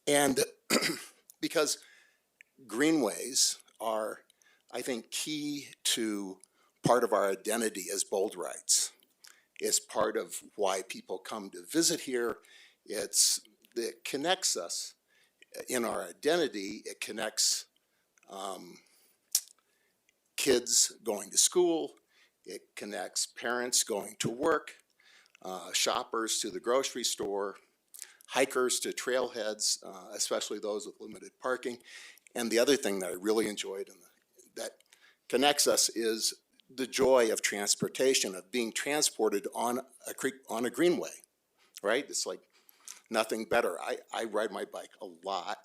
And because greenways are, I think, key to part of our identity as Boulderites. It's part of why people come to visit here. It connects us in our identity. It connects kids going to school. It connects parents going to work, shoppers to the grocery store, hikers to trailheads, especially those with limited parking. And the other thing that I really enjoyed and that connects us is the joy of transportation, of being transported on a greenway, right? It's like nothing better. I ride my bike a lot,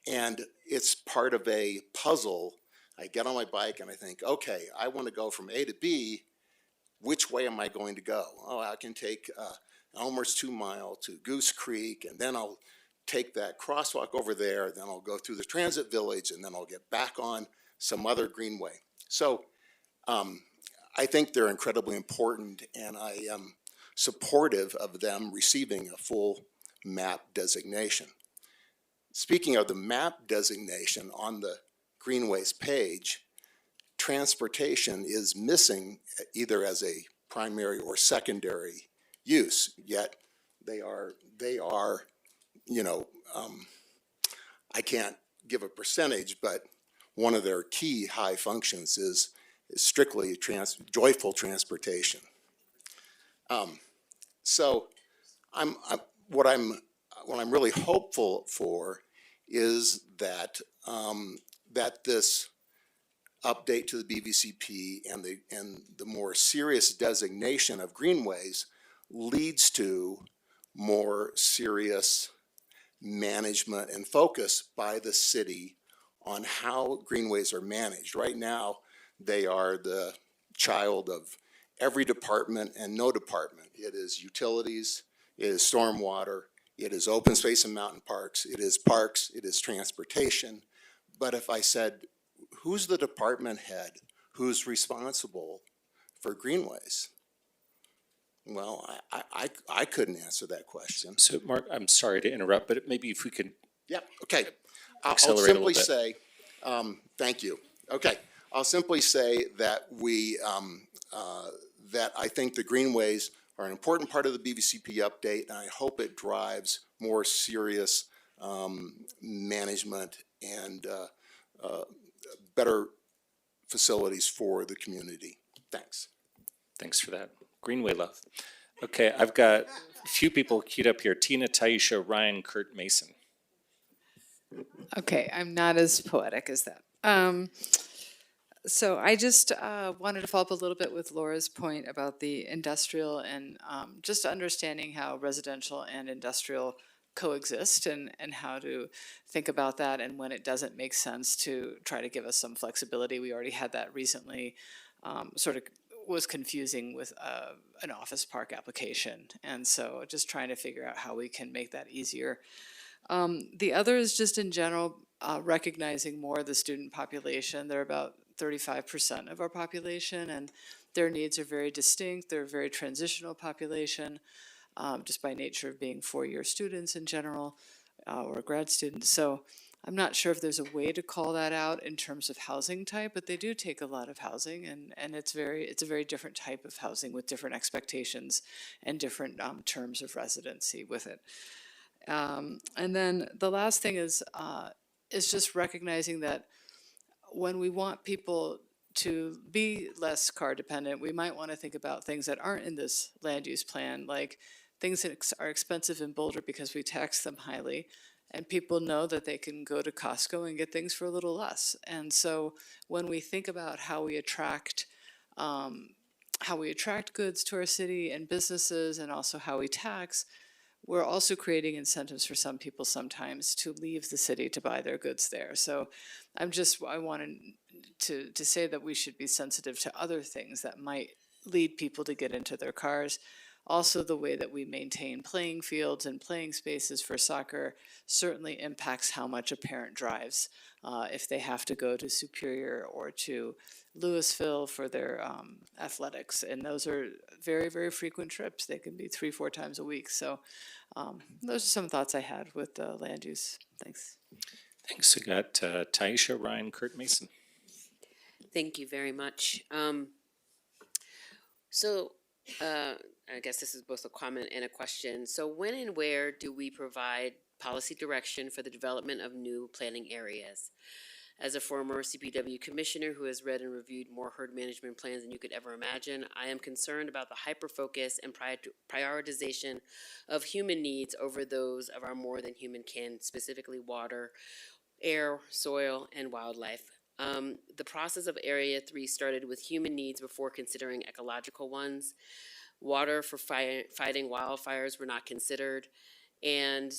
and it's part of a puzzle. I get on my bike and I think, okay, I want to go from A to B. Which way am I going to go? Oh, I can take Elmer's 2 Mile to Goose Creek, and then I'll take that crosswalk over there, then I'll go through the transit village, and then I'll get back on some other greenway. So I think they're incredibly important, and I am supportive of them receiving a full MAP designation. Speaking of the MAP designation, on the greenways page, transportation is missing either as a primary or secondary use, yet they are, you know, I can't give a percentage, but one of their key high functions is strictly joyful transportation. So what I'm really hopeful for is that that this update to the BVCP and the more serious designation of greenways leads to more serious management and focus by the city on how greenways are managed. Right now, they are the child of every department and no department. It is utilities, it is stormwater, it is open space and mountain parks, it is transportation. But if I said, who's the department head who's responsible for greenways? Well, I couldn't answer that question. So Mark, I'm sorry to interrupt, but maybe if we could. Yeah, okay. I'll Accelerate a little simply bit. say, thank you. Okay, I'll simply say that that I think the greenways are an important part of the BVCP update, and I hope it drives more serious management and better facilities for the community. Thanks. Thanks for that. Greenway love. Okay, I've got a few people queued up here. Tina, Taisha, Ryan, Kurt, Mason. Okay, I'm not as poetic as that. So I just wanted to follow up a little bit with Laura's point about the industrial and just understanding how residential and industrial coexist and how to think about that and when it doesn't make sense to try to give us some flexibility. We already had that recently, sort of was confusing with an office park application. And so just trying to figure out how we can make that easier. The other is just in general, recognizing more of the student population. They're about 35% of our population, and their needs are very distinct. They're a very transitional population, just by nature of being four-year students in general, or grad students. So I'm not sure if there's a way to call that out in terms of housing type, but they do take a lot of housing, and it's a very different type of housing with different expectations and different terms of residency with it. And then the last thing is just recognizing that when we want people to be less car dependent, we might want to think about things that aren't in this land use plan, like things that are expensive in Boulder because we tax them highly, and people know that they can go to Costco and get things for a little less. And so when we think about how we attract goods to our city and businesses, and also how we tax, we're also creating incentives for some people sometimes to leave the city to buy their goods there. So I wanted to say that we should be sensitive to other things that might lead people to get into their cars. Also, the way that we maintain playing fields and playing spaces for soccer certainly impacts how much a parent drives. If they have to go to Superior or to Louisville for their athletics, and those are very, very frequent trips. They can be 3-4 times a week. So those are some thoughts I had with land use. Thanks. Thanks. We got Taisha, Ryan, Kurt, Mason. Thank you very much. I guess this is both a comment and a question. So when and where do we provide policy direction for the development of new planning areas? As a former CPW commissioner who has read and reviewed more herd management plans than you could ever imagine, I am concerned about the hyper-focus and prioritization of human needs over those of our more than human kin, specifically water, air, soil, and wildlife. The process of Area 3 started with human needs before considering ecological ones. Water for fighting wildfires were not considered. And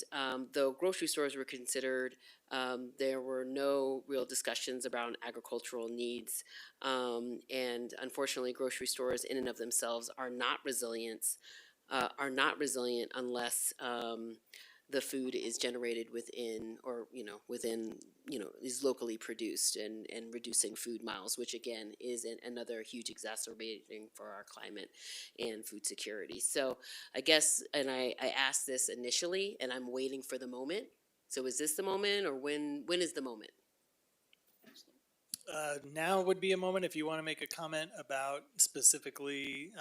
though grocery stores were considered, there were no real discussions around agricultural needs. And unfortunately, grocery stores in and of themselves are not resilient unless the food is generated within, or is locally produced, and reducing food miles, which again is another huge exacerbating for our climate and food security. So I guess, and I asked this initially, and I'm waiting for the moment. So is this the moment, or when is the moment? Now would be a moment if you want to make a comment about specifically,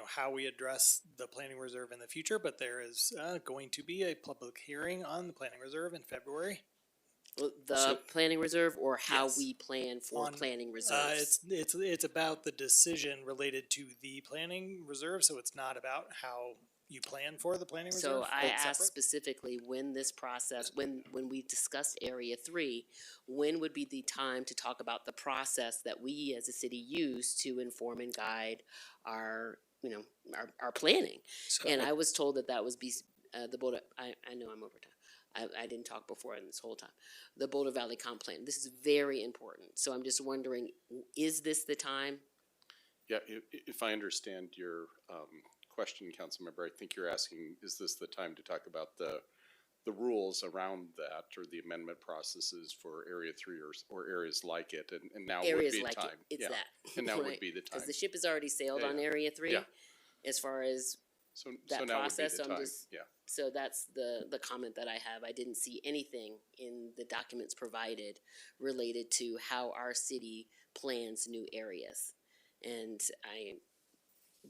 how we address the planning reserve in the future. But there is going to be a public hearing on the planning reserve in February. The planning reserve, or how Yes. we plan for planning reserves? It's about the decision related to the planning reserve. So it's not about how you plan for the planning reserve. So I It's asked separate. specifically when this process, when we discussed Area 3, when would be the time to talk about the process that we as a city use to inform and guide our planning. And I was told that was the Boulder, I know I'm over time. I didn't talk before in this whole time. The Boulder Valley Comp Plan. This is very important. So I'm just wondering, is this the time? Yeah, if I understand your question, Councilmember, I think you're asking, is this the time to talk about the rules around that, or the amendment processes for Area 3 or areas like it, and now Areas would be like the time. it's that. And now right? would be the time. Because the ship has already sailed on Area 3 as far as that now process. would be the time. So that's the comment that I have. I didn't see anything in the documents provided related to how our city plans new areas. And I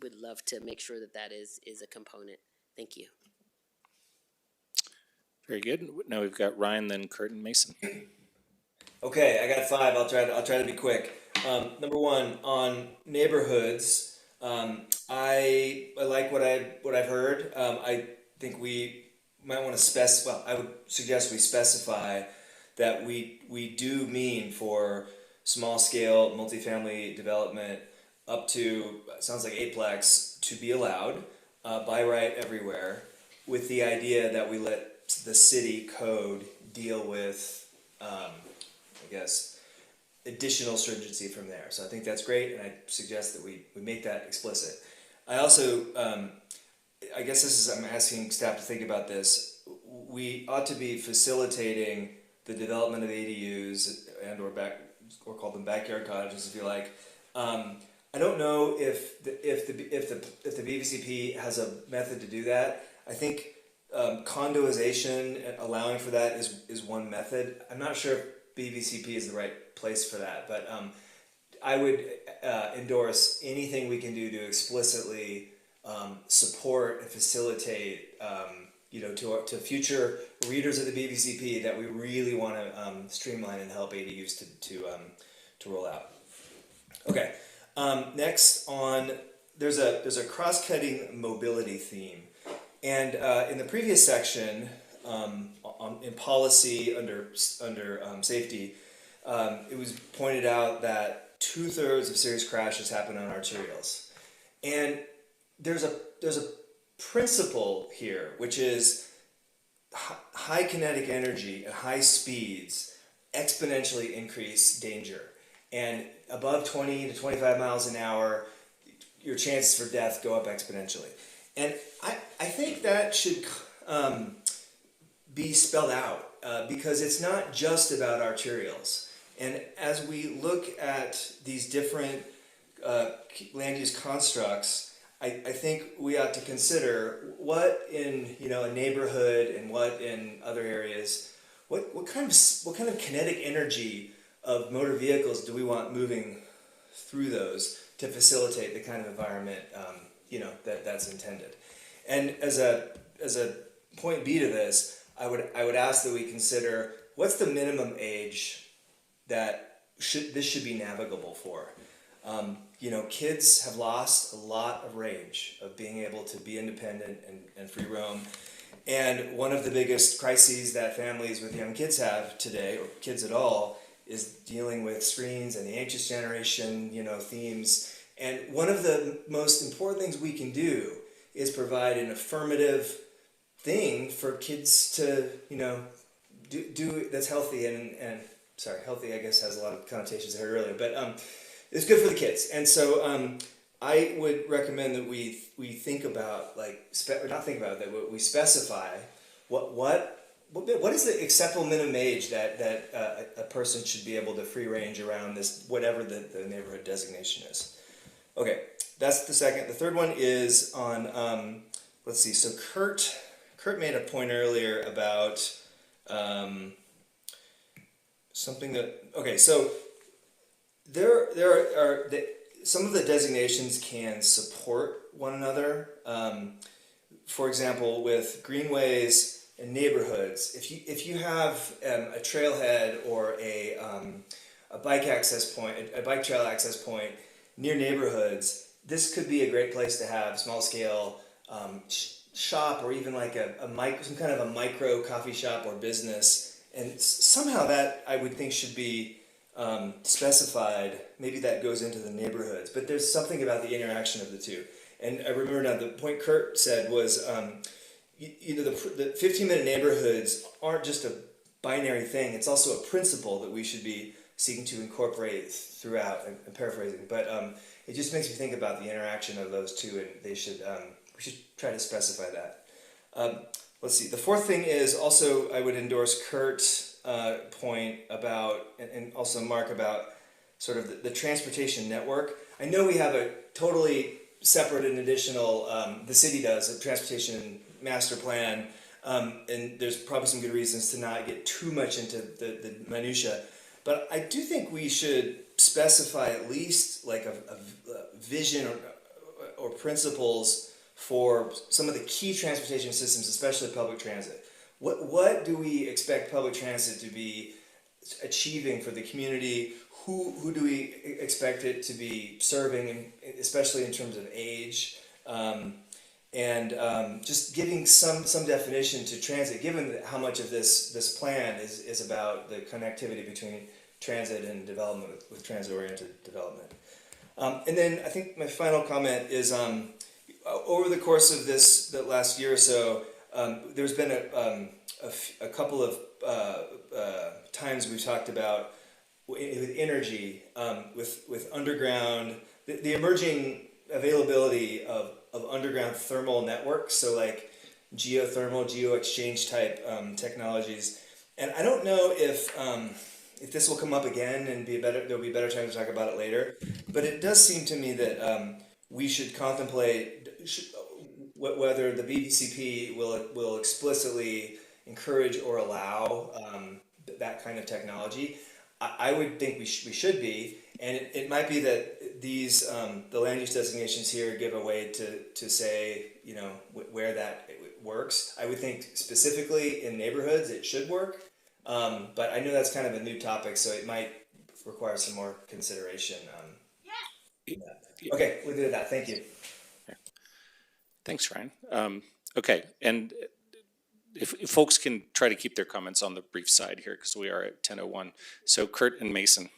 would love to make sure that is a component. Thank you. Very good. Now we've got Ryan, then Curtin, Mason. Okay, I got 5. I'll try to be quick. Number 1, on neighborhoods, I like what I've heard. I think we might want to specify. Well, I would suggest we specify that we do mean for small scale multifamily development up to, sounds like 8plex, to be allowed by right everywhere, with the idea that we let the city code deal with, I guess, additional stringency from there. So I think that's great, and I suggest that we make that explicit. I also, I guess I'm asking staff to think about this. We ought to be facilitating the development of ADUs or call them backyard cottages if you like. I don't know if the BVCP has a method to do that. I think condoization, allowing for that is one method. I'm not sure if BVCP is the right place for that, but I would endorse anything we can do to explicitly support and facilitate, to future readers of the BVCP that we really want to streamline and help ADUs to roll out. Okay. Next there's a cross-cutting mobility theme, and in the previous section in policy under safety, it was pointed out that 2/3 of serious crashes happen on arterials, and there's a principle here, which is high kinetic energy and high speeds exponentially increase danger. And above 20 to 25 miles an hour, your chances for death go up exponentially. And I think that should be spelled out because it's not just about arterials. And as we look at these different land use constructs, I think we ought to consider what in a neighborhood and what in other areas, what kind of kinetic energy of motor vehicles do we want moving through those to facilitate the kind of environment that's intended. And as a point B to this, I would ask that we consider what's the minimum age that this should be navigable for. Kids have lost a lot of range of being able to be independent and free roam. And one of the biggest crises that families with young kids have today, or kids at all, is dealing with screens and the anxious generation, themes. And one of the most important things we can do is provide an affirmative thing for kids to, do that's healthy and healthy I guess has a lot of connotations I heard earlier, but it's good for the kids. And so I would recommend that we think about that we specify what is the acceptable minimum age that a person should be able to free range around this, whatever the neighborhood designation is. Okay, that's the second. The third one is on, let's see, so Kurt made a point earlier about something that, okay, so there are some of the designations can support one another. For example, with greenways and neighborhoods, if you have a trailhead or a bike access point, a bike trail access point near neighborhoods, this could be a great place to have small scale shop, or even like some kind of a micro coffee shop or business. And somehow that I would think should be specified. Maybe that goes into the neighborhoods, but there's something about the interaction of the two. And I remember now the point Kurt said was, the 15-minute neighborhoods aren't just a binary thing. It's also a principle that we should be seeking to incorporate throughout. I'm paraphrasing, but it just makes me think about the interaction of those two, and we should try to specify that. Let's see. The fourth thing is also I would endorse Kurt's point about, and also Mark, about sort of the transportation network. I know we have a totally separate and additional, the city does, a transportation master plan, and there's probably some good reasons to not get too much into the minutia, but I do think we should specify at least like a vision or principles for some of the key transportation systems, especially public transit. What do we expect public transit to be achieving for the community? Who do we expect it to be serving, especially in terms of age? And just giving some definition to transit, given how much of this plan is about the connectivity between transit and development, with transit-oriented development. And then I think my final comment is, over the course of the last year or so, there's been a couple of times we've talked about with energy, with underground, the emerging availability of underground thermal networks, so like geothermal, geo-exchange type technologies. And I don't know if this will come up again and there'll be a better time to talk about it later, but it does seem to me that we should contemplate whether the BBCP will explicitly encourage or allow that kind of technology. I would think we should be, and it might be that these the land use designations here give a way to say, you know, where that works. I would think specifically in neighborhoods it should work, but I know that's kind of a new topic, so it might require some more consideration. Okay, we'll do that. Thank you. Thanks, Ryan. Okay, and if folks can try to keep their comments on the brief side here, because we are at 10:01. So Kurt and Mason.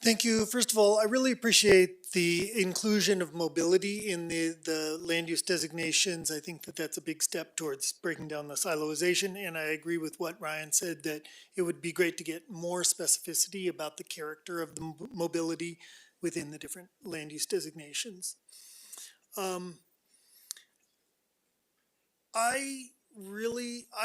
Thank you. First of all, I really appreciate the inclusion of mobility in the land use designations. I think that that's a big step towards breaking down the siloization, and I agree with what Ryan said, that it would be great to get more specificity about the character of the mobility within the different land use designations. I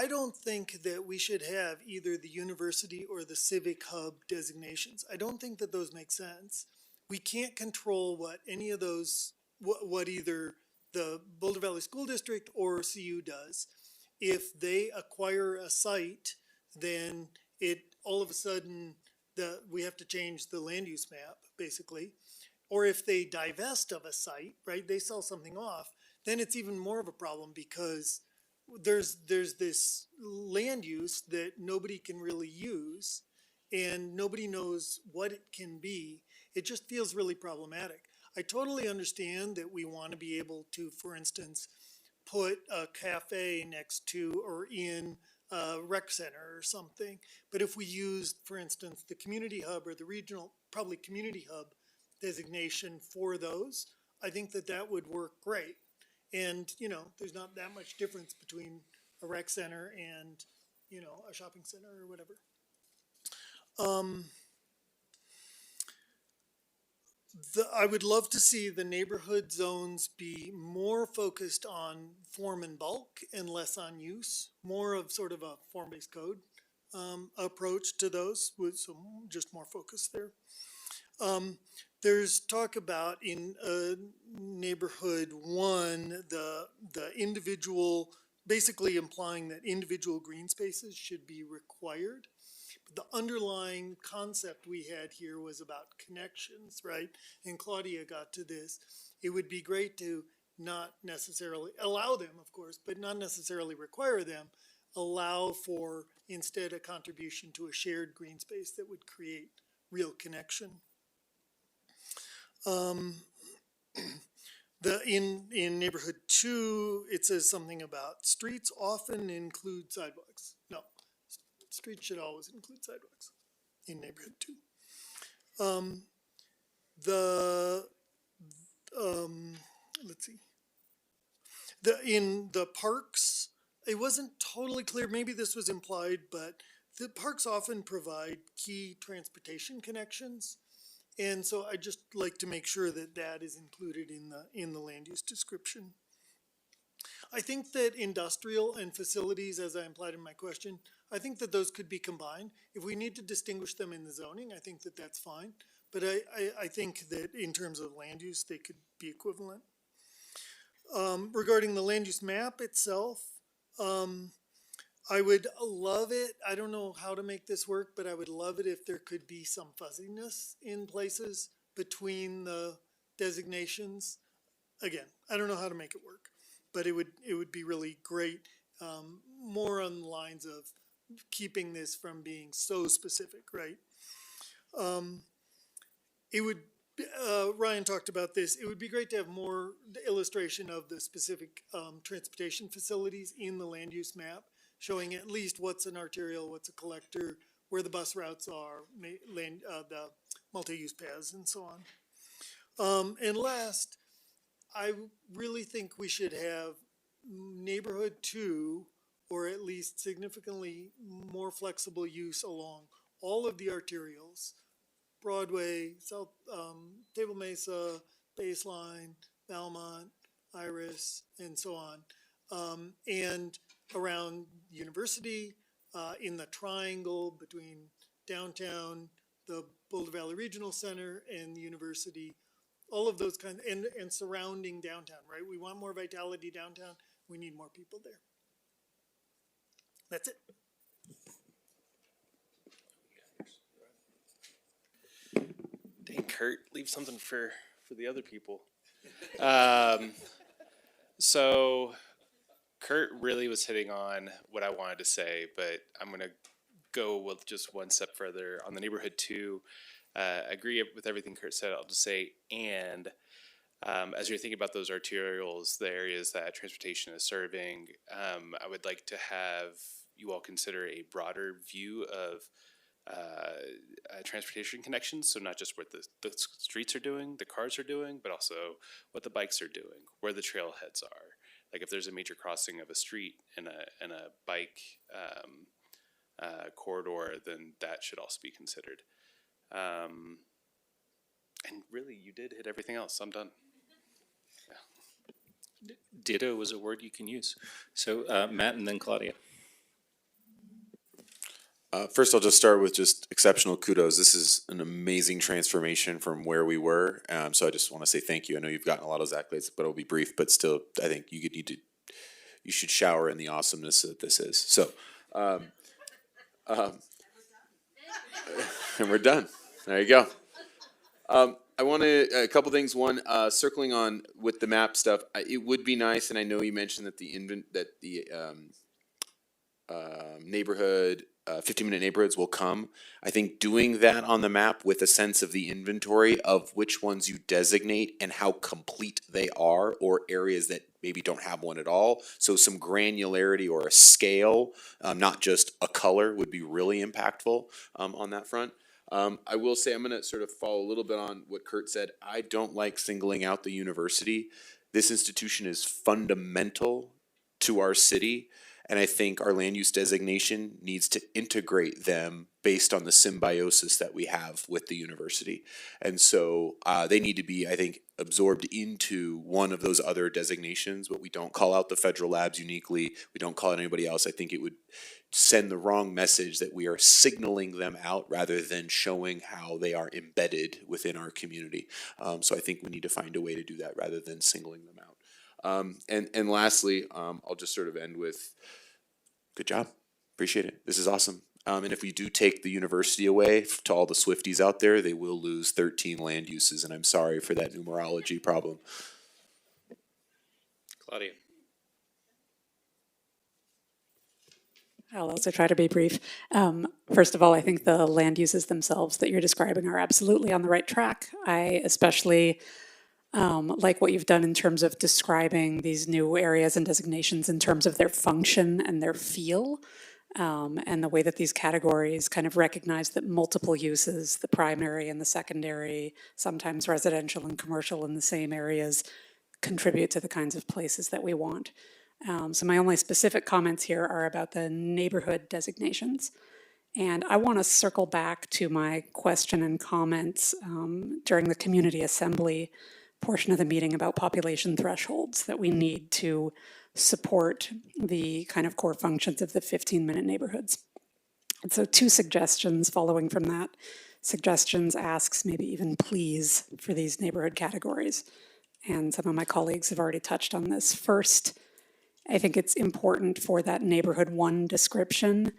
don't think that we should have either the university or the civic hub designations. I don't think that those make sense. We can't control what any of those, what either the Boulder Valley School District or CU does. If they acquire a site, then it all of a sudden we have to change the land use map, basically. Or if they divest of a site, right, they sell something off, then it's even more of a problem, because there's this land use that nobody can really use, and nobody knows what it can be. It just feels really problematic. I totally understand that we want to be able to, for instance, put a cafe next to or in a rec center or something. But if we use, for instance, the community hub or the regional, probably community hub designation for those, I think that that would work great. And, you know, there's not that much difference between a rec center and, you know, a shopping center or whatever. I would love to see the neighborhood zones be more focused on form and bulk and less on use, more of sort of a form-based code approach to those, with some just more focus there. There's talk about in neighborhood 1, the individual, basically implying that individual green spaces should be required. But the underlying concept we had here was about connections, right? And Claudia got to this. It would be great to not necessarily allow them, of course, but not necessarily require them, allow for instead a contribution to a shared green space that would create real connection. In neighborhood 2, it says something about streets often include sidewalks. No, streets should always include sidewalks in neighborhood 2. Let's see. In the parks, it wasn't totally clear. Maybe this was implied, but the parks often provide key transportation connections. And so I just like to make sure that that is included in the land use description. I think that industrial and facilities, as I implied in my question, I think that those could be combined. If we need to distinguish them in the zoning, I think that that's fine. But I think that in terms of land use, they could be equivalent. Regarding the land use map itself, I would love it. I don't know how to make this work, but I would love it if there could be some fuzziness in places between the designations. Again, I don't know how to make it work, but it would be really great. More on the lines of keeping this from being so specific, right? It would. Ryan talked about this. It would be great to have more illustration of the specific transportation facilities in the land use map, showing at least what's an arterial, what's a collector, where the bus routes are, the multi-use paths, and so on. And last, I really think we should have neighborhood 2 or at least significantly more flexible use along all of the arterials, Broadway, South, Table Mesa, Baseline, Belmont, Iris, and so on. And around University, in the triangle between downtown, the Boulder Valley Regional Center, and the University, all of those kinds, and surrounding downtown, right? We want more vitality downtown. We need more people there. That's it. Dang, Kurt, leave something for the other people. So Kurt really was hitting on what I wanted to say, but I'm going to go with just one step further on the neighborhood too. I agree with everything Kurt said. I'll just say, and as you're thinking about those arterials, the areas that transportation is serving, I would like to have you all consider a broader view of transportation connections. So not just what the streets are doing, the cars are doing, but also what the bikes are doing, where the trailheads are. Like if there's a major crossing of a street and a bike corridor, then that should also be considered. And really, you did hit everything else. I'm done. Yeah. Ditto is a word you can use. So Matt and then Claudia. First, I'll just start with just exceptional kudos. This is an amazing transformation from where we were. So I just want to say thank you. I know you've gotten a lot of those accolades, but it'll be brief. But still, I think you should shower in the awesomeness that this is. So, and we're done. There you go. I want to a couple things. One, circling on with the map stuff. It would be nice, and I know you mentioned that the neighborhood. 15-minute neighborhoods will come. I think doing that on the map with a sense of the inventory of which ones you designate and how complete they are, or areas that maybe don't have one at all. So some granularity or a scale, not just a color, would be really impactful on that front. I will say I'm going to sort of follow a little bit on what Kurt said. I don't like singling out the university. This institution is fundamental to our city. And I think our land use designation needs to integrate them based on the symbiosis that we have with the university. And so they need to be, I think, absorbed into one of those other designations, but we don't call out the federal labs uniquely. We don't call out anybody else. I think it would send the wrong message that we are signaling them out rather than showing how they are embedded within our community. So I think we need to find a way to do that rather than singling them out. And lastly, I'll just sort of end with, good job. Appreciate it. This is awesome. And if we do take the university away to all the Swifties out there, they will lose 13 land uses. And I'm sorry for that numerology problem. Claudia. I'll also try to be brief. First of all, I think the land uses themselves that you're describing are absolutely on the right track. I especially like what you've done in terms of describing these new areas and designations in terms of their function and their feel, and the way that these categories kind of recognize that multiple uses, the primary and the secondary, sometimes residential and commercial in the same areas, contribute to the kinds of places that we want. So my only specific comments here are about the neighborhood designations. And I want to circle back to my question and comments during the community assembly portion of the meeting about population thresholds that we need to support the kind of core functions of the 15-minute neighborhoods. And so 2 suggestions following from that. Suggestions, asks, maybe even pleas for these neighborhood categories. And some of my colleagues have already touched on this. First, I think it's important for that neighborhood 1 description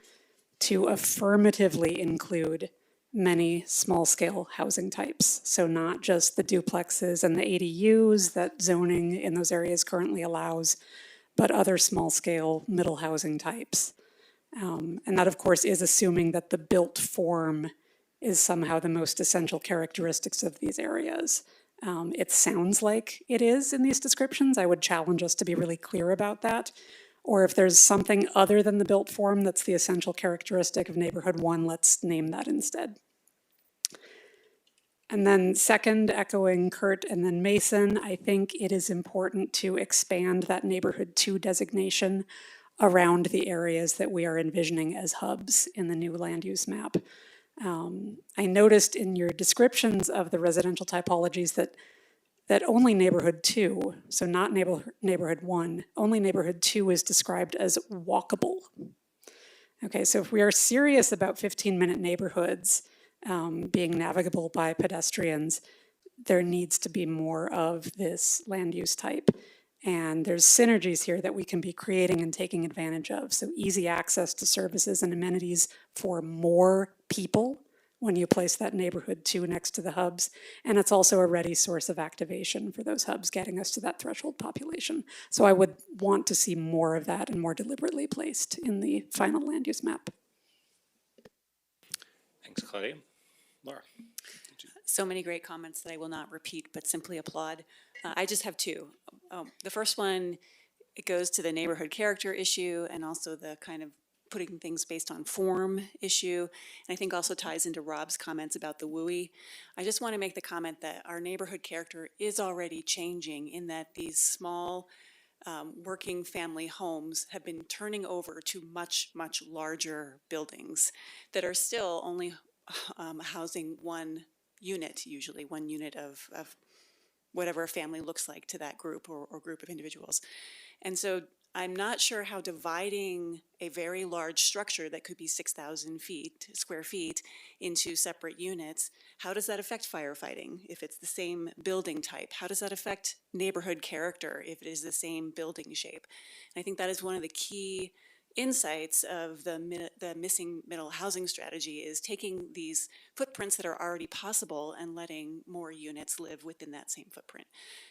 to affirmatively include many small-scale housing types. So not just the duplexes and the ADUs that zoning in those areas currently allows, but other small-scale middle housing types. And that, of course, is assuming that the built form is somehow the most essential characteristics of these areas. It sounds like it is in these descriptions. I would challenge us to be really clear about that. Or if there's something other than the built form that's the essential characteristic of neighborhood 1, let's name that instead. And then second, echoing Kurt and then Mason, I think it is important to expand that neighborhood 2 designation around the areas that we are envisioning as hubs in the new land use map. I noticed in your descriptions of the residential typologies that only neighborhood 2, so not neighborhood 1, only neighborhood 2 is described as walkable. Okay, so if we are serious about 15-minute neighborhoods being navigable by pedestrians, there needs to be more of this land use type. And there's synergies here that we can be creating and taking advantage of. So easy access to services and amenities for more people when you place that neighborhood 2 next to the hubs. And it's also a ready source of activation for those hubs, getting us to that threshold population. So I would want to see more of that and more deliberately placed in the final land use map. Thanks, Claudia. Laura. So many great comments that I will not repeat, but simply applaud. I just have two. The first one, it goes to the neighborhood character issue and also the kind of putting things based on form issue. And I think also ties into Rob's comments about the WUI. I just want to make the comment that our neighborhood character is already changing in that these small working family homes have been turning over to much, much larger buildings that are still only housing one unit, usually one unit of whatever a family looks like to that group or group of individuals. And so I'm not sure how dividing a very large structure that could be 6,000 square feet into separate units, how does that affect firefighting if it's the same building type? How does that affect neighborhood character if it is the same building shape? And I think that is one of the key insights of the missing middle housing strategy is taking these footprints that are already possible and letting more units live within that same footprint.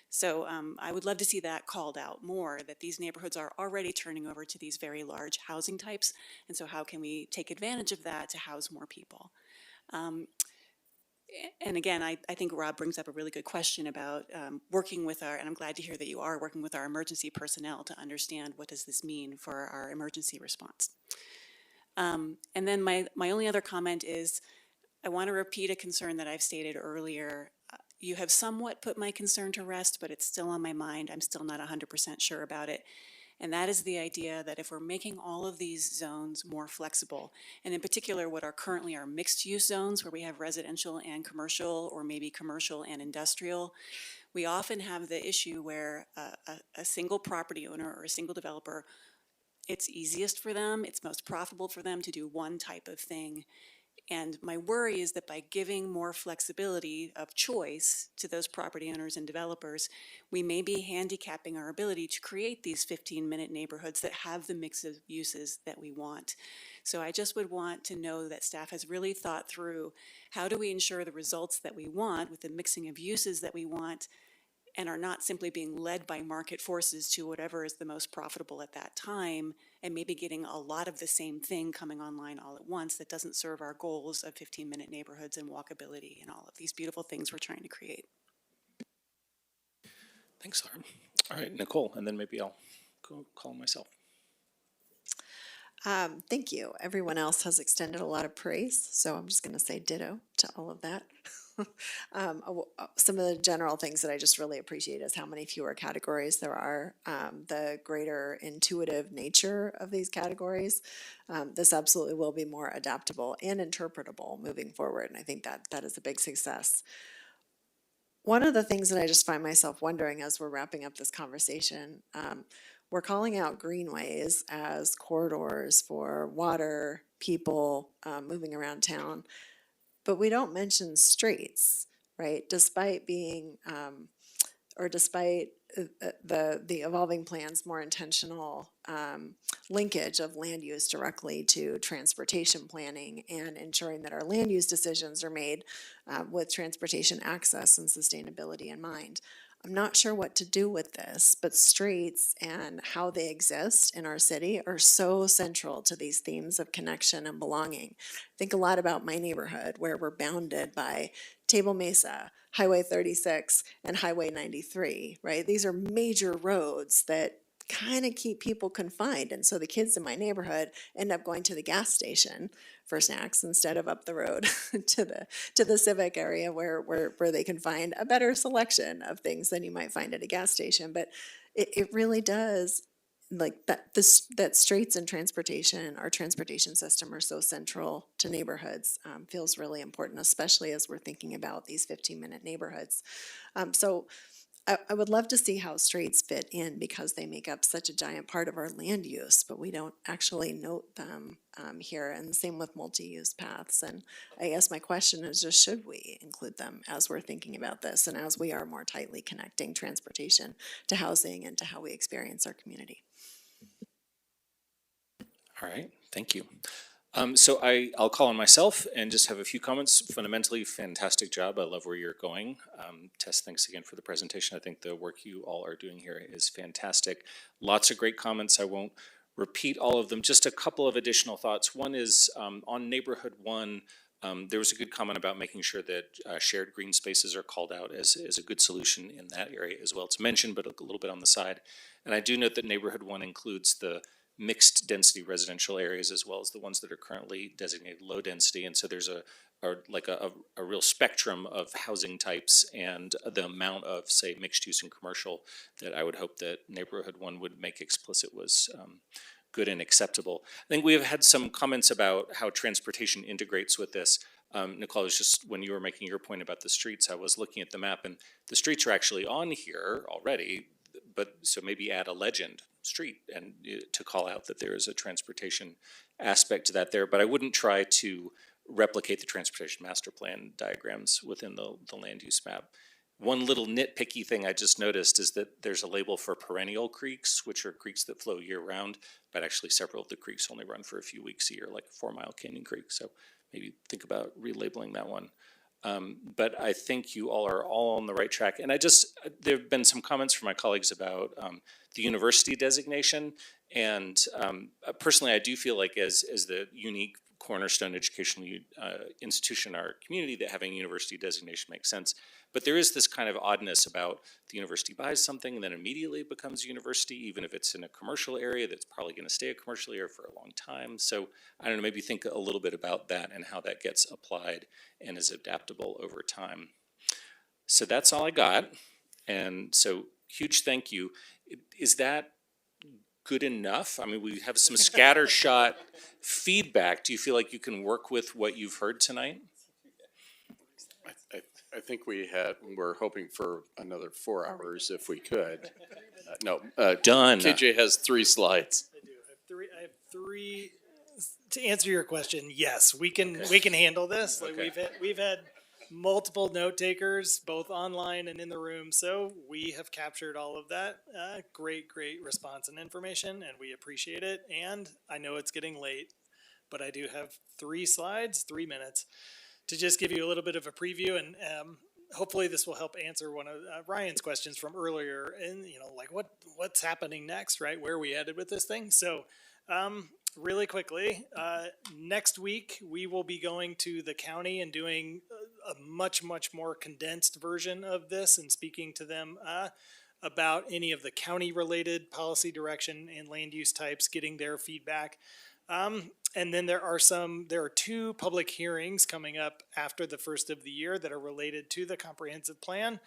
So I would love to see that called out more, that these neighborhoods are already turning over to these very large housing types. And so how can we take advantage of that to house more people? And again, I think Rob brings up a really good question about working with and I'm glad to hear that you are working with our emergency personnel to understand what does this mean for our emergency response. And then my only other comment is I want to repeat a concern that I've stated earlier. You have somewhat put my concern to rest, but it's still on my mind. I'm still not 100% sure about it. And that is the idea that if we're making all of these zones more flexible, and in particular what are currently our mixed use zones where we have residential and commercial or maybe commercial and industrial, we often have the issue where a single property owner or a single developer, it's easiest for them, it's most profitable for them to do one type of thing. And my worry is that by giving more flexibility of choice to those property owners and developers, we may be handicapping our ability to create these 15-minute neighborhoods that have the mix of uses that we want. So I just would want to know that staff has really thought through how do we ensure the results that we want with the mixing of uses that we want and are not simply being led by market forces to whatever is the most profitable at that time, and maybe getting a lot of the same thing coming online all at once that doesn't serve our goals of 15-minute neighborhoods and walkability and all of these beautiful things we're trying to create. Thanks, Laura. All right, Nicole, and then maybe I'll go call myself. Thank you. Everyone else has extended a lot of praise, so I'm just going to say ditto to all of that. Some of the general things that I just really appreciate is how many fewer categories there are, the greater intuitive nature of these categories. This absolutely will be more adaptable and interpretable moving forward, and I think that is a big success. One of the things that I just find myself wondering as we're wrapping up this conversation, we're calling out greenways as corridors for water, people moving around town, but we don't mention streets, right? Despite being, or despite the evolving plan's more intentional linkage of land use directly to transportation planning and ensuring that our land use decisions are made with transportation access and sustainability in mind. I'm not sure what to do with this, but streets and how they exist in our city are so central to these themes of connection and belonging. Think a lot about my neighborhood where we're bounded by Table Mesa, Highway 36, and Highway 93, right? These are major roads that kind of keep people confined. And so the kids in my neighborhood end up going to the gas station for snacks instead of up the road to the civic area where they can find a better selection of things than you might find at a gas station. But it really does like that streets and transportation, our transportation system are so central to neighborhoods, feels really important, especially as we're thinking about these 15-minute neighborhoods. So I would love to see how streets fit in because they make up such a giant part of our land use, but we don't actually note them here. And the same with multi-use paths. And I guess my question is just, should we include them as we're thinking about this and as we are more tightly connecting transportation to housing and to how we experience our community? All right, thank you. So I'll call on myself and just have a few comments. Fundamentally, fantastic job. I love where you're going. Tess, thanks again for the presentation. I think the work you all are doing here is fantastic. Lots of great comments. I won't repeat all of them. Just a couple of additional thoughts. One is on neighborhood one, there was a good comment about making sure that shared green spaces are called out as a good solution in that area as well. It's mentioned, but a little bit on the side. And I do note that neighborhood one includes the mixed density residential areas as well as the ones that are currently designated low density. And so there's a real spectrum of housing types and the amount of, say, mixed use and commercial that I would hope that neighborhood one would make explicit was good and acceptable. I think we have had some comments about how transportation integrates with this. Nicole, was just when you were making your point about the streets, I was looking at the map and the streets are actually on here already, but so maybe add a legend street and to call out that there is a transportation aspect to that there, but I wouldn't try to replicate the transportation master plan diagrams within the land use map. One little nitpicky thing I just noticed is that there's a label for perennial creeks, which are creeks that flow year round, but actually several of the creeks only run for a few weeks a year, like 4 Mile Canyon Creek. So maybe think about relabeling that one. But I think you all are all on the right track. And there have been some comments from my colleagues about the university designation. And personally, I do feel like as the unique cornerstone educational institution in our community, that having a university designation makes sense. But there is this kind of oddness about the university buys something and then immediately becomes a university, even if it's in a commercial area that's probably going to stay a commercial area for a long time. So I don't know, maybe think a little bit about that and how that gets applied and is adaptable over time. So that's all I got. And so huge thank you. Is that good enough? I mean, we have some scattershot feedback. Do you feel like you can work with what you've heard tonight? I think we're hoping for another 4 hours if we could. Done. KJ has 3 slides. I have three. To answer your question, yes, we can handle this. Like we've had multiple note takers, both online and in the room, so we have captured all of that. Great response and information, and we appreciate it. And I know it's getting late, but I do have 3 slides, 3 minutes, to just give you a little bit of a preview, and hopefully this will help answer one of Ryan's questions from earlier. And like what's happening next, right? Where are we headed with this thing? So. Really quickly, next week we will be going to the county and doing a much more condensed version of this and speaking to them about any of the county related policy direction and land use types, getting their feedback. And then there are 2 public hearings coming up after the first of the year that are related to the comprehensive plan.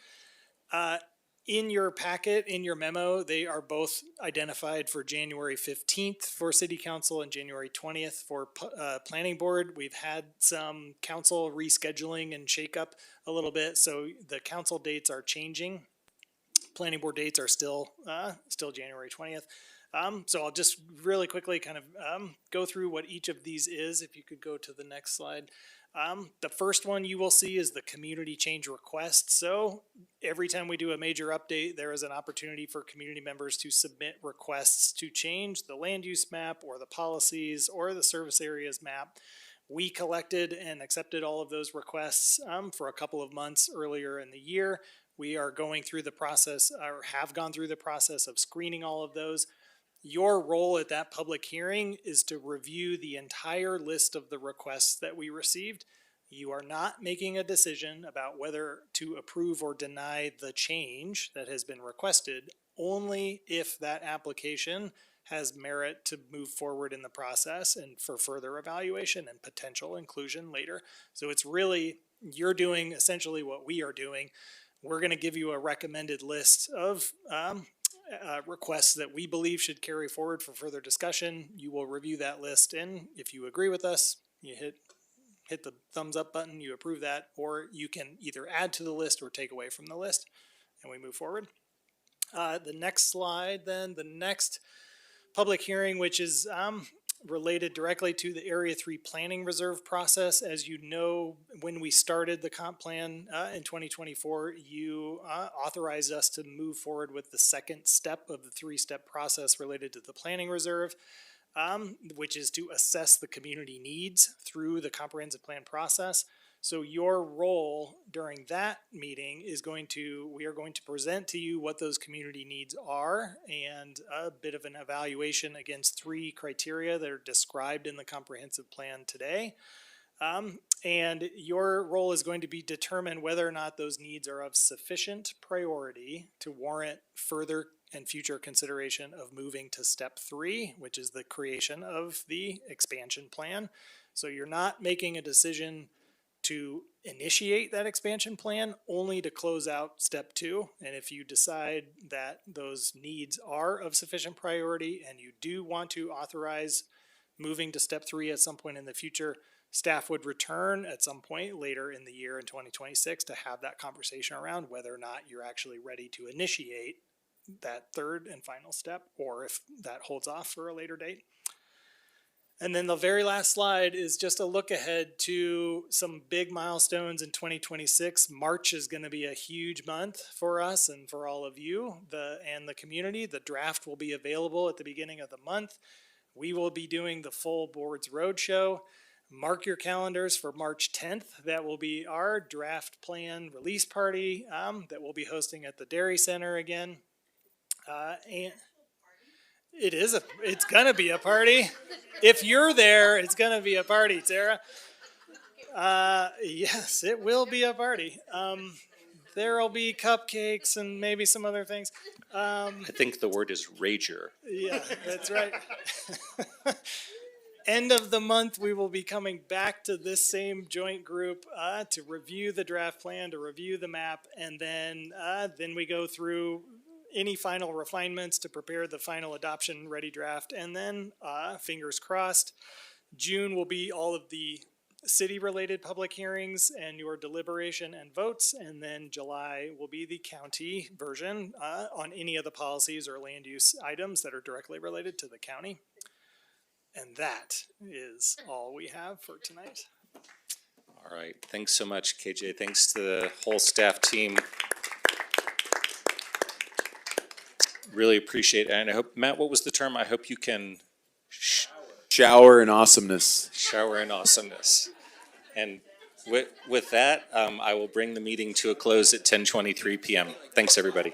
In your packet, in your memo, they are both identified for January 15th for City Council and January 20th for Planning Board. We've had some council rescheduling and shakeup a little bit, so the council dates are changing. Planning Board dates are still January 20th. So I'll just really quickly kind of go through what each of these is. If you could go to the next slide. The first one you will see is the community change request. So every time we do a major update, there is an opportunity for community members to submit requests to change the land use map or the policies or the service areas map. We collected and accepted all of those requests for a couple of months earlier in the year. We are going through the process, or have gone through the process of screening all of those. Your role at that public hearing is to review the entire list of the requests that we received. You are not making a decision about whether to approve or deny the change that has been requested, only if that application has merit to move forward in the process and for further evaluation and potential inclusion later. So it's really, you're doing essentially what we are doing. We're going to give you a recommended list of requests that we believe should carry forward for further discussion. You will review that list, and if you agree with us, you hit the thumbs up button, you approve that, or you can either add to the list or take away from the list, and we move forward. The next slide, then, the next public hearing, which is related directly to the Area 3 Planning Reserve process. As you know, when we started the comp plan in 2024, you authorized us to move forward with the second step of the three-step process related to the Planning Reserve, which is to assess the community needs through the comprehensive plan process. So your role during that meeting is we are going to present to you what those community needs are and a bit of an evaluation against 3 criteria that are described in the comprehensive plan today. And your role is going to be determine whether or not those needs are of sufficient priority to warrant further and future consideration of moving to step 3, which is the creation of the expansion plan. So you're not making a decision to initiate that expansion plan, only to close out step 2. And if you decide that those needs are of sufficient priority and you do want to authorize moving to step 3 at some point in the future, staff would return at some point later in the year in 2026 to have that conversation around whether or not you're actually ready to initiate that third and final step, or if that holds off for a later date. And then the very last slide is just a look ahead to some big milestones in 2026. March is going to be a huge month for us and for all of you and the community. The draft will be available at the beginning of the month. We will be doing the full board's roadshow. Mark your calendars for March 10th. That will be our draft plan release party that we'll be hosting at the Dairy Center again. And it's gonna be a party. If you're there, it's gonna be a party, Sarah. Yes, it will be a party. There'll be cupcakes and maybe some other things. I think the word is rager. Yeah, that's right. End of the month, we will be coming back to this same joint group to review the draft plan, to review the map, and then we go through any final refinements to prepare the final adoption ready draft. And then, fingers crossed, June will be all of the city-related public hearings and your deliberation and votes. And then July will be the county version on any of the policies or land use items that are directly related to the county. And that is all we have for tonight. All right. Thanks so much, KJ. Thanks to the whole staff team. Really appreciate it. And I hope, Matt, what was the term? I hope you can Shower in awesomeness. shower in awesomeness. And with that, I will bring the meeting to a close at 10:23 p.m. Thanks, everybody.